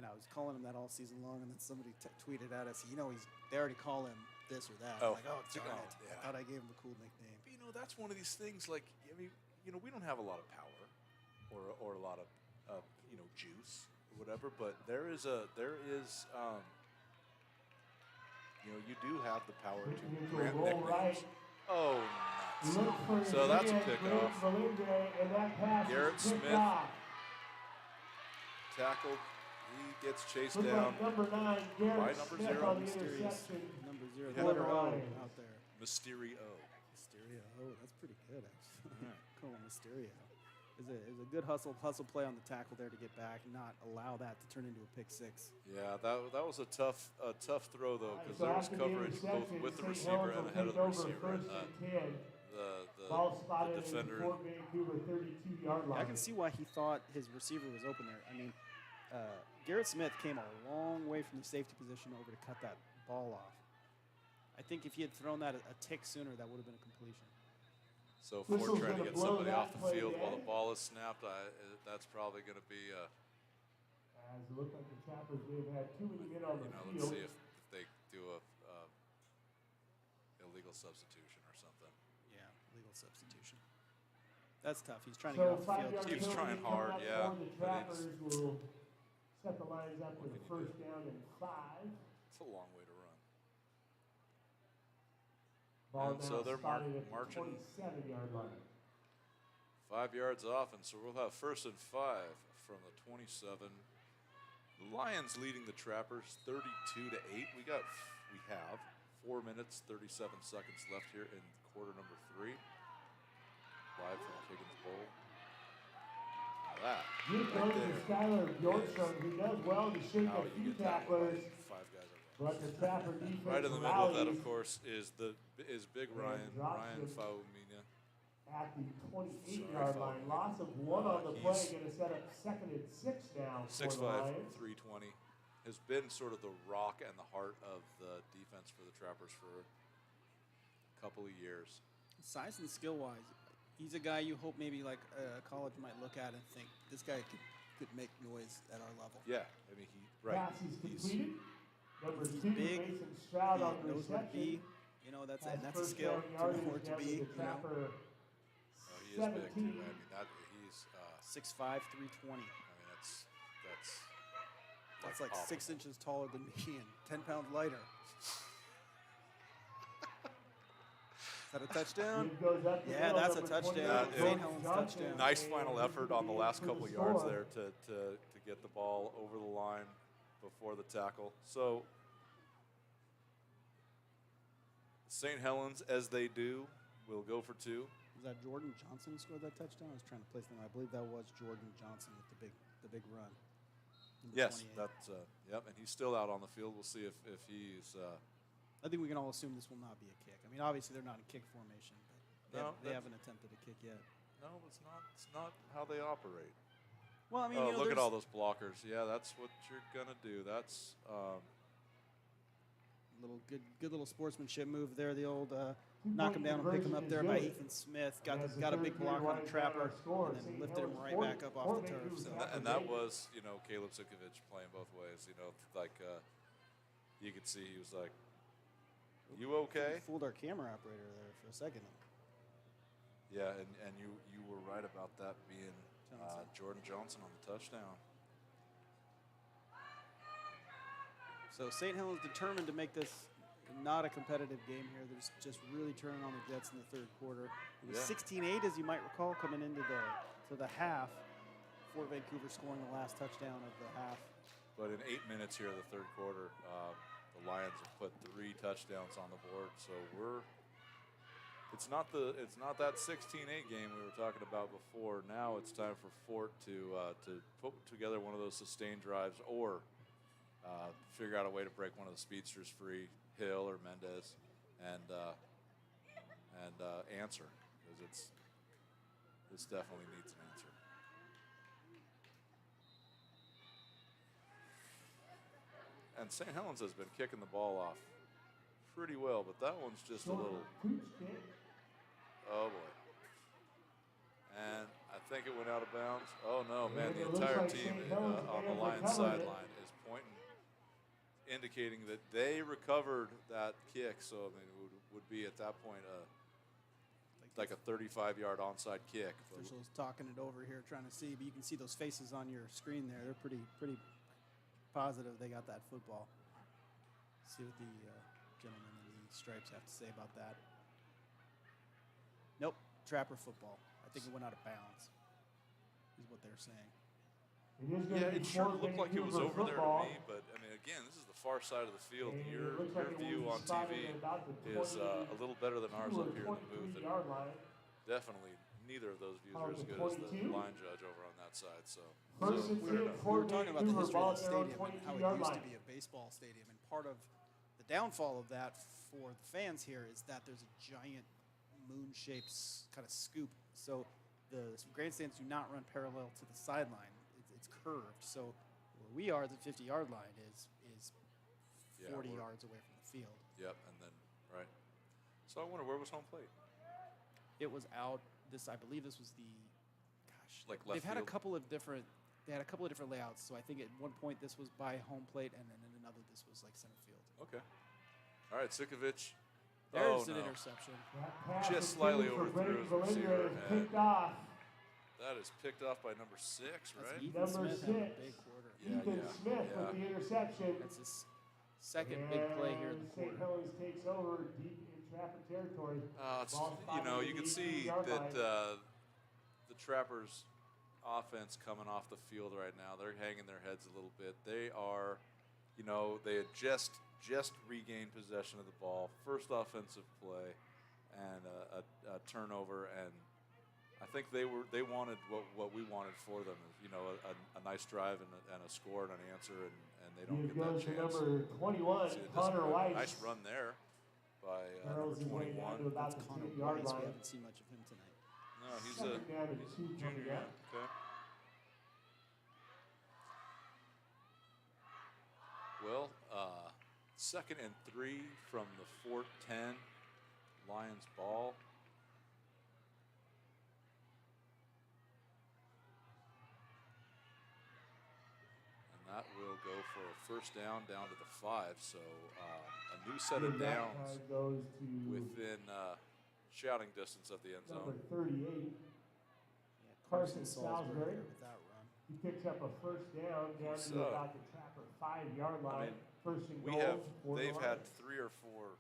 Speaker 2: And I was calling him that all season long, and then somebody tweeted at us, they already call him this or that.
Speaker 3: Oh.
Speaker 2: I'm like, darn it.
Speaker 3: Yeah.
Speaker 2: I thought I gave him a cool nickname.
Speaker 3: But, that's one of these things. Like, I mean, we don't have a lot of power, or a lot of, juice or whatever. But there is, you do have the power to grant nicknames. Oh, nuts. So that's a pickoff. Garrett Smith tackled. He gets chased down
Speaker 1: Number 9,
Speaker 3: by
Speaker 1: Garrett
Speaker 3: number
Speaker 1: Smith
Speaker 3: 0.
Speaker 1: on the
Speaker 2: Mysterious
Speaker 1: interception.
Speaker 2: number 0,
Speaker 3: Yeah.
Speaker 2: the letter O
Speaker 1: Lions.
Speaker 2: out there.
Speaker 3: Mysterio.
Speaker 2: Mysterio. Oh, that's pretty good, actually.
Speaker 3: Right.
Speaker 2: Call him Mysterio. It was a good hustle play on the tackle there to get back, and not allow that to turn into a pick 6.
Speaker 3: Yeah, that was a tough throw though, because
Speaker 1: So
Speaker 3: there was
Speaker 1: after the
Speaker 3: coverage both
Speaker 1: interception,
Speaker 3: with the
Speaker 1: St.
Speaker 3: receiver
Speaker 1: Helens
Speaker 3: and
Speaker 1: will
Speaker 3: ahead of
Speaker 1: take
Speaker 3: the
Speaker 1: over
Speaker 3: receiver, and
Speaker 1: first and 10. Ball
Speaker 3: the
Speaker 1: spotted
Speaker 3: defender.
Speaker 1: in Fort Vancouver 32-yard line.
Speaker 2: I can see why he thought his receiver was open there. I mean, Garrett Smith came a long way from the safety position over to cut that ball off. I think if he had thrown that a tick sooner, that would have been a completion.
Speaker 3: So
Speaker 1: Whistle's
Speaker 3: Ford trying to
Speaker 1: gonna
Speaker 3: get
Speaker 1: blow
Speaker 3: somebody
Speaker 1: that
Speaker 3: off the
Speaker 1: play
Speaker 3: field while
Speaker 1: dead.
Speaker 3: the ball is snapped. That's probably going to be,
Speaker 1: As it looked like the Trappers may have had too many men on the
Speaker 3: let's
Speaker 1: field.
Speaker 3: see if they do a illegal substitution or something.
Speaker 2: Yeah, legal substitution. That's tough. He's trying to get
Speaker 1: So
Speaker 2: off the
Speaker 1: 5
Speaker 2: field.
Speaker 1: yard
Speaker 3: Keeps
Speaker 1: penalty
Speaker 3: trying
Speaker 1: coming
Speaker 3: hard,
Speaker 1: up
Speaker 3: yeah,
Speaker 1: for the
Speaker 3: but
Speaker 1: Trappers will set the lines up
Speaker 3: What
Speaker 1: with a
Speaker 3: can you
Speaker 1: first
Speaker 3: do?
Speaker 1: down and 5.
Speaker 3: It's a long way to run.
Speaker 1: Ball
Speaker 3: And
Speaker 1: now
Speaker 3: so they're
Speaker 1: spotted at the
Speaker 3: marching
Speaker 1: 27-yard line.
Speaker 3: 5 yards off, and so we'll have 1st and 5 from the 27. The Lions leading the Trappers 32-8. We have 4 minutes 37 seconds left here in quarter number 3. Live from Higgins Bowl. Now that
Speaker 1: Good
Speaker 3: right
Speaker 1: goes to
Speaker 3: there
Speaker 1: Skylar
Speaker 3: is
Speaker 1: Bjorkstrom, who does well to shake
Speaker 3: how
Speaker 1: a
Speaker 3: you
Speaker 1: few
Speaker 3: get tackled by
Speaker 1: tacklers,
Speaker 3: 5 guys at once.
Speaker 1: but the Trapper defense
Speaker 3: Right in the middle of that, of
Speaker 1: rallies
Speaker 3: course, is Big Ryan
Speaker 1: drops him.
Speaker 3: Faumina.
Speaker 1: at the
Speaker 3: Sorry,
Speaker 1: 28-yard line.
Speaker 3: Faumina.
Speaker 1: Loss of 1 on the play,
Speaker 3: He's
Speaker 1: going to set up 2nd and 6 now for
Speaker 3: 6'5",
Speaker 1: the Lions.
Speaker 3: 320. Has been sort of the rock and the heart of the defense for the Trappers for a couple of years.
Speaker 2: Size and skill-wise, he's a guy you hope maybe like a college might look at and think this guy could make noise at our level.
Speaker 3: Yeah, I mean
Speaker 1: Pass is completed. Number
Speaker 2: He's
Speaker 1: 2,
Speaker 2: big.
Speaker 1: Mason Stroud on
Speaker 2: He
Speaker 1: the
Speaker 2: knows where to
Speaker 1: reception.
Speaker 2: be. You know, that's
Speaker 1: Has
Speaker 2: a
Speaker 1: first
Speaker 2: skill
Speaker 1: down
Speaker 2: to know
Speaker 1: yardage
Speaker 2: where to
Speaker 1: down
Speaker 2: be.
Speaker 1: the
Speaker 2: You know,
Speaker 1: Trapper
Speaker 3: he is big too.
Speaker 1: 17.
Speaker 3: I mean he's
Speaker 2: 6'5", 320. That's like
Speaker 3: awful.
Speaker 2: 6 inches taller than me and 10 pounds lighter. Is that a touchdown?
Speaker 1: It goes up the
Speaker 2: Yeah,
Speaker 1: middle,
Speaker 2: that's a
Speaker 1: number
Speaker 2: touchdown.
Speaker 1: 28,
Speaker 2: St.
Speaker 1: Johnson.
Speaker 2: Helens touchdown.
Speaker 3: Nice final
Speaker 1: And
Speaker 3: effort on the
Speaker 1: he
Speaker 3: last
Speaker 1: for
Speaker 3: couple
Speaker 1: the
Speaker 3: yards
Speaker 1: score.
Speaker 3: there to get the ball over the line before the tackle. So St. Helens, as they do, will go for 2.
Speaker 2: Was that Jordan Johnson who scored that touchdown? I was trying to place them. I believe that was Jordan Johnson with the big run. Number
Speaker 3: Yes,
Speaker 2: 28.
Speaker 3: that's yep, and he's still out on the field. We'll see if he's.
Speaker 2: I think we can all assume this will not be a kick. I mean, obviously they're not in kick formation, but
Speaker 3: No,
Speaker 2: they
Speaker 3: that's-
Speaker 2: haven't attempted a kick yet.
Speaker 3: No, it's not. It's not how they operate.
Speaker 2: Well, I mean,
Speaker 3: Oh,
Speaker 2: you know,
Speaker 3: look at
Speaker 2: there's-
Speaker 3: all those blockers. Yeah, that's what you're gonna do. That's
Speaker 2: little good little sportsmanship move there. The old knock him down and pick him up there by Ethan Smith. Got a big block on the Trapper and then lifted him right back up off the turf. So
Speaker 3: and that was Caleb Sikovich playing both ways. Like you could see he was like, "You okay?"
Speaker 2: fooled our camera operator there for a second.
Speaker 3: Yeah, and you were right about that being
Speaker 2: Johnson.
Speaker 3: Jordan Johnson on the touchdown.
Speaker 2: So St. Helens determined to make this not a competitive game here. They're just really turning on the Jets in the third quarter. It was
Speaker 3: Yeah.
Speaker 2: 16-8, as you might recall, coming into the half. Fort Vancouver scoring the last touchdown of the half.
Speaker 3: But in 8 minutes here of the third quarter, the Lions have put 3 touchdowns on the board. So it's not that 16-8 game we were talking about before. Now it's time for Fort to put together one of those sustained drives or figure out a way to break one of the speedsters free, Hill or Mendez, and answer, because this definitely needs an answer. And St. Helens has been kicking the ball off pretty well, but that one's just a little. Oh boy. And I think it went out of bounds. Oh no, man, the entire team on the Lions sideline is pointing, indicating that they recovered that kick. So I mean, it would be at that point like a 35-yard onside kick. But
Speaker 2: Officials talking it over here, trying to see, but you can see those faces on your screen there. They're pretty positive they got that football. See what the gentleman in the stripes have to say about that. Nope, Trapper football. I think it went out of bounds, is what they're saying.
Speaker 3: yeah, it sure looked like it was over there to me, but I mean, again, this is the far side of the field. Your view on TV is a little better than ours up here in the booth, and definitely neither of those views are as good as the line judge over on that side. So
Speaker 2: We were talking about the history of the stadium and how it used to be a baseball stadium, and part of the downfall of that for the fans here is that there's a giant moon-shaped kind of scoop. So the grandstands do not run parallel to the sideline. It's curved. So where we are, the 50-yard line is
Speaker 3: Yeah,
Speaker 2: 40
Speaker 3: we're-
Speaker 2: yards away from the field.
Speaker 3: Yep, and then right. So I wonder, where was home plate?
Speaker 2: It was out. I believe this was
Speaker 3: Like left
Speaker 2: they've had
Speaker 3: field?
Speaker 2: a couple of different layouts. So I think at one point this was by home plate, and then in another this was like center field.
Speaker 3: Okay. All right, Sikovich
Speaker 2: There's
Speaker 3: Oh,
Speaker 2: an
Speaker 3: no.
Speaker 2: interception.
Speaker 1: That pass
Speaker 3: Just
Speaker 1: intended
Speaker 3: slightly
Speaker 1: for
Speaker 3: overthrew his
Speaker 1: Brendan
Speaker 3: receiver,
Speaker 1: Valinder is
Speaker 3: and-
Speaker 1: picked off.
Speaker 3: That is picked off by number 6,
Speaker 2: That's
Speaker 3: right?
Speaker 2: Ethan
Speaker 1: Number
Speaker 2: Smith having a
Speaker 1: 6.
Speaker 2: big quarter.
Speaker 3: Yeah,
Speaker 1: Ethan
Speaker 3: yeah,
Speaker 1: Smith
Speaker 3: yeah.
Speaker 1: with the interception.
Speaker 2: That's his second big play here in the
Speaker 1: And St.
Speaker 2: quarter.
Speaker 1: Helens takes over deep in Trapper territory.
Speaker 3: It's,
Speaker 1: Ball
Speaker 3: you know,
Speaker 1: spotted
Speaker 3: you
Speaker 1: at
Speaker 3: can
Speaker 1: the
Speaker 3: see
Speaker 1: 18-yard
Speaker 3: that
Speaker 1: line.
Speaker 3: the Trappers' offense coming off the field right now, they're hanging their heads a little bit. They are, you know, they had just regained possession of the ball, first offensive play, and a turnover, and I think they wanted what we wanted for them, you know, a nice drive and a score and an answer, and they don't
Speaker 1: It
Speaker 3: get that
Speaker 1: goes to
Speaker 3: chance.
Speaker 1: number 21,
Speaker 3: See, it doesn't
Speaker 1: Connor
Speaker 3: go.
Speaker 1: Weiss.
Speaker 3: Nice run there by
Speaker 1: Charles is
Speaker 3: number
Speaker 1: way down
Speaker 3: 21.
Speaker 1: to about
Speaker 2: That's
Speaker 1: the
Speaker 2: Connor
Speaker 1: 10-yard
Speaker 2: Weiss. We
Speaker 1: line.
Speaker 2: haven't seen much of him tonight.
Speaker 3: No, he's
Speaker 1: Second down and
Speaker 3: he's a
Speaker 1: 2
Speaker 3: junior.
Speaker 1: coming
Speaker 3: Yeah.
Speaker 1: up.
Speaker 3: Okay. Well, 2nd and 3 from the Fort 10. Lions ball. And that will go for a first down to the 5. So a new set of
Speaker 1: And that
Speaker 3: downs
Speaker 1: time goes to
Speaker 3: within shouting distance of the end
Speaker 1: number
Speaker 3: zone.
Speaker 1: 38.
Speaker 2: Yeah,
Speaker 1: Carson
Speaker 2: Salisbury
Speaker 1: Salisbury.
Speaker 2: there with that run.
Speaker 1: He picks up a first down
Speaker 3: He's,
Speaker 1: to about the Trapper 5-yard line. First and goal.
Speaker 3: They've had 3 or 4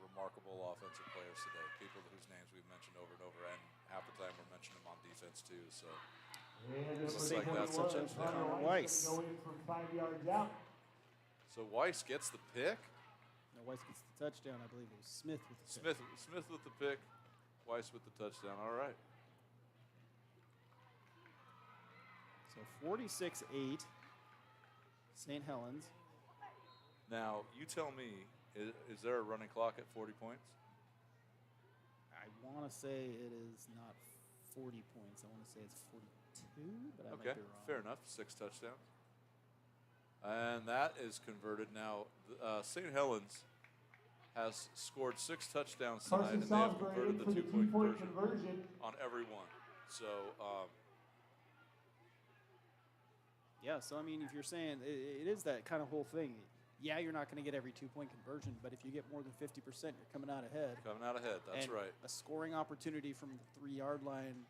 Speaker 3: remarkable offensive players today, people whose names we've mentioned over and over, and half the time we're mentioning them on defense too. So
Speaker 1: And
Speaker 3: Just
Speaker 1: number
Speaker 3: like that,
Speaker 1: 21,
Speaker 3: such a
Speaker 1: Connor
Speaker 2: Weiss.
Speaker 1: Go in from 5 yards out.
Speaker 3: Weiss gets the pick.
Speaker 2: Now Weiss gets the touchdown. I believe it was Smith with the pick.
Speaker 3: Smith with the pick. Weiss with the touchdown. All right.
Speaker 2: So 46-8. St. Helens.
Speaker 3: Now you tell me, is there a running clock at 40 points?
Speaker 2: I want to say it is not 40 points. I want to say it's 42, but I
Speaker 3: Okay,
Speaker 2: might be wrong.
Speaker 3: fair enough. 6 touchdowns. And that is converted now. St. Helens has scored 6 touchdowns tonight,
Speaker 1: Carson
Speaker 3: and they have
Speaker 1: Salisbury
Speaker 3: converted
Speaker 1: in
Speaker 3: the
Speaker 1: for the
Speaker 3: 2-point
Speaker 1: two-point
Speaker 3: conversion
Speaker 1: conversion.
Speaker 3: on every one. So
Speaker 2: Yeah, so I mean, if you're saying it is that kind of whole thing, yeah, you're not going to get every 2-point conversion, but if you get more than 50%, you're coming out ahead.
Speaker 3: coming out ahead. That's
Speaker 2: And
Speaker 3: right.
Speaker 2: A scoring opportunity from the 3-yard line,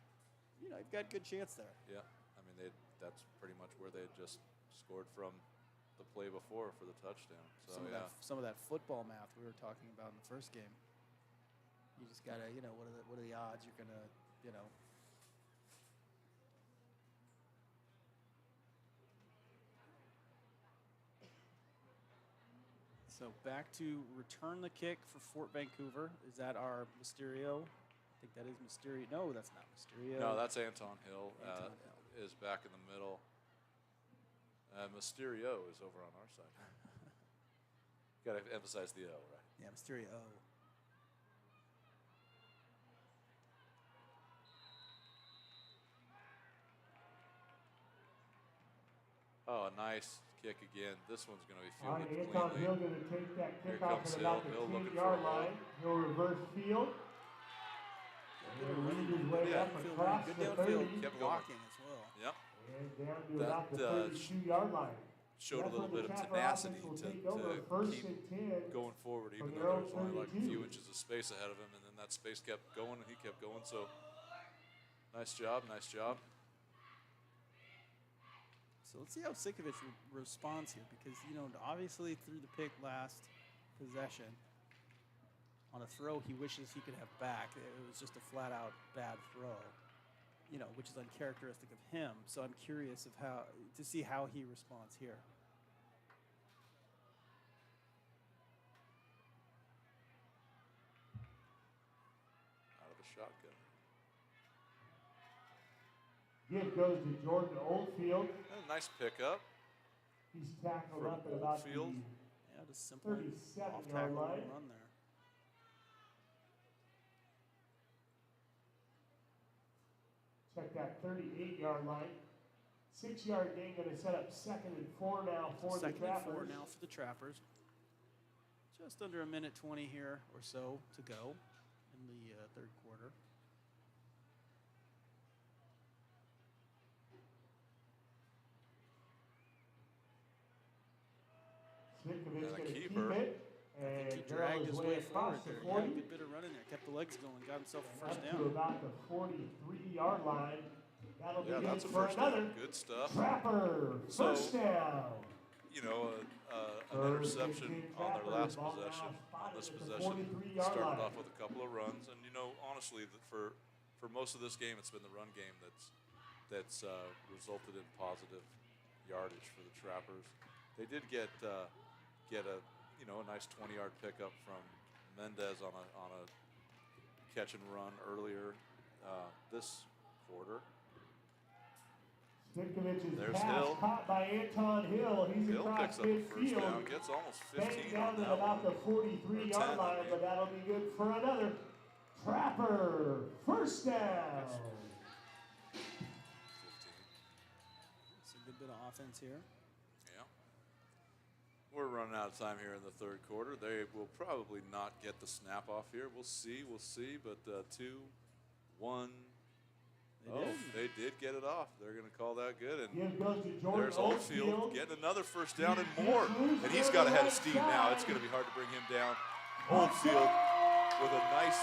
Speaker 2: you know, you've got a good chance there.
Speaker 3: Yeah, I mean that's pretty much where they had just scored from the play before for the touchdown. So
Speaker 2: Some of that football math we were talking about in the first game. You just gotta, you know, what are the odds you're gonna, you know. So back to return the kick for Fort Vancouver. Is that our Mysterio? I think that is Mysterio. No, that's not Mysterio.
Speaker 3: no, that's Anton Hill.
Speaker 2: Anton Hill.
Speaker 3: Is back in the middle. Mysterio is over on our side. Got to emphasize the O, right?
Speaker 2: Yeah, Mysterio.
Speaker 3: Oh, a nice kick again. This one's going to be
Speaker 1: All right,
Speaker 3: fielded
Speaker 1: Anton
Speaker 3: cleanly.
Speaker 1: Hill going to take that
Speaker 3: Here
Speaker 1: kickoff
Speaker 3: comes
Speaker 1: at about
Speaker 3: Hill.
Speaker 1: the
Speaker 3: Hill looking
Speaker 1: 10-yard
Speaker 3: for a
Speaker 1: line. He'll reverse field. And lead his way
Speaker 2: Yeah,
Speaker 1: up
Speaker 2: downfield,
Speaker 1: across
Speaker 2: good
Speaker 1: the
Speaker 2: downfield
Speaker 1: 30
Speaker 3: Kept going.
Speaker 2: blocking as well.
Speaker 3: Yep.
Speaker 1: and down to
Speaker 3: That,
Speaker 1: about the 32-yard line.
Speaker 3: Showed a
Speaker 1: That's
Speaker 3: little
Speaker 1: where
Speaker 3: bit
Speaker 1: the
Speaker 3: of
Speaker 1: Trapper
Speaker 3: tenacity
Speaker 1: offense will
Speaker 3: to
Speaker 1: take over. First
Speaker 3: keep
Speaker 1: and 10
Speaker 3: going forward, even
Speaker 1: from
Speaker 3: though
Speaker 1: their
Speaker 3: there was
Speaker 1: own
Speaker 3: only like a few
Speaker 1: 32.
Speaker 3: inches of space ahead of him, and then that space kept going, and he kept going. So, nice job, nice job.
Speaker 2: So let's see how Sikovich responds here, because, you know, obviously through the pick last possession, on a throw he wishes he could have back. It was just a flat-out bad throw, you know, which is uncharacteristic of him. So I'm curious to see how he responds here.
Speaker 3: Out of the shotgun.
Speaker 1: Give goes to Jordan Oldfield.
Speaker 3: And a nice pickup.
Speaker 1: He's tackled
Speaker 3: From
Speaker 1: up at about the
Speaker 3: Oldfield.
Speaker 2: Yeah, just simple
Speaker 1: 37-yard
Speaker 2: off-tackle
Speaker 1: line.
Speaker 2: run there.
Speaker 1: Check that 38-yard line. 6-yard gain going to set up 2nd and 4 now for the
Speaker 2: Second and 4
Speaker 1: Trappers.
Speaker 2: now for the Trappers. Just under a minute 20 here or so to go in the third quarter.
Speaker 1: Sitkovich
Speaker 3: And a
Speaker 1: going to keep
Speaker 3: keeper.
Speaker 1: it.
Speaker 2: I think
Speaker 1: And
Speaker 2: he
Speaker 1: Gerald
Speaker 2: dragged dragged his way
Speaker 1: across
Speaker 2: forward
Speaker 1: the
Speaker 2: there.
Speaker 1: 40.
Speaker 2: Yeah, good bit of running there. Kept the legs going, got himself a first
Speaker 1: Up
Speaker 2: down.
Speaker 1: to about the 43-yard line. That'll be
Speaker 3: Yeah, that's a
Speaker 1: good for
Speaker 3: first
Speaker 1: another.
Speaker 3: down. Good stuff.
Speaker 1: Trapper,
Speaker 3: So,
Speaker 1: first down.
Speaker 3: You know, an interception on their last possession. On this possession, started off with a couple of runs, and you know, honestly, for most of this game, it's been the run game that's resulted in positive yardage for the Trappers. They did get a nice 20-yard pickup from Mendez on a catch and run earlier this quarter.
Speaker 1: Stinkovich's
Speaker 3: There's
Speaker 1: pass
Speaker 3: Hill.
Speaker 1: caught by Anton Hill. He's
Speaker 3: Hill
Speaker 1: across
Speaker 3: picks up a first
Speaker 1: midfield.
Speaker 3: down, gets almost 15
Speaker 1: Banged down
Speaker 3: on
Speaker 1: to
Speaker 3: that
Speaker 1: about
Speaker 3: one.
Speaker 1: the 43-yard
Speaker 3: 10,
Speaker 1: line,
Speaker 3: I mean.
Speaker 1: but that'll be good for another. Trapper, first down.
Speaker 3: 15.
Speaker 2: It's a good bit of offense here.
Speaker 3: Yeah. We're running out of time here in the third quarter. They will probably not get the snap off here. We'll see. But 2, 1. They did get it off. They're going to call that good. And
Speaker 1: Give goes to Jordan
Speaker 3: there's Oldfield getting another first down and
Speaker 1: He
Speaker 3: more.
Speaker 1: moves
Speaker 3: And he's
Speaker 1: to
Speaker 3: got
Speaker 1: the
Speaker 3: a head of
Speaker 1: right
Speaker 3: steam now.
Speaker 1: side.
Speaker 3: It's going to be hard to bring him down. Oldfield with a nice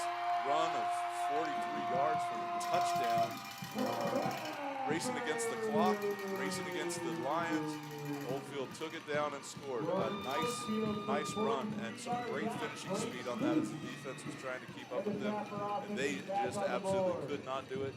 Speaker 3: run of 43 yards for a touchdown. Racing against the clock, racing against the Lions. Oldfield took it down and scored. A nice run and some great finishing speed on that as the defense was trying to keep up with them. And they just absolutely could not do it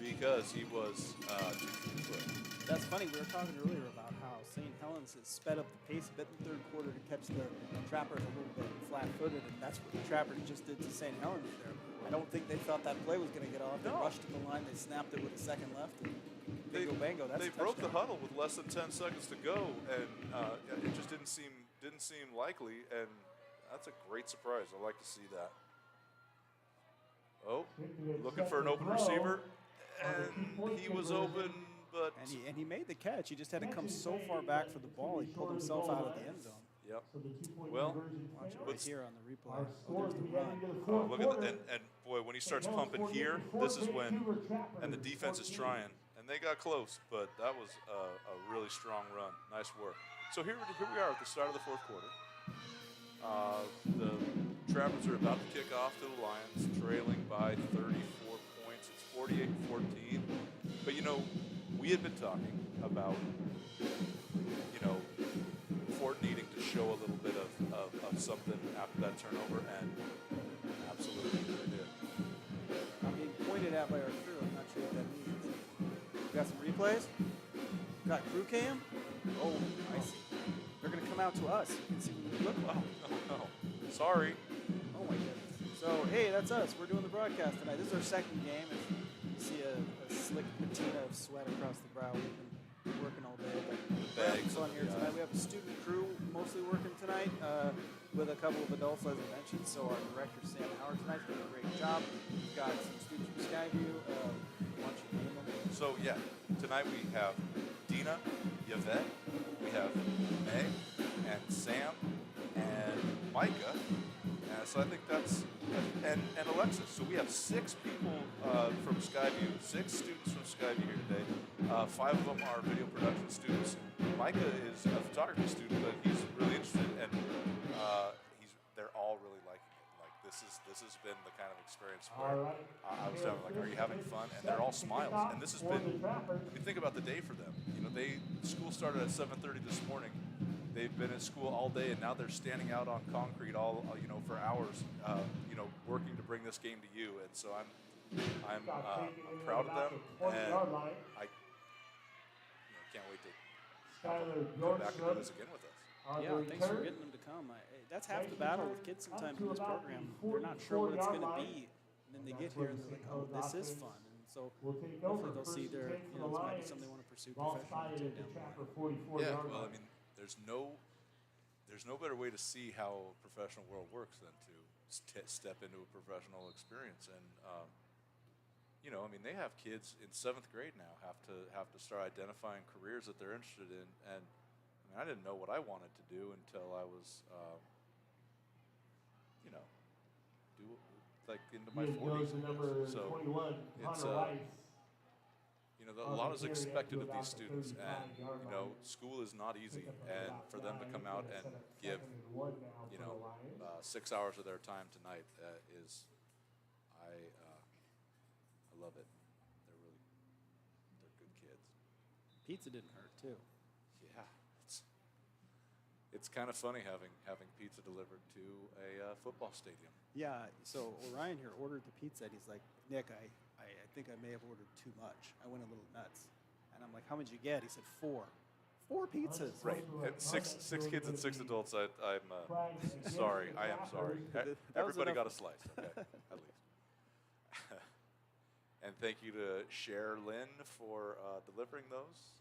Speaker 3: because he was too quick.
Speaker 2: That's funny. We were talking earlier about how St. Helens has sped up the pace a bit in the third quarter to catch the Trappers a little bit flat-footed, and that's what the Trappers just did to St. Helens there. I don't think they thought that play was going to get off. They rushed to the line. They snapped it with a second left. And bingo, bango. That's
Speaker 3: They
Speaker 2: a
Speaker 3: broke the
Speaker 2: touchdown.
Speaker 3: huddle with less than 10 seconds to go, and it just didn't seem likely. And that's a great surprise. I like to see that. Oh, looking for an open receiver, and he was open, but
Speaker 2: And he made the catch. He just had to come so far back for the ball. He pulled himself out of the end zone.
Speaker 3: yep.
Speaker 1: So the 2-point
Speaker 3: Well,
Speaker 1: conversion
Speaker 2: Watch it
Speaker 1: failed.
Speaker 2: right here on the replay.
Speaker 1: Our
Speaker 2: Oh, there's
Speaker 1: scores,
Speaker 2: the
Speaker 1: we head
Speaker 2: run.
Speaker 1: into the fourth
Speaker 3: Look at
Speaker 1: quarter.
Speaker 3: and boy, when he starts
Speaker 1: St. Helens
Speaker 3: pumping
Speaker 1: 48,
Speaker 3: here, this is when,
Speaker 1: Vancouver Trappers
Speaker 3: and the defense is
Speaker 1: 48.
Speaker 3: trying, and they got close, but that was a really strong run. Nice work. So here we are at the start of the fourth quarter. The Trappers are about to kick off to the Lions, trailing by 34 points. It's 48-14. But, you know, we had been talking about, you know, Fort needing to show a little bit of something after that turnover, and absolutely they did.
Speaker 2: I'm being pointed at by our crew. I'm not sure what that means. We got some replays. Got crew cam. Oh, I see. They're going to come out to us. You can see what we look like.
Speaker 3: No. Sorry.
Speaker 2: Oh my goodness. So, hey, that's us. We're doing the broadcast tonight. This is our second game. And you see a slick patina of sweat across the brow. We've been working all day. But we're having fun here tonight. We have a student crew mostly working tonight with a couple of adults, as I mentioned. So our director, Sam Howard, tonight's doing a great job. We've got some students from Skyview. Why don't you name them?
Speaker 3: So, yeah, tonight we have Dina, Yvette, we have Meg, and Sam, and Micah. So I think that's, and Alexis. So we have 6 people from Skyview, 6 students from Skyview here today. 5 of them are video production students. Micah is a photography student, but he's really interested, and they're all really liking it. Like this has been the kind of experience where I was down like, are you having fun? And they're all smiles. And this has been, you think about the day for them. You know, school started at 7:30 this morning. They've been at school all day, and now they're standing out on concrete for hours, working to bring this game to you. And so I'm proud of them, and I can't wait to come back and do this again with us.
Speaker 2: Yeah, thanks for getting them to come. That's half the battle with kids sometimes in this program. They're not sure what it's going to be, and then they get here and they're like, oh, this is fun. And so hopefully they'll see this might be something they want to pursue professionally too down the line.
Speaker 3: Yeah, well, I mean, there's no better way to see how a professional world works than to step into a professional experience. And I mean, they have kids in 7th grade now have to start identifying careers that they're interested in. And I mean, I didn't know what I wanted to do until I was, into my 40s. So it's a lot is expected of these students, and school is not easy, and for them to come out and give 6 hours of their time tonight I love it. They're good kids.
Speaker 2: Pizza didn't hurt too.
Speaker 3: Yeah, it's kind of funny having pizza delivered to a football stadium.
Speaker 2: Yeah, so Orion here ordered the pizza, and he's like, Nick, I think I may have ordered too much. I went a little nuts. And I'm like, how much did you get? He said 4. 4 pizzas.
Speaker 3: Right. And six kids and 6 adults. I'm sorry. I am sorry. Everybody got a slice. Okay, at least. And thank you to Cher Lynn for delivering those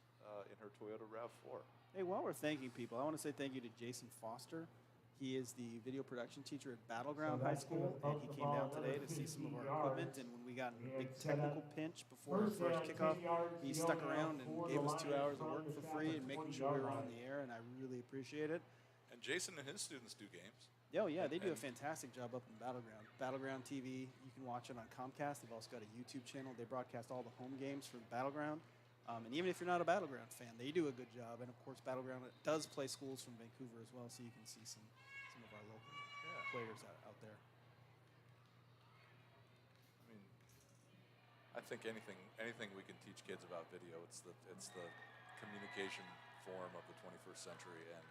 Speaker 3: in her Toyota RAV4.
Speaker 2: Hey, while we're thanking people, I want to say thank you to Jason Foster. He is the video production teacher at Battleground High School, and he came down today to see some of our equipment. And when we got in a big technical pinch before our first kickoff, he stuck around and gave us 2 hours of work for free and making sure we were on the air, and I really appreciate it.
Speaker 3: And Jason and his students do games.
Speaker 2: Oh, yeah, they do a fantastic job up in Battleground. Battleground TV, you can watch it on Comcast. They've also got a YouTube channel. They broadcast all the home games for Battleground. And even if you're not a Battleground fan, they do a good job. And, of course, Battleground does play schools from Vancouver as well, so you can see some of our local players out there.
Speaker 3: I mean, I think anything we can teach kids about video, it's the communication form of the 21st century. And,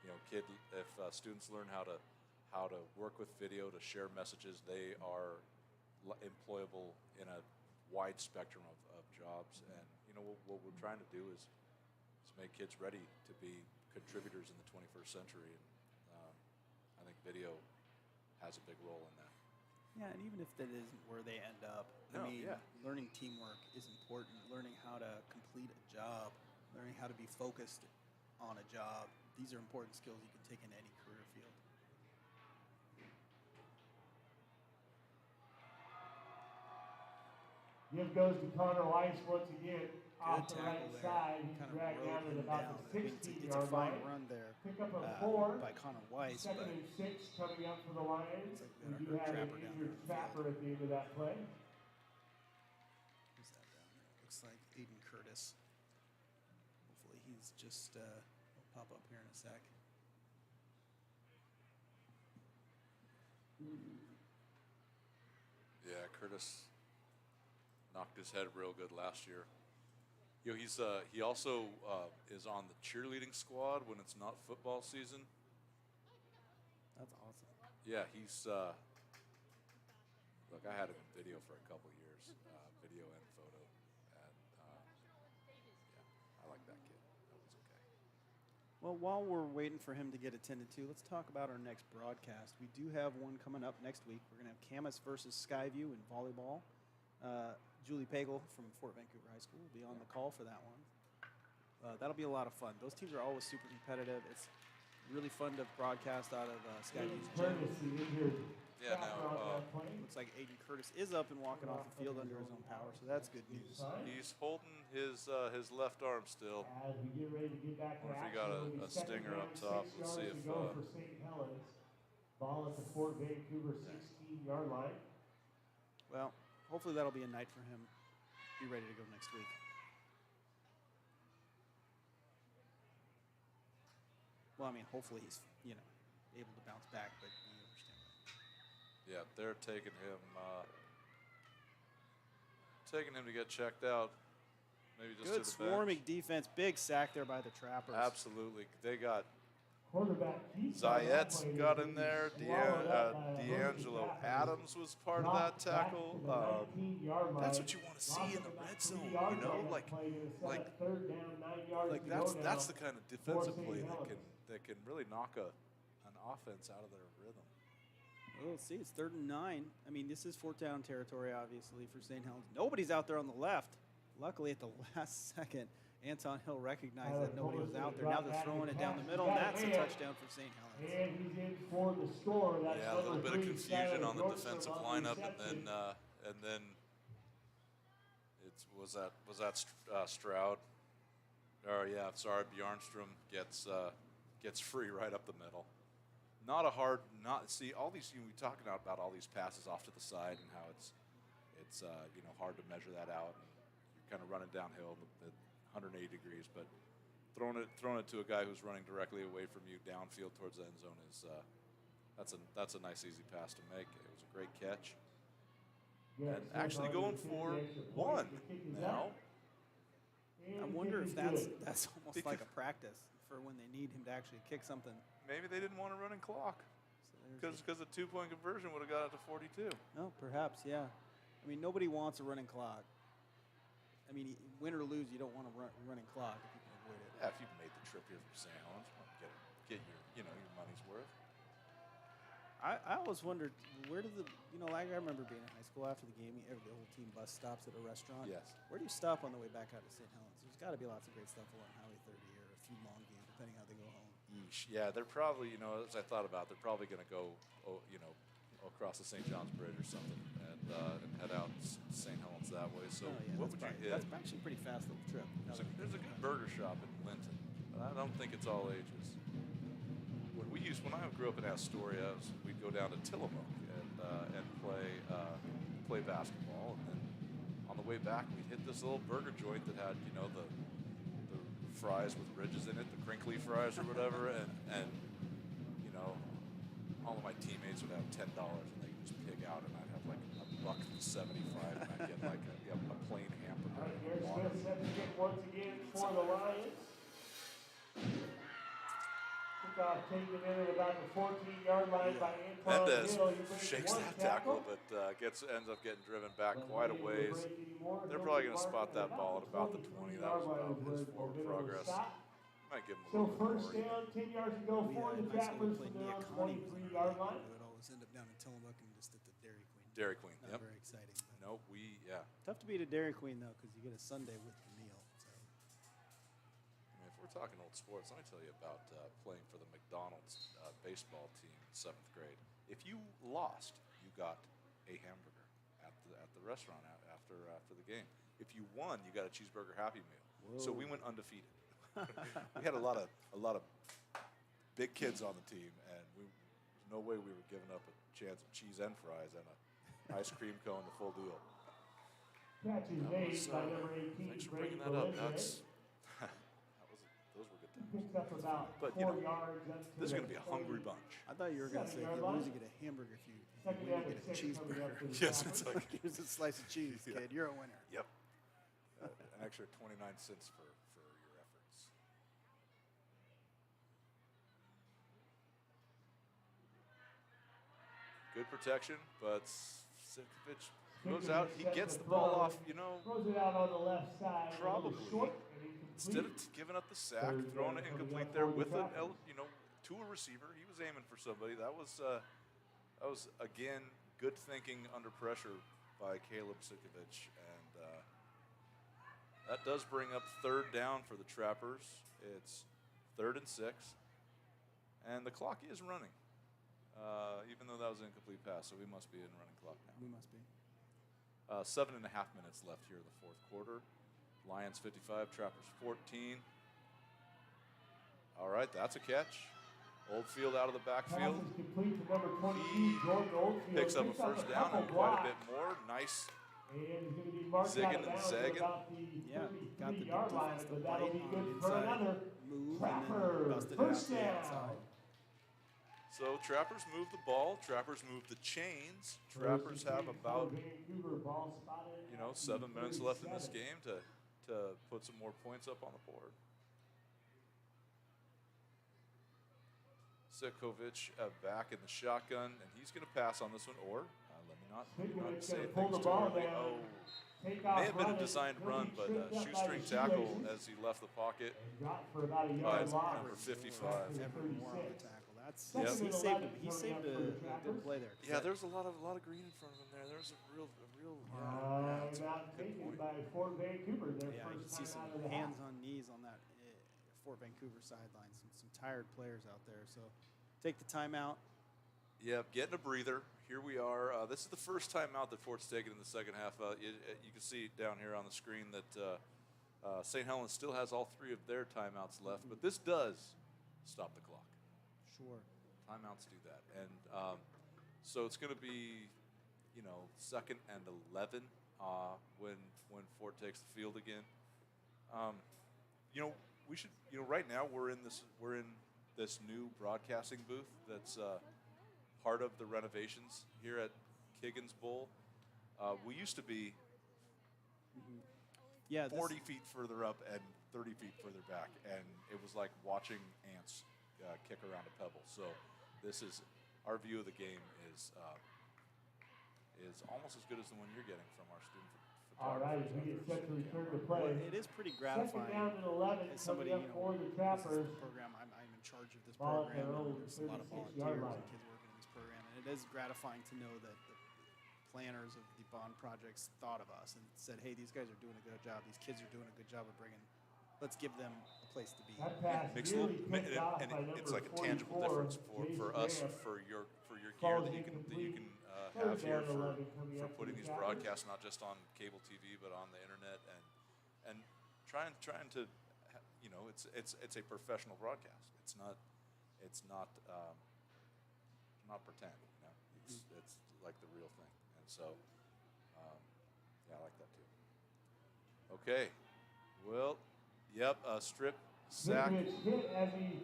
Speaker 3: if students learn how to work with video, to share messages, they are employable in a wide spectrum of jobs. And what we're trying to do is make kids ready to be contributors in the 21st century. And I think video has a big role in that.
Speaker 2: Yeah, and even if that isn't where they end up, learning teamwork is important. Learning how to complete a job, learning how to be focused on a job. These are important skills you can take in any career field.
Speaker 1: Give goes to Connor Weiss once again. Off the
Speaker 2: Good
Speaker 1: right
Speaker 2: tackle there.
Speaker 1: side. He's
Speaker 2: Kind of
Speaker 1: dragged down
Speaker 2: rode
Speaker 1: at
Speaker 2: him
Speaker 1: about
Speaker 2: down.
Speaker 1: the
Speaker 2: I mean, it's a
Speaker 1: 16-yard
Speaker 2: fine
Speaker 1: line.
Speaker 2: run there
Speaker 1: Pick up a 4
Speaker 2: by Connor Weiss.
Speaker 1: Second
Speaker 2: But
Speaker 1: and 6 coming up for the Lions.
Speaker 2: Looks like
Speaker 1: We
Speaker 2: we
Speaker 1: do
Speaker 2: got our
Speaker 1: have an
Speaker 2: trapper down
Speaker 1: injured
Speaker 2: there on the
Speaker 1: trapper at the end of that play.
Speaker 2: who's that down there? Looks like Aiden Curtis. Hopefully he's just will pop up here in a sec.
Speaker 3: Yeah, Curtis knocked his head real good last year. He also is on the cheerleading squad when it's not football season.
Speaker 2: That's awesome.
Speaker 3: Yeah, he's look. I had him in video for a couple years, video and photo, and I like that kid. That was okay.
Speaker 2: Well, while we're waiting for him to get attended to, let's talk about our next broadcast. We do have one coming up next week. We're going to have Camas versus Skyview in volleyball. Julie Pagel from Fort Vancouver High School will be on the call for that one. That'll be a lot of fun. Those teams are always super competitive. It's really fun to broadcast out of Skyview's gym.
Speaker 3: Yeah, now
Speaker 2: Looks like Aiden Curtis is up and walking off the field under his own power, so that's good news.
Speaker 3: he's holding his left arm still.
Speaker 1: As we get ready to get back to
Speaker 3: Wonder if he
Speaker 1: action,
Speaker 3: got
Speaker 1: it'll be
Speaker 3: a
Speaker 1: second
Speaker 3: stinger
Speaker 1: down,
Speaker 3: up top.
Speaker 1: 6
Speaker 3: Let's see
Speaker 1: yards to
Speaker 3: if,
Speaker 1: go for St. Helens. Ball at the Fort Vancouver 16-yard line.
Speaker 2: Well, hopefully that'll be a night for him. Be ready to go next week. Well, I mean, hopefully he's, able to bounce back, but you understand that.
Speaker 3: Yeah, they're taking him to get checked out. Maybe just
Speaker 2: Good
Speaker 3: to the bench.
Speaker 2: swarming defense. Big sack there by the Trappers.
Speaker 3: Absolutely, they got
Speaker 1: Quarterback Keith
Speaker 3: Zayet's
Speaker 1: played
Speaker 3: got
Speaker 1: it.
Speaker 3: in there.
Speaker 1: Swallowed up by a
Speaker 3: D'Angelo
Speaker 1: host of tackles.
Speaker 3: Adams was part of that
Speaker 1: Dropped back
Speaker 3: tackle.
Speaker 1: to the 19-yard line.
Speaker 3: That's what you want to see in the red zone. That's the kind of defensive play that can really knock an offense out of their rhythm.
Speaker 2: Oh, let's see. It's 3rd and 9. I mean, this is fourth down territory, obviously, for St. Helens. Nobody's out there on the left. Luckily, at the last second, Anton Hill recognized that nobody was out there. Now they're throwing it down the middle, and that's a touchdown for St. Helens.
Speaker 1: And he's in for the score. That's
Speaker 3: Yeah, a little bit of confusion on the
Speaker 1: Nordstrom
Speaker 3: defensive
Speaker 1: on
Speaker 3: lineup,
Speaker 1: reception.
Speaker 3: and then was that Stroud? Oh yeah, sorry, Bjornstrom gets free right up the middle. Not all these we talking about all these passes off to the side and how it's hard to measure that out, and you're kind of running downhill at 180 degrees, but throwing it to a guy who's running directly away from you downfield towards the end zone That's a nice easy pass to make. It was a great catch.
Speaker 1: Yeah,
Speaker 3: And actually going for one now.
Speaker 2: I wonder if that's almost like a practice for when they need him to actually kick something.
Speaker 3: Maybe they didn't want a running clock because the 2-point conversion would have got it to 42.
Speaker 2: No, perhaps, yeah. I mean, nobody wants a running clock. I mean, win or lose, you don't want a running clock if you can avoid it.
Speaker 3: Yeah, if you've made the trip here from St. Helens, you want to get your your money's worth.
Speaker 2: I always wondered, where did like I remember being in high school after the game, the whole team bus stops at a restaurant.
Speaker 3: Yes.
Speaker 2: Where do you stop on the way back out to St. Helens? There's got to be lots of great stuff along Highway 30 or a few long games, depending how they go home.
Speaker 3: Yeesh. Yeah, they're probably, as I thought about, they're probably going to go, across the St. John's Bridge or something and head out St. Helens that way. So what would you hit?
Speaker 2: That's actually a pretty fast little trip.
Speaker 3: There's a good burger shop in Linton, but I don't think it's all ages. When I grew up in Astoria, we'd go down to Tillamook and play basketball, and then on the way back we'd hit this little burger joint that had the fries with ridges in it, the crinkly fries or whatever, and all of my teammates would have $10 and they could just pig out, and I'd have like $1.75, and I'd get like a plain hamburger.
Speaker 1: All right, Garrett Smith set the kick once again for the Lions. Kickoff taken in at about the 14-yard line by Antoine
Speaker 3: Mendez
Speaker 1: Hill.
Speaker 3: shakes that tackle, but ends up getting driven back quite a ways. They're probably going to spot that ball at about the 20. That was about his forward progress. Might give him a
Speaker 1: So
Speaker 3: little
Speaker 1: first
Speaker 3: bit more.
Speaker 1: down, 10 yards to go for the Trappers from their own 23-yard line.
Speaker 2: It would always end up down in Tillamook and just at the Dairy Queen.
Speaker 3: Dairy Queen,
Speaker 2: Not
Speaker 3: yep.
Speaker 2: very exciting. But
Speaker 3: No,
Speaker 2: tough to beat a Dairy Queen, though, because you get a sundae with the meal. So.
Speaker 3: if we're talking old sports, let me tell you about playing for the McDonald's baseball team in 7th grade. If you lost, you got a hamburger at the restaurant after the game. If you won, you got a cheeseburger Happy Meal.
Speaker 2: Whoa.
Speaker 3: So we went undefeated. We had a lot of big kids on the team, and there's no way we were giving up a chance of cheese and fries and an ice cream cone, the full deal.
Speaker 1: Catch is made by number 18,
Speaker 3: Thanks for
Speaker 1: Brady
Speaker 3: bringing that up.
Speaker 1: Velez.
Speaker 3: Those were good times.
Speaker 1: Picks up about
Speaker 3: But,
Speaker 1: 4 yards. Up to
Speaker 3: This is going to
Speaker 1: the
Speaker 3: be a hungry bunch.
Speaker 2: I thought you were going to say, if you lose, you get a hamburger. If you
Speaker 1: Second
Speaker 2: win,
Speaker 1: down
Speaker 2: you
Speaker 1: and
Speaker 2: get a
Speaker 1: 6 coming up
Speaker 2: cheeseburger.
Speaker 1: for the
Speaker 3: Yes,
Speaker 1: Trappers.
Speaker 3: it's like
Speaker 2: Here's a slice of cheese,
Speaker 3: Yeah.
Speaker 2: kid. You're a winner.
Speaker 3: Yep. An extra 29 cents for your efforts. Good protection, but Sikovic goes out. He gets the ball off,
Speaker 1: Throws it out on the left side. a little
Speaker 3: Probably.
Speaker 1: short and incomplete.
Speaker 3: instead of giving up the sack,
Speaker 1: Third
Speaker 3: throwing
Speaker 1: down
Speaker 3: it
Speaker 1: coming
Speaker 3: incomplete
Speaker 1: up
Speaker 3: there
Speaker 1: for the
Speaker 3: with
Speaker 1: Trappers.
Speaker 3: to a receiver. He was aiming for somebody. That was again good thinking under pressure by Caleb Sikovic, and that does bring up third down for the Trappers. It's 3rd and 6, and the clock is running, even though that was an incomplete pass. So we must be in running clock now.
Speaker 2: We must be.
Speaker 3: 7.5 minutes left here in the 4th quarter. Lions 55, Trappers 14. All right, that's a catch. Oldfield out of the backfield.
Speaker 1: Pass is complete to number 22,
Speaker 3: He
Speaker 1: Jordan Oldfield.
Speaker 3: Picks up a first down
Speaker 1: couple
Speaker 3: and quite a
Speaker 1: blocks.
Speaker 3: bit more. Nice.
Speaker 1: And he's going to be marked
Speaker 3: Zigging
Speaker 1: out
Speaker 3: and
Speaker 1: of bounds at
Speaker 3: zagging.
Speaker 1: about the
Speaker 2: Yeah, got the
Speaker 1: 33-yard line,
Speaker 2: defense to
Speaker 1: but that'll
Speaker 2: bite
Speaker 1: be
Speaker 2: on
Speaker 1: good
Speaker 2: the
Speaker 1: for
Speaker 2: inside
Speaker 1: another
Speaker 2: move
Speaker 1: Trapper.
Speaker 2: and then busted it
Speaker 1: First
Speaker 2: out to the
Speaker 1: down.
Speaker 2: outside.
Speaker 3: So Trappers move the ball. Trappers move the chains. Trappers have about
Speaker 1: Vancouver, ball spotted at
Speaker 3: 7
Speaker 1: the
Speaker 3: minutes left in this
Speaker 1: 37.
Speaker 3: game to put some more points up on the board. Sikovic back in the shotgun, and he's going to pass on this one. Or let me not
Speaker 1: Sikovic
Speaker 3: say
Speaker 1: gonna pull
Speaker 3: things
Speaker 1: the
Speaker 3: too
Speaker 1: ball
Speaker 3: early.
Speaker 1: down.
Speaker 3: Oh,
Speaker 1: Take off
Speaker 3: may have been a
Speaker 1: running.
Speaker 3: designed
Speaker 1: He'll
Speaker 3: run,
Speaker 1: be
Speaker 3: but
Speaker 1: tripped up by
Speaker 3: shoestring
Speaker 1: the
Speaker 3: tackle
Speaker 1: shoelaces
Speaker 3: as he left the pocket.
Speaker 1: and got for about a
Speaker 3: by
Speaker 1: yard loss.
Speaker 3: number 55.
Speaker 1: Back to the
Speaker 2: Every more on the
Speaker 1: 36.
Speaker 2: tackle. That's
Speaker 1: Second
Speaker 3: Yep.
Speaker 1: and
Speaker 2: he
Speaker 1: 11
Speaker 2: saved
Speaker 1: coming up
Speaker 2: a
Speaker 1: for the
Speaker 2: good
Speaker 1: Trappers.
Speaker 2: play there.
Speaker 3: Yeah, there's a lot of green in front of him there. There's a real
Speaker 1: Not
Speaker 3: good
Speaker 1: taken
Speaker 3: point.
Speaker 1: by Fort Vancouver. Their
Speaker 2: Yeah, you can
Speaker 1: first
Speaker 2: see
Speaker 1: time
Speaker 2: some
Speaker 1: out of the half.
Speaker 2: hands on knees on that Fort Vancouver sideline. Some tired players out there. So take the timeout.
Speaker 3: Yeah, getting a breather. Here we are. This is the first timeout that Fort's taken in the second half. You can see down here on the screen that St. Helens still has all 3 of their timeouts left, but this does stop the clock.
Speaker 2: Sure.
Speaker 3: Timeouts do that, and so it's going to be, 2nd and 11 when Fort takes the field again. We should, right now we're in this new broadcasting booth that's part of the renovations here at Kiggins Bowl. We used to be
Speaker 2: Yeah,
Speaker 3: 40 feet further up and 30 feet further back, and it was like watching ants kick around a pebble. So this is our view of the game is almost as good as the one you're getting from our student
Speaker 1: All right, as we get set to return to play.
Speaker 2: It is pretty
Speaker 1: Second
Speaker 2: gratifying.
Speaker 1: down and 11
Speaker 2: As somebody,
Speaker 1: coming up for the
Speaker 2: this is
Speaker 1: Trappers.
Speaker 2: the program. I'm in charge of this
Speaker 1: Ball at
Speaker 2: program.
Speaker 1: their own
Speaker 2: And there's a lot of
Speaker 1: 36-yard
Speaker 2: volunteers
Speaker 1: line.
Speaker 2: and kids working in this program, and it is gratifying to know that the planners of the bond projects thought of us and said, "Hey, these guys are doing a good job. These kids are doing a good job of bringing. Let's give them a place to be."
Speaker 1: That pass
Speaker 3: Makes a
Speaker 1: nearly
Speaker 3: little,
Speaker 1: picked off
Speaker 3: and
Speaker 1: by
Speaker 3: it's
Speaker 1: number
Speaker 3: like a tangible
Speaker 1: 44,
Speaker 3: difference for
Speaker 1: Jason
Speaker 3: us
Speaker 1: Graham.
Speaker 3: for your gear
Speaker 1: Falls
Speaker 3: that you can
Speaker 1: incomplete.
Speaker 3: have here
Speaker 1: Third down 11 coming
Speaker 3: for
Speaker 1: up for
Speaker 3: putting
Speaker 1: the
Speaker 3: these
Speaker 1: Trappers.
Speaker 3: broadcasts not just on cable TV but on the internet and trying to it's a professional broadcast. It's not pretend. It's like the real thing, and so I like that too. Okay, well, yep, strip sack.
Speaker 1: Sinkovich hit as he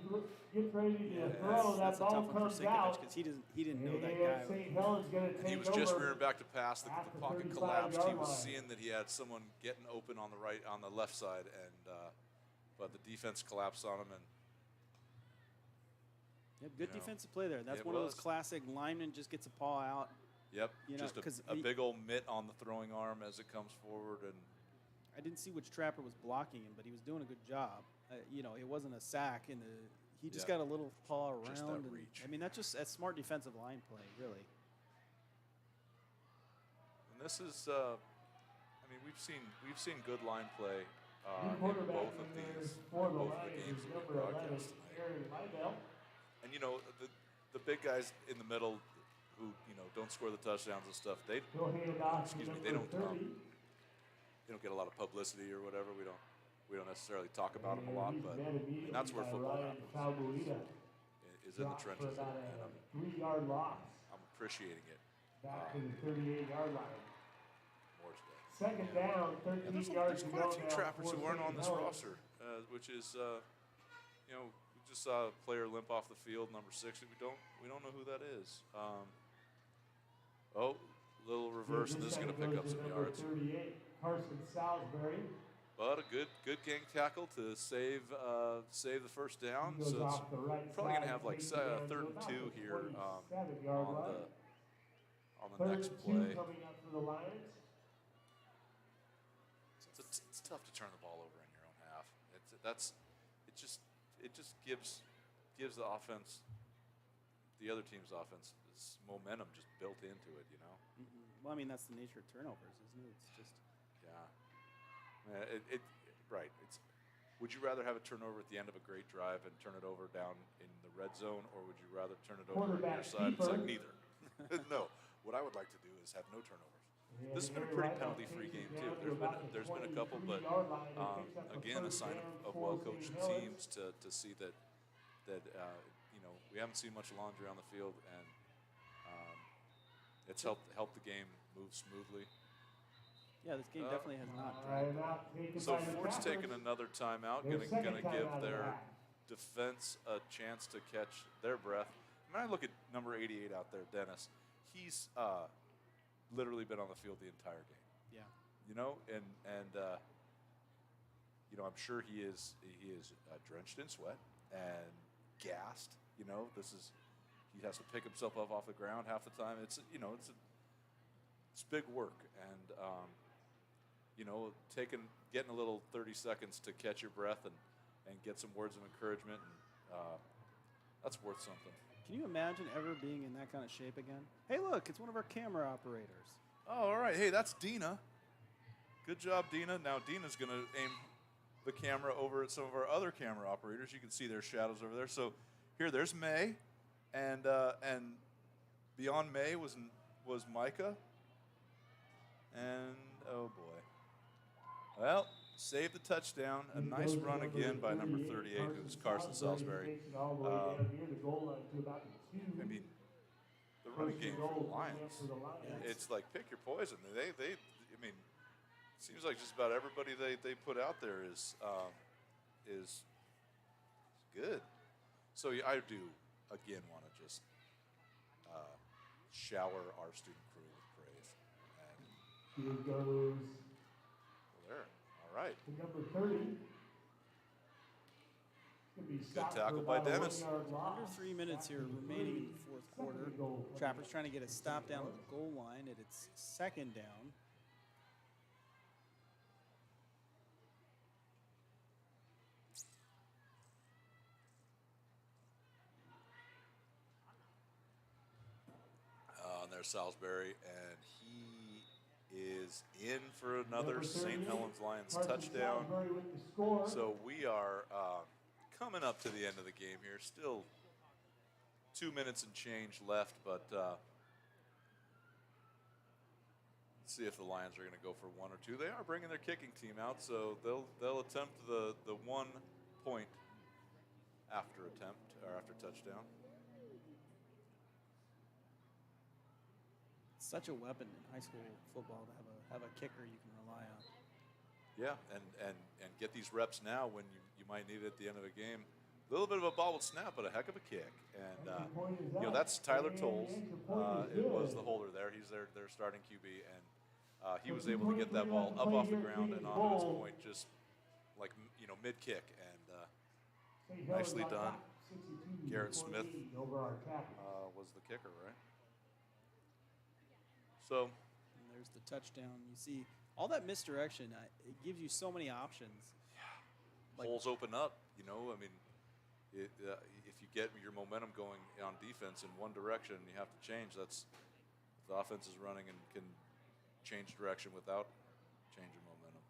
Speaker 1: gets ready to
Speaker 2: Yeah,
Speaker 1: throw. That
Speaker 2: that's a
Speaker 1: ball
Speaker 2: tough one
Speaker 1: comes
Speaker 2: for Sinkovich
Speaker 1: out.
Speaker 2: because he didn't know that
Speaker 1: And
Speaker 2: guy.
Speaker 1: St. Helens going to
Speaker 3: And he
Speaker 1: take
Speaker 3: was just
Speaker 1: over.
Speaker 3: rearing back to pass. The
Speaker 1: at the
Speaker 3: pocket
Speaker 1: 35
Speaker 3: collapsed. He
Speaker 1: yard
Speaker 3: was
Speaker 1: line.
Speaker 3: seeing that he had someone getting open on the left side, and but the defense collapsed on him. And
Speaker 2: Yep, good
Speaker 3: you know,
Speaker 2: defensive play there. That's
Speaker 3: it
Speaker 2: one of those
Speaker 3: was.
Speaker 2: classic lineman just gets a paw out.
Speaker 3: yep,
Speaker 2: You know,
Speaker 3: just
Speaker 2: 'cause
Speaker 3: a
Speaker 2: he-
Speaker 3: big old mitt on the throwing arm as it comes forward, and
Speaker 2: I didn't see which trapper was blocking him, but he was doing a good job. It wasn't a sack in the. He just
Speaker 3: Yeah.
Speaker 2: got a little paw around.
Speaker 3: Just that
Speaker 2: and,
Speaker 3: reach.
Speaker 2: I mean, that's smart defensive line play, really.
Speaker 3: and this is. We've seen good line play
Speaker 1: New
Speaker 3: in
Speaker 1: quarterback
Speaker 3: both of
Speaker 1: in there
Speaker 3: these
Speaker 1: for the
Speaker 3: both of the
Speaker 1: Lions
Speaker 3: games
Speaker 1: is
Speaker 3: that we
Speaker 1: number 11,
Speaker 3: broadcast tonight.
Speaker 1: Aaron Lydell.
Speaker 3: And the big guys in the middle who don't score the touchdowns and stuff. They
Speaker 1: He'll hand it off to
Speaker 3: excuse me.
Speaker 1: number
Speaker 3: They don't
Speaker 1: 30.
Speaker 3: get a lot of publicity or whatever. We don't necessarily talk about them a lot,
Speaker 1: And
Speaker 3: but
Speaker 1: he's met immediately
Speaker 3: that's where
Speaker 1: by
Speaker 3: football
Speaker 1: Ryan
Speaker 3: happens.
Speaker 1: Salbuita.
Speaker 3: Is in the
Speaker 1: Dropped for
Speaker 3: trenches,
Speaker 1: about
Speaker 3: and
Speaker 1: a 3-yard loss.
Speaker 3: I'm appreciating it.
Speaker 1: Back to the 38-yard line.
Speaker 3: Moore's Day.
Speaker 1: Second down, 13
Speaker 3: And
Speaker 1: yards
Speaker 3: there's
Speaker 1: to
Speaker 3: quite
Speaker 1: go
Speaker 3: a few
Speaker 1: now
Speaker 3: trappers
Speaker 1: for
Speaker 3: who aren't
Speaker 1: St.
Speaker 3: on this
Speaker 1: Helens.
Speaker 3: roster, which is we just saw a player limp off the field, number 60. We don't know who that is. Little reverse, and this is going to pick up some
Speaker 1: Number
Speaker 3: yards.
Speaker 1: 38, Carson Salisbury.
Speaker 3: But a good gang tackle to save the first down.
Speaker 1: He goes
Speaker 3: So it's
Speaker 1: off the right
Speaker 3: probably going to
Speaker 1: side,
Speaker 3: have like
Speaker 1: takes it down to
Speaker 3: third and
Speaker 1: about
Speaker 3: 2
Speaker 1: the
Speaker 3: here
Speaker 1: 47-yard line.
Speaker 3: on the
Speaker 1: Third
Speaker 3: next
Speaker 1: and 2
Speaker 3: play.
Speaker 1: coming up for the Lions.
Speaker 3: It's tough to turn the ball over in your own half. It just gives the offense, the other team's offense, this momentum just built into it.
Speaker 2: Well, I mean, that's the nature of turnovers, isn't it? It's just.
Speaker 3: Yeah. Right. Would you rather have a turnover at the end of a great drive and turn it over down in the red zone, or would you rather turn it over on your
Speaker 1: Quarterback
Speaker 3: side? It's like
Speaker 1: keeper.
Speaker 3: neither. No. What I would like to do is have no turnovers.
Speaker 1: And
Speaker 3: This has been a
Speaker 1: Aaron
Speaker 3: pretty
Speaker 1: Lydell
Speaker 3: penalty-free
Speaker 1: takes
Speaker 3: game
Speaker 1: it
Speaker 3: too.
Speaker 1: down to about the
Speaker 3: There's been a couple, but
Speaker 1: 23-yard line and picks up the
Speaker 3: again, a
Speaker 1: first
Speaker 3: sign
Speaker 1: down
Speaker 3: of
Speaker 1: for
Speaker 3: well-coached
Speaker 1: St. Helens.
Speaker 3: teams to see that we haven't seen much laundry on the field, and it's helped the game move smoothly.
Speaker 2: Yeah, this game definitely has not
Speaker 1: And
Speaker 2: dragged.
Speaker 1: out taken
Speaker 3: So
Speaker 1: by the
Speaker 3: Ford's
Speaker 1: Trappers.
Speaker 3: taking another timeout,
Speaker 1: Their
Speaker 3: gonna
Speaker 1: second time
Speaker 3: give
Speaker 1: out of the
Speaker 3: their
Speaker 1: half.
Speaker 3: defense a chance to catch their breath. When I look at number 88 out there, Dennis, he's literally been on the field the entire game.
Speaker 2: Yeah.
Speaker 3: I'm sure he is drenched in sweat and gassed. He has to pick himself up off the ground half the time. It's big work, and getting a little 30 seconds to catch your breath and get some words of encouragement, and that's worth something.
Speaker 2: Can you imagine ever being in that kind of shape again? Hey, look, it's one of our camera operators.
Speaker 3: Oh, all right. Hey, that's Dina. Good job, Dina. Now Dina's going to aim the camera over at some of our other camera operators. You can see their shadows over there. So there's May, and beyond May was Micah, and oh boy, well, saved the touchdown. A nice run again by number 38, who's Carson Salisbury. I mean, the running game for the Lions. It's like pick your poison. They seems like just about everybody they put out there is good. So I do again want to just shower our student crew with praise. And
Speaker 1: Here goes
Speaker 3: there, all right.
Speaker 1: to number 30.
Speaker 3: Good tackle by Dennis.
Speaker 2: Under 3 minutes here remaining in the fourth quarter. Trappers trying to get a stop down at the goal line, and it's second down.
Speaker 3: There's Salisbury, and he is in for another St. Helens Lions touchdown. So we are coming up to the end of the game here. Still 2 minutes and change left, but let's see if the Lions are going to go for one or two. They are bringing their kicking team out, so they'll attempt the 1 point after touchdown.
Speaker 2: Such a weapon in high school football to have a kicker you can rely on.
Speaker 3: Yeah, and get these reps now when you might need it at the end of a game. A little bit of a bobbled snap, but a heck of a kick. And that's Tyler Tolles. It was the holder there. He's their starting QB, and he was able to get that ball up off the ground and onto its point, just like mid kick, and nicely done. Garrett Smith was the kicker, right? So,
Speaker 2: and there's the touchdown. You see all that misdirection. It gives you so many options.
Speaker 3: Yeah, holes open up. I mean, if you get your momentum going on defense in one direction, you have to change. That's if the offense is running and can change direction without changing momentum.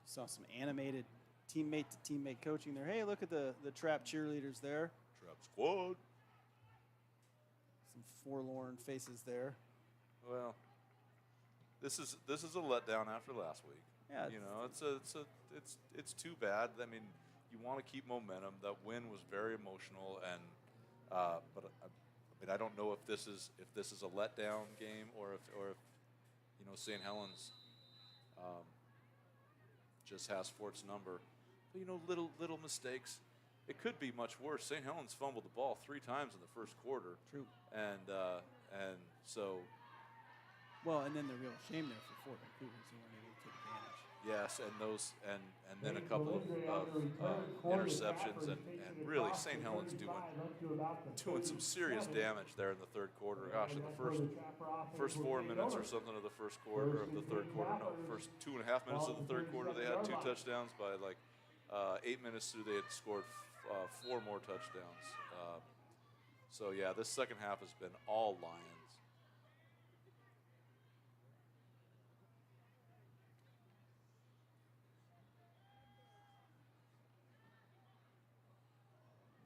Speaker 2: Saw some animated teammate to teammate coaching there. Hey, look at the trap cheerleaders there.
Speaker 3: Trap squad.
Speaker 2: Some forlorn faces there.
Speaker 3: Well, this is a letdown after last week.
Speaker 2: Yeah,
Speaker 3: it's too bad. I mean, you want to keep momentum. That win was very emotional, and but I don't know if this is a letdown game or if St. Helens just has Fort's number. But, little mistakes. It could be much worse. St. Helens fumbled the ball 3 times in the first quarter.
Speaker 2: True.
Speaker 3: And so.
Speaker 2: Well, and then the real shame there for Fort Vancouver is they weren't able to take advantage.
Speaker 3: Yes, and then a couple of interceptions, and really St. Helens doing some serious damage there in the third quarter. Gosh, in the first 4 minutes or something of the first quarter of the third quarter, first 2.5 minutes of the third quarter, they had 2 touchdowns. By 8 minutes through, they had scored 4 more touchdowns. So yeah, this second half has been all Lions.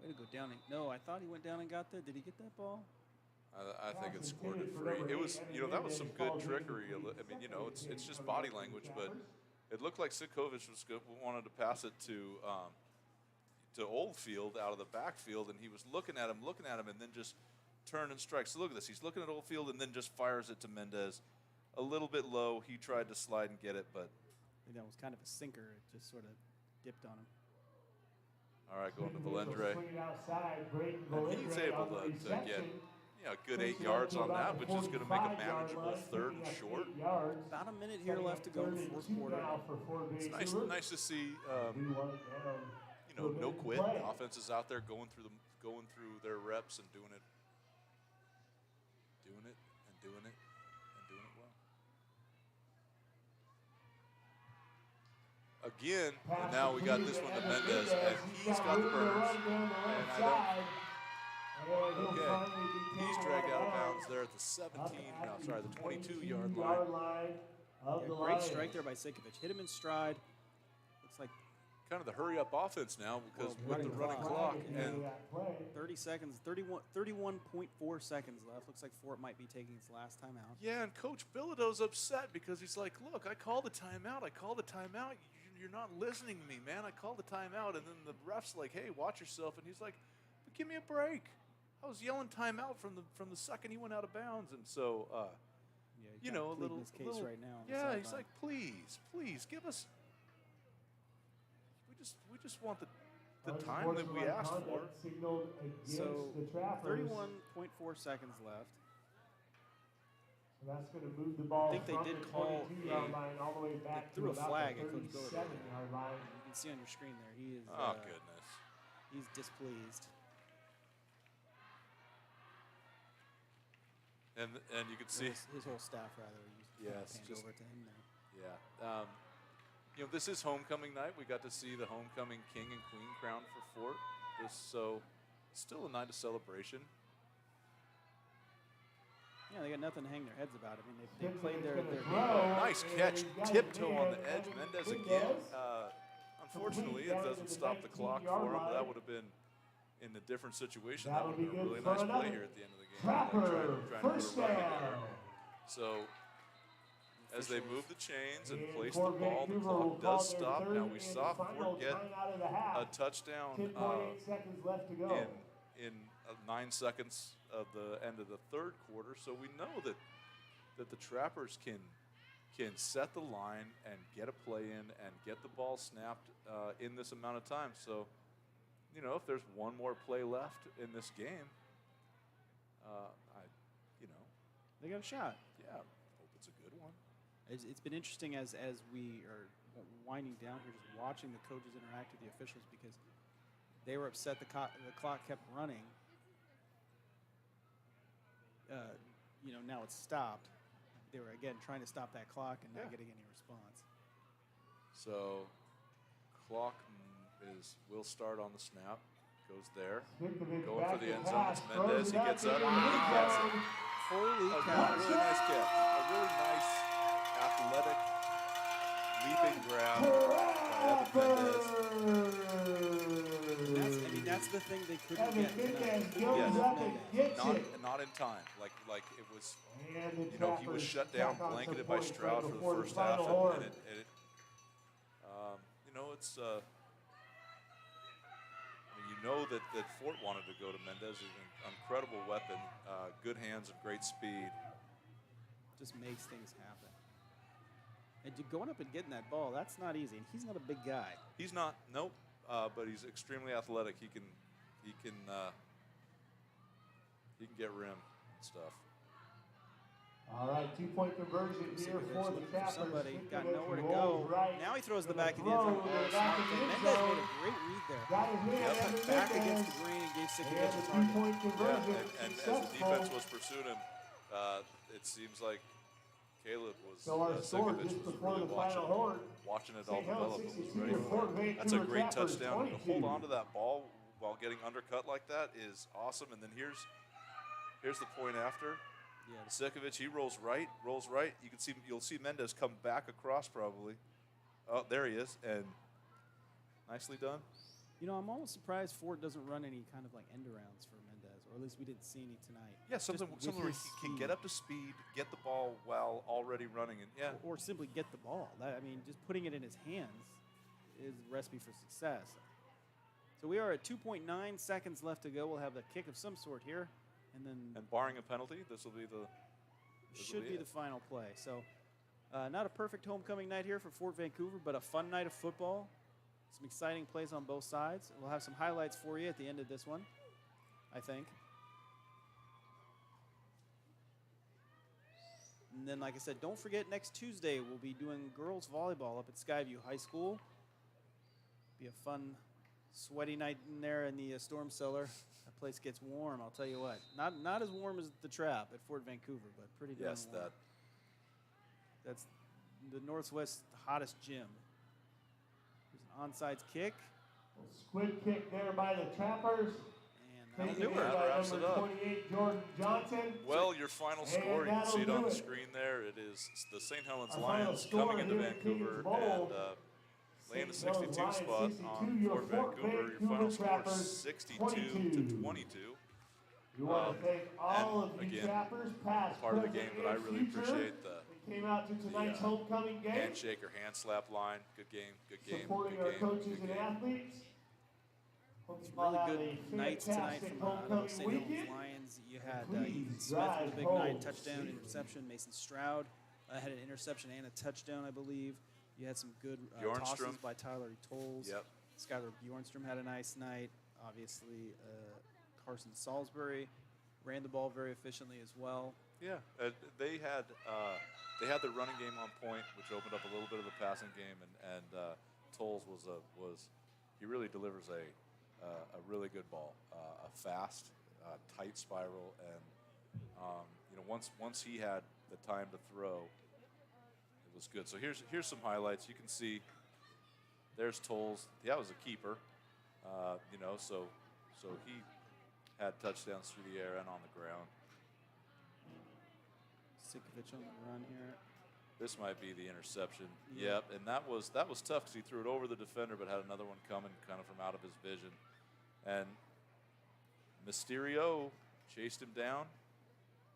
Speaker 2: Way to go down. No, I thought he went down and got that. Did he get that ball?
Speaker 3: I think it scored it free. It was, that was some good trickery. I mean, it's just body language, but it looked like Sitkovich wanted to pass it to Oldfield out of the backfield, and he was looking at him, and then just turned and strikes. So look at this. He's looking at Oldfield and then just fires it to Mendez. A little bit low. He tried to slide and get it, but
Speaker 2: I think that was kind of a sinker. It just sort of dipped on him.
Speaker 3: All right, going to Valendre. And he's able to get a good 8 yards on that, which is going to make a manageable 3rd and short.
Speaker 2: About a minute here left to go in the fourth quarter.
Speaker 3: It's nice to see, no quit. The offense is out there going through their reps and doing it well. Again, and now we got this one to Mendez, and he's got the burners. Okay, he's dragged out of bounds there at the 22-yard line.
Speaker 2: Great strike there by Sitkovich. Hit him in stride. Looks like
Speaker 3: kind of the hurry-up offense now because with the running clock and
Speaker 2: 30 seconds, 31.4 seconds left. Looks like Fort might be taking its last time out.
Speaker 3: Yeah, and Coach Bilodeau's upset because he's like, look, I called the timeout. You're not listening to me, man. I called the timeout, and then the ref's like, hey, watch yourself. And he's like, but give me a break. I was yelling timeout from the second he went out of bounds. And so, a little
Speaker 2: case right now.
Speaker 3: Yeah, he's like, please, give us. We just want the time that we asked for.
Speaker 2: So 31.4 seconds left.
Speaker 1: That's going to move the ball
Speaker 2: think they
Speaker 1: from
Speaker 2: did
Speaker 1: the
Speaker 2: call
Speaker 1: 22-yard line all the way back
Speaker 2: threw a
Speaker 1: to about
Speaker 2: flag
Speaker 1: the
Speaker 2: at Coach Gilbert.
Speaker 1: 37-yard line.
Speaker 2: You can see on your screen there, he is
Speaker 3: Oh, goodness.
Speaker 2: he's displeased.
Speaker 3: And you can see.
Speaker 2: His whole staff, rather.
Speaker 3: Yes,
Speaker 2: Hand
Speaker 3: just
Speaker 2: over to him there.
Speaker 3: Yeah. You know, this is homecoming night. We got to see the homecoming king and queen crowned for Fort. So still a night of celebration.
Speaker 2: Yeah, they got nothing to hang their heads about. I mean, they played their game.
Speaker 3: Nice catch. Tiptoe on the edge. Mendez again. Unfortunately, it doesn't stop the clock for him. That would have been in a different situation. That would have been a really nice play here at the end of the game.
Speaker 1: Trapper,
Speaker 3: Trying to
Speaker 1: first
Speaker 3: put a run together.
Speaker 1: down.
Speaker 3: So as they move the chains and place the
Speaker 1: Fort
Speaker 3: ball, the
Speaker 1: Vancouver
Speaker 3: clock
Speaker 1: will call
Speaker 3: does
Speaker 1: their
Speaker 3: stop.
Speaker 1: third
Speaker 3: Now we
Speaker 1: and
Speaker 3: saw
Speaker 1: final
Speaker 3: Fort get
Speaker 1: timeout of the half.
Speaker 3: a touchdown
Speaker 1: 10.8 seconds left to go.
Speaker 3: in 9 seconds of the end of the third quarter. So we know that the Trappers can set the line and get a play in and get the ball snapped in this amount of time. So, you know, if there's one more play left in this game,
Speaker 2: They got a shot.
Speaker 3: Yeah, hope it's a good one.
Speaker 2: It's been interesting as we are winding down here, just watching the coaches interact with the officials because they were upset the clock kept running. You know, now it's stopped. They were, again, trying to stop that clock and not getting any response.
Speaker 3: So, clock will start on the snap. Goes there. Going for the end zone. It's Mendez. He gets up and he gets it.
Speaker 2: Holy
Speaker 3: A
Speaker 2: cow.
Speaker 3: really nice catch. A really nice athletic leaping grab by Evan Mendez.
Speaker 2: That's the thing they couldn't get tonight.
Speaker 3: Yes. Not in time. Like it was, you know, he was shut down, blanketed by Stroud for the first half, and it you know, it's you know that Fort wanted to go to Mendez. He's an incredible weapon, good hands and great speed.
Speaker 2: Just makes things happen. And going up and getting that ball, that's not easy. And he's not a big guy.
Speaker 3: He's not, nope, but he's extremely athletic. He can get rim and stuff.
Speaker 1: All right, 2-point conversion here for the Trappers.
Speaker 2: Somebody got nowhere to go. Now he throws the back of the end zone. Mendez made a great read there. Yep, back against the green and gave Sikovic a target.
Speaker 1: 2-point conversion.
Speaker 3: And as the defense was pursuing him, it seems like Caleb was Sikovic was really watching it all develop and was ready for it. That's a great touchdown. To hold on to that ball while getting undercut like that is awesome. And then here's the point after.
Speaker 2: Yeah,
Speaker 3: Sikovic, he rolls right. You'll see Mendez come back across probably. Oh, there he is, and nicely done.
Speaker 2: You know, I'm almost surprised Fort doesn't run any kind of like end arounds for Mendez, or at least we didn't see any tonight.
Speaker 3: Yeah, something where he can get up to speed, get the ball while already running, and
Speaker 2: or simply get the ball. I mean, just putting it in his hands is a recipe for success. So we are at 2.9 seconds left to go. We'll have a kick of some sort here. And
Speaker 3: barring a penalty, this will be the
Speaker 2: final play. So not a perfect homecoming night here for Fort Vancouver, but a fun night of football. Some exciting plays on both sides. We'll have some highlights for you at the end of this one, I think. And then, like I said, don't forget next Tuesday we'll be doing girls volleyball up at Skyview High School. Be a fun, sweaty night in there in the storm cellar. That place gets warm, I'll tell you what. Not as warm as the Trap at Fort Vancouver, but pretty darn warm. That's the Northwest hottest gym. There's an onside kick.
Speaker 1: Squid kick there by the Trappers.
Speaker 2: And
Speaker 3: that'll do it. That wraps it up.
Speaker 1: 28, Jordan Johnson.
Speaker 3: Well, your final score, you can see it on the screen there. It is the St. Helens Lions coming into Vancouver and laying the 62 spot on Fort Vancouver. Your final score is 62-22.
Speaker 1: We want to thank all of the Trappers, past,
Speaker 3: part of the game
Speaker 1: present,
Speaker 3: that I
Speaker 1: and
Speaker 3: really
Speaker 1: future.
Speaker 3: appreciate
Speaker 1: They came out to tonight's homecoming game.
Speaker 3: Handshake or hand slap line. Good game.
Speaker 1: Supporting our coaches and athletes.
Speaker 2: It's really good nights tonight from the St. Helens Lions. You had Ethan Smith with a big night, touchdown, interception. Mason Stroud had an interception and a touchdown, I believe. You had some good tosses by Tyler Tolles.
Speaker 3: Yep.
Speaker 2: Skylar Bjornstrom had a nice night. Obviously, Carson Salisbury ran the ball very efficiently as well.
Speaker 3: Yeah, they had the running game on point, which opened up a little bit of the passing game, and Tolles was he really delivers a really good ball, a fast, tight spiral, and once he had the time to throw, it was good. So here's some highlights. You can see there's Tolles. That was a keeper, so he had touchdowns through the air and on the ground.
Speaker 2: Sikovic on the run here.
Speaker 3: This might be the interception. Yep, and that was tough because he threw it over the defender, but had another one coming kind of from out of his vision. And Mysterio chased him down,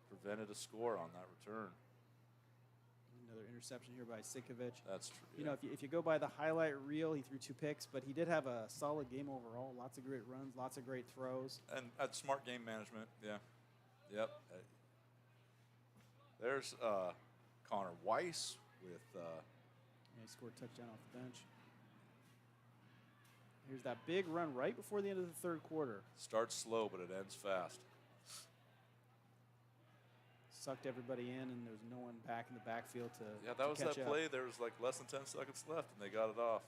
Speaker 3: prevented a score on that return.
Speaker 2: Another interception here by Sikovic.
Speaker 3: That's true.
Speaker 2: You know, if you go by the highlight reel, he threw 2 picks, but he did have a solid game overall. Lots of great runs, lots of great throws.
Speaker 3: And smart game management, yeah. Yep. There's Connor Weiss with.
Speaker 2: He scored a touchdown off the bench. Here's that big run right before the end of the third quarter.
Speaker 3: Starts slow, but it ends fast.
Speaker 2: Sucked everybody in, and there's no one back in the backfield to
Speaker 3: Yeah, that was
Speaker 2: catch
Speaker 3: that
Speaker 2: up.
Speaker 3: play. There was like less than 10 seconds left, and they got it off.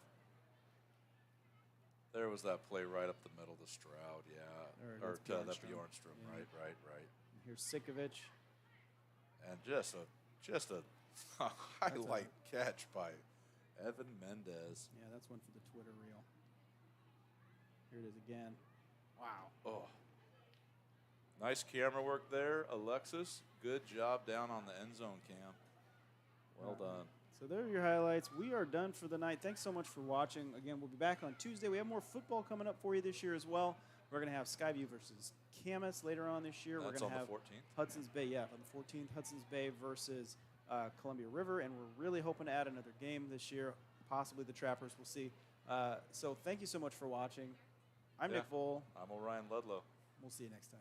Speaker 3: There was that play right up the middle to Stroud, yeah. Or to that Bjornstrom,
Speaker 2: yeah.
Speaker 3: Right.
Speaker 2: And here's Sikovic.
Speaker 3: And just a highlight catch by Evan Mendez.
Speaker 2: Yeah, that's one for the Twitter reel. Here it is again. Wow.
Speaker 3: Oh. Nice camera work there, Alexis. Good job down on the end zone cam. Well done.
Speaker 2: So there are your highlights. We are done for the night. Thanks so much for watching. Again, we'll be back on Tuesday. We have more football coming up for you this year as well. We're going to have Skyview versus Camas later on this year.
Speaker 3: That's
Speaker 2: we're going
Speaker 3: on
Speaker 2: to have
Speaker 3: the 14th.
Speaker 2: Hudson's Bay, on the 14th, Hudson's Bay versus Columbia River, and we're really hoping to add another game this year, possibly the Trappers. We'll see. So thank you so much for watching. I'm Nick Vole.
Speaker 3: I'm Orion Ludlow.
Speaker 2: We'll see you next time.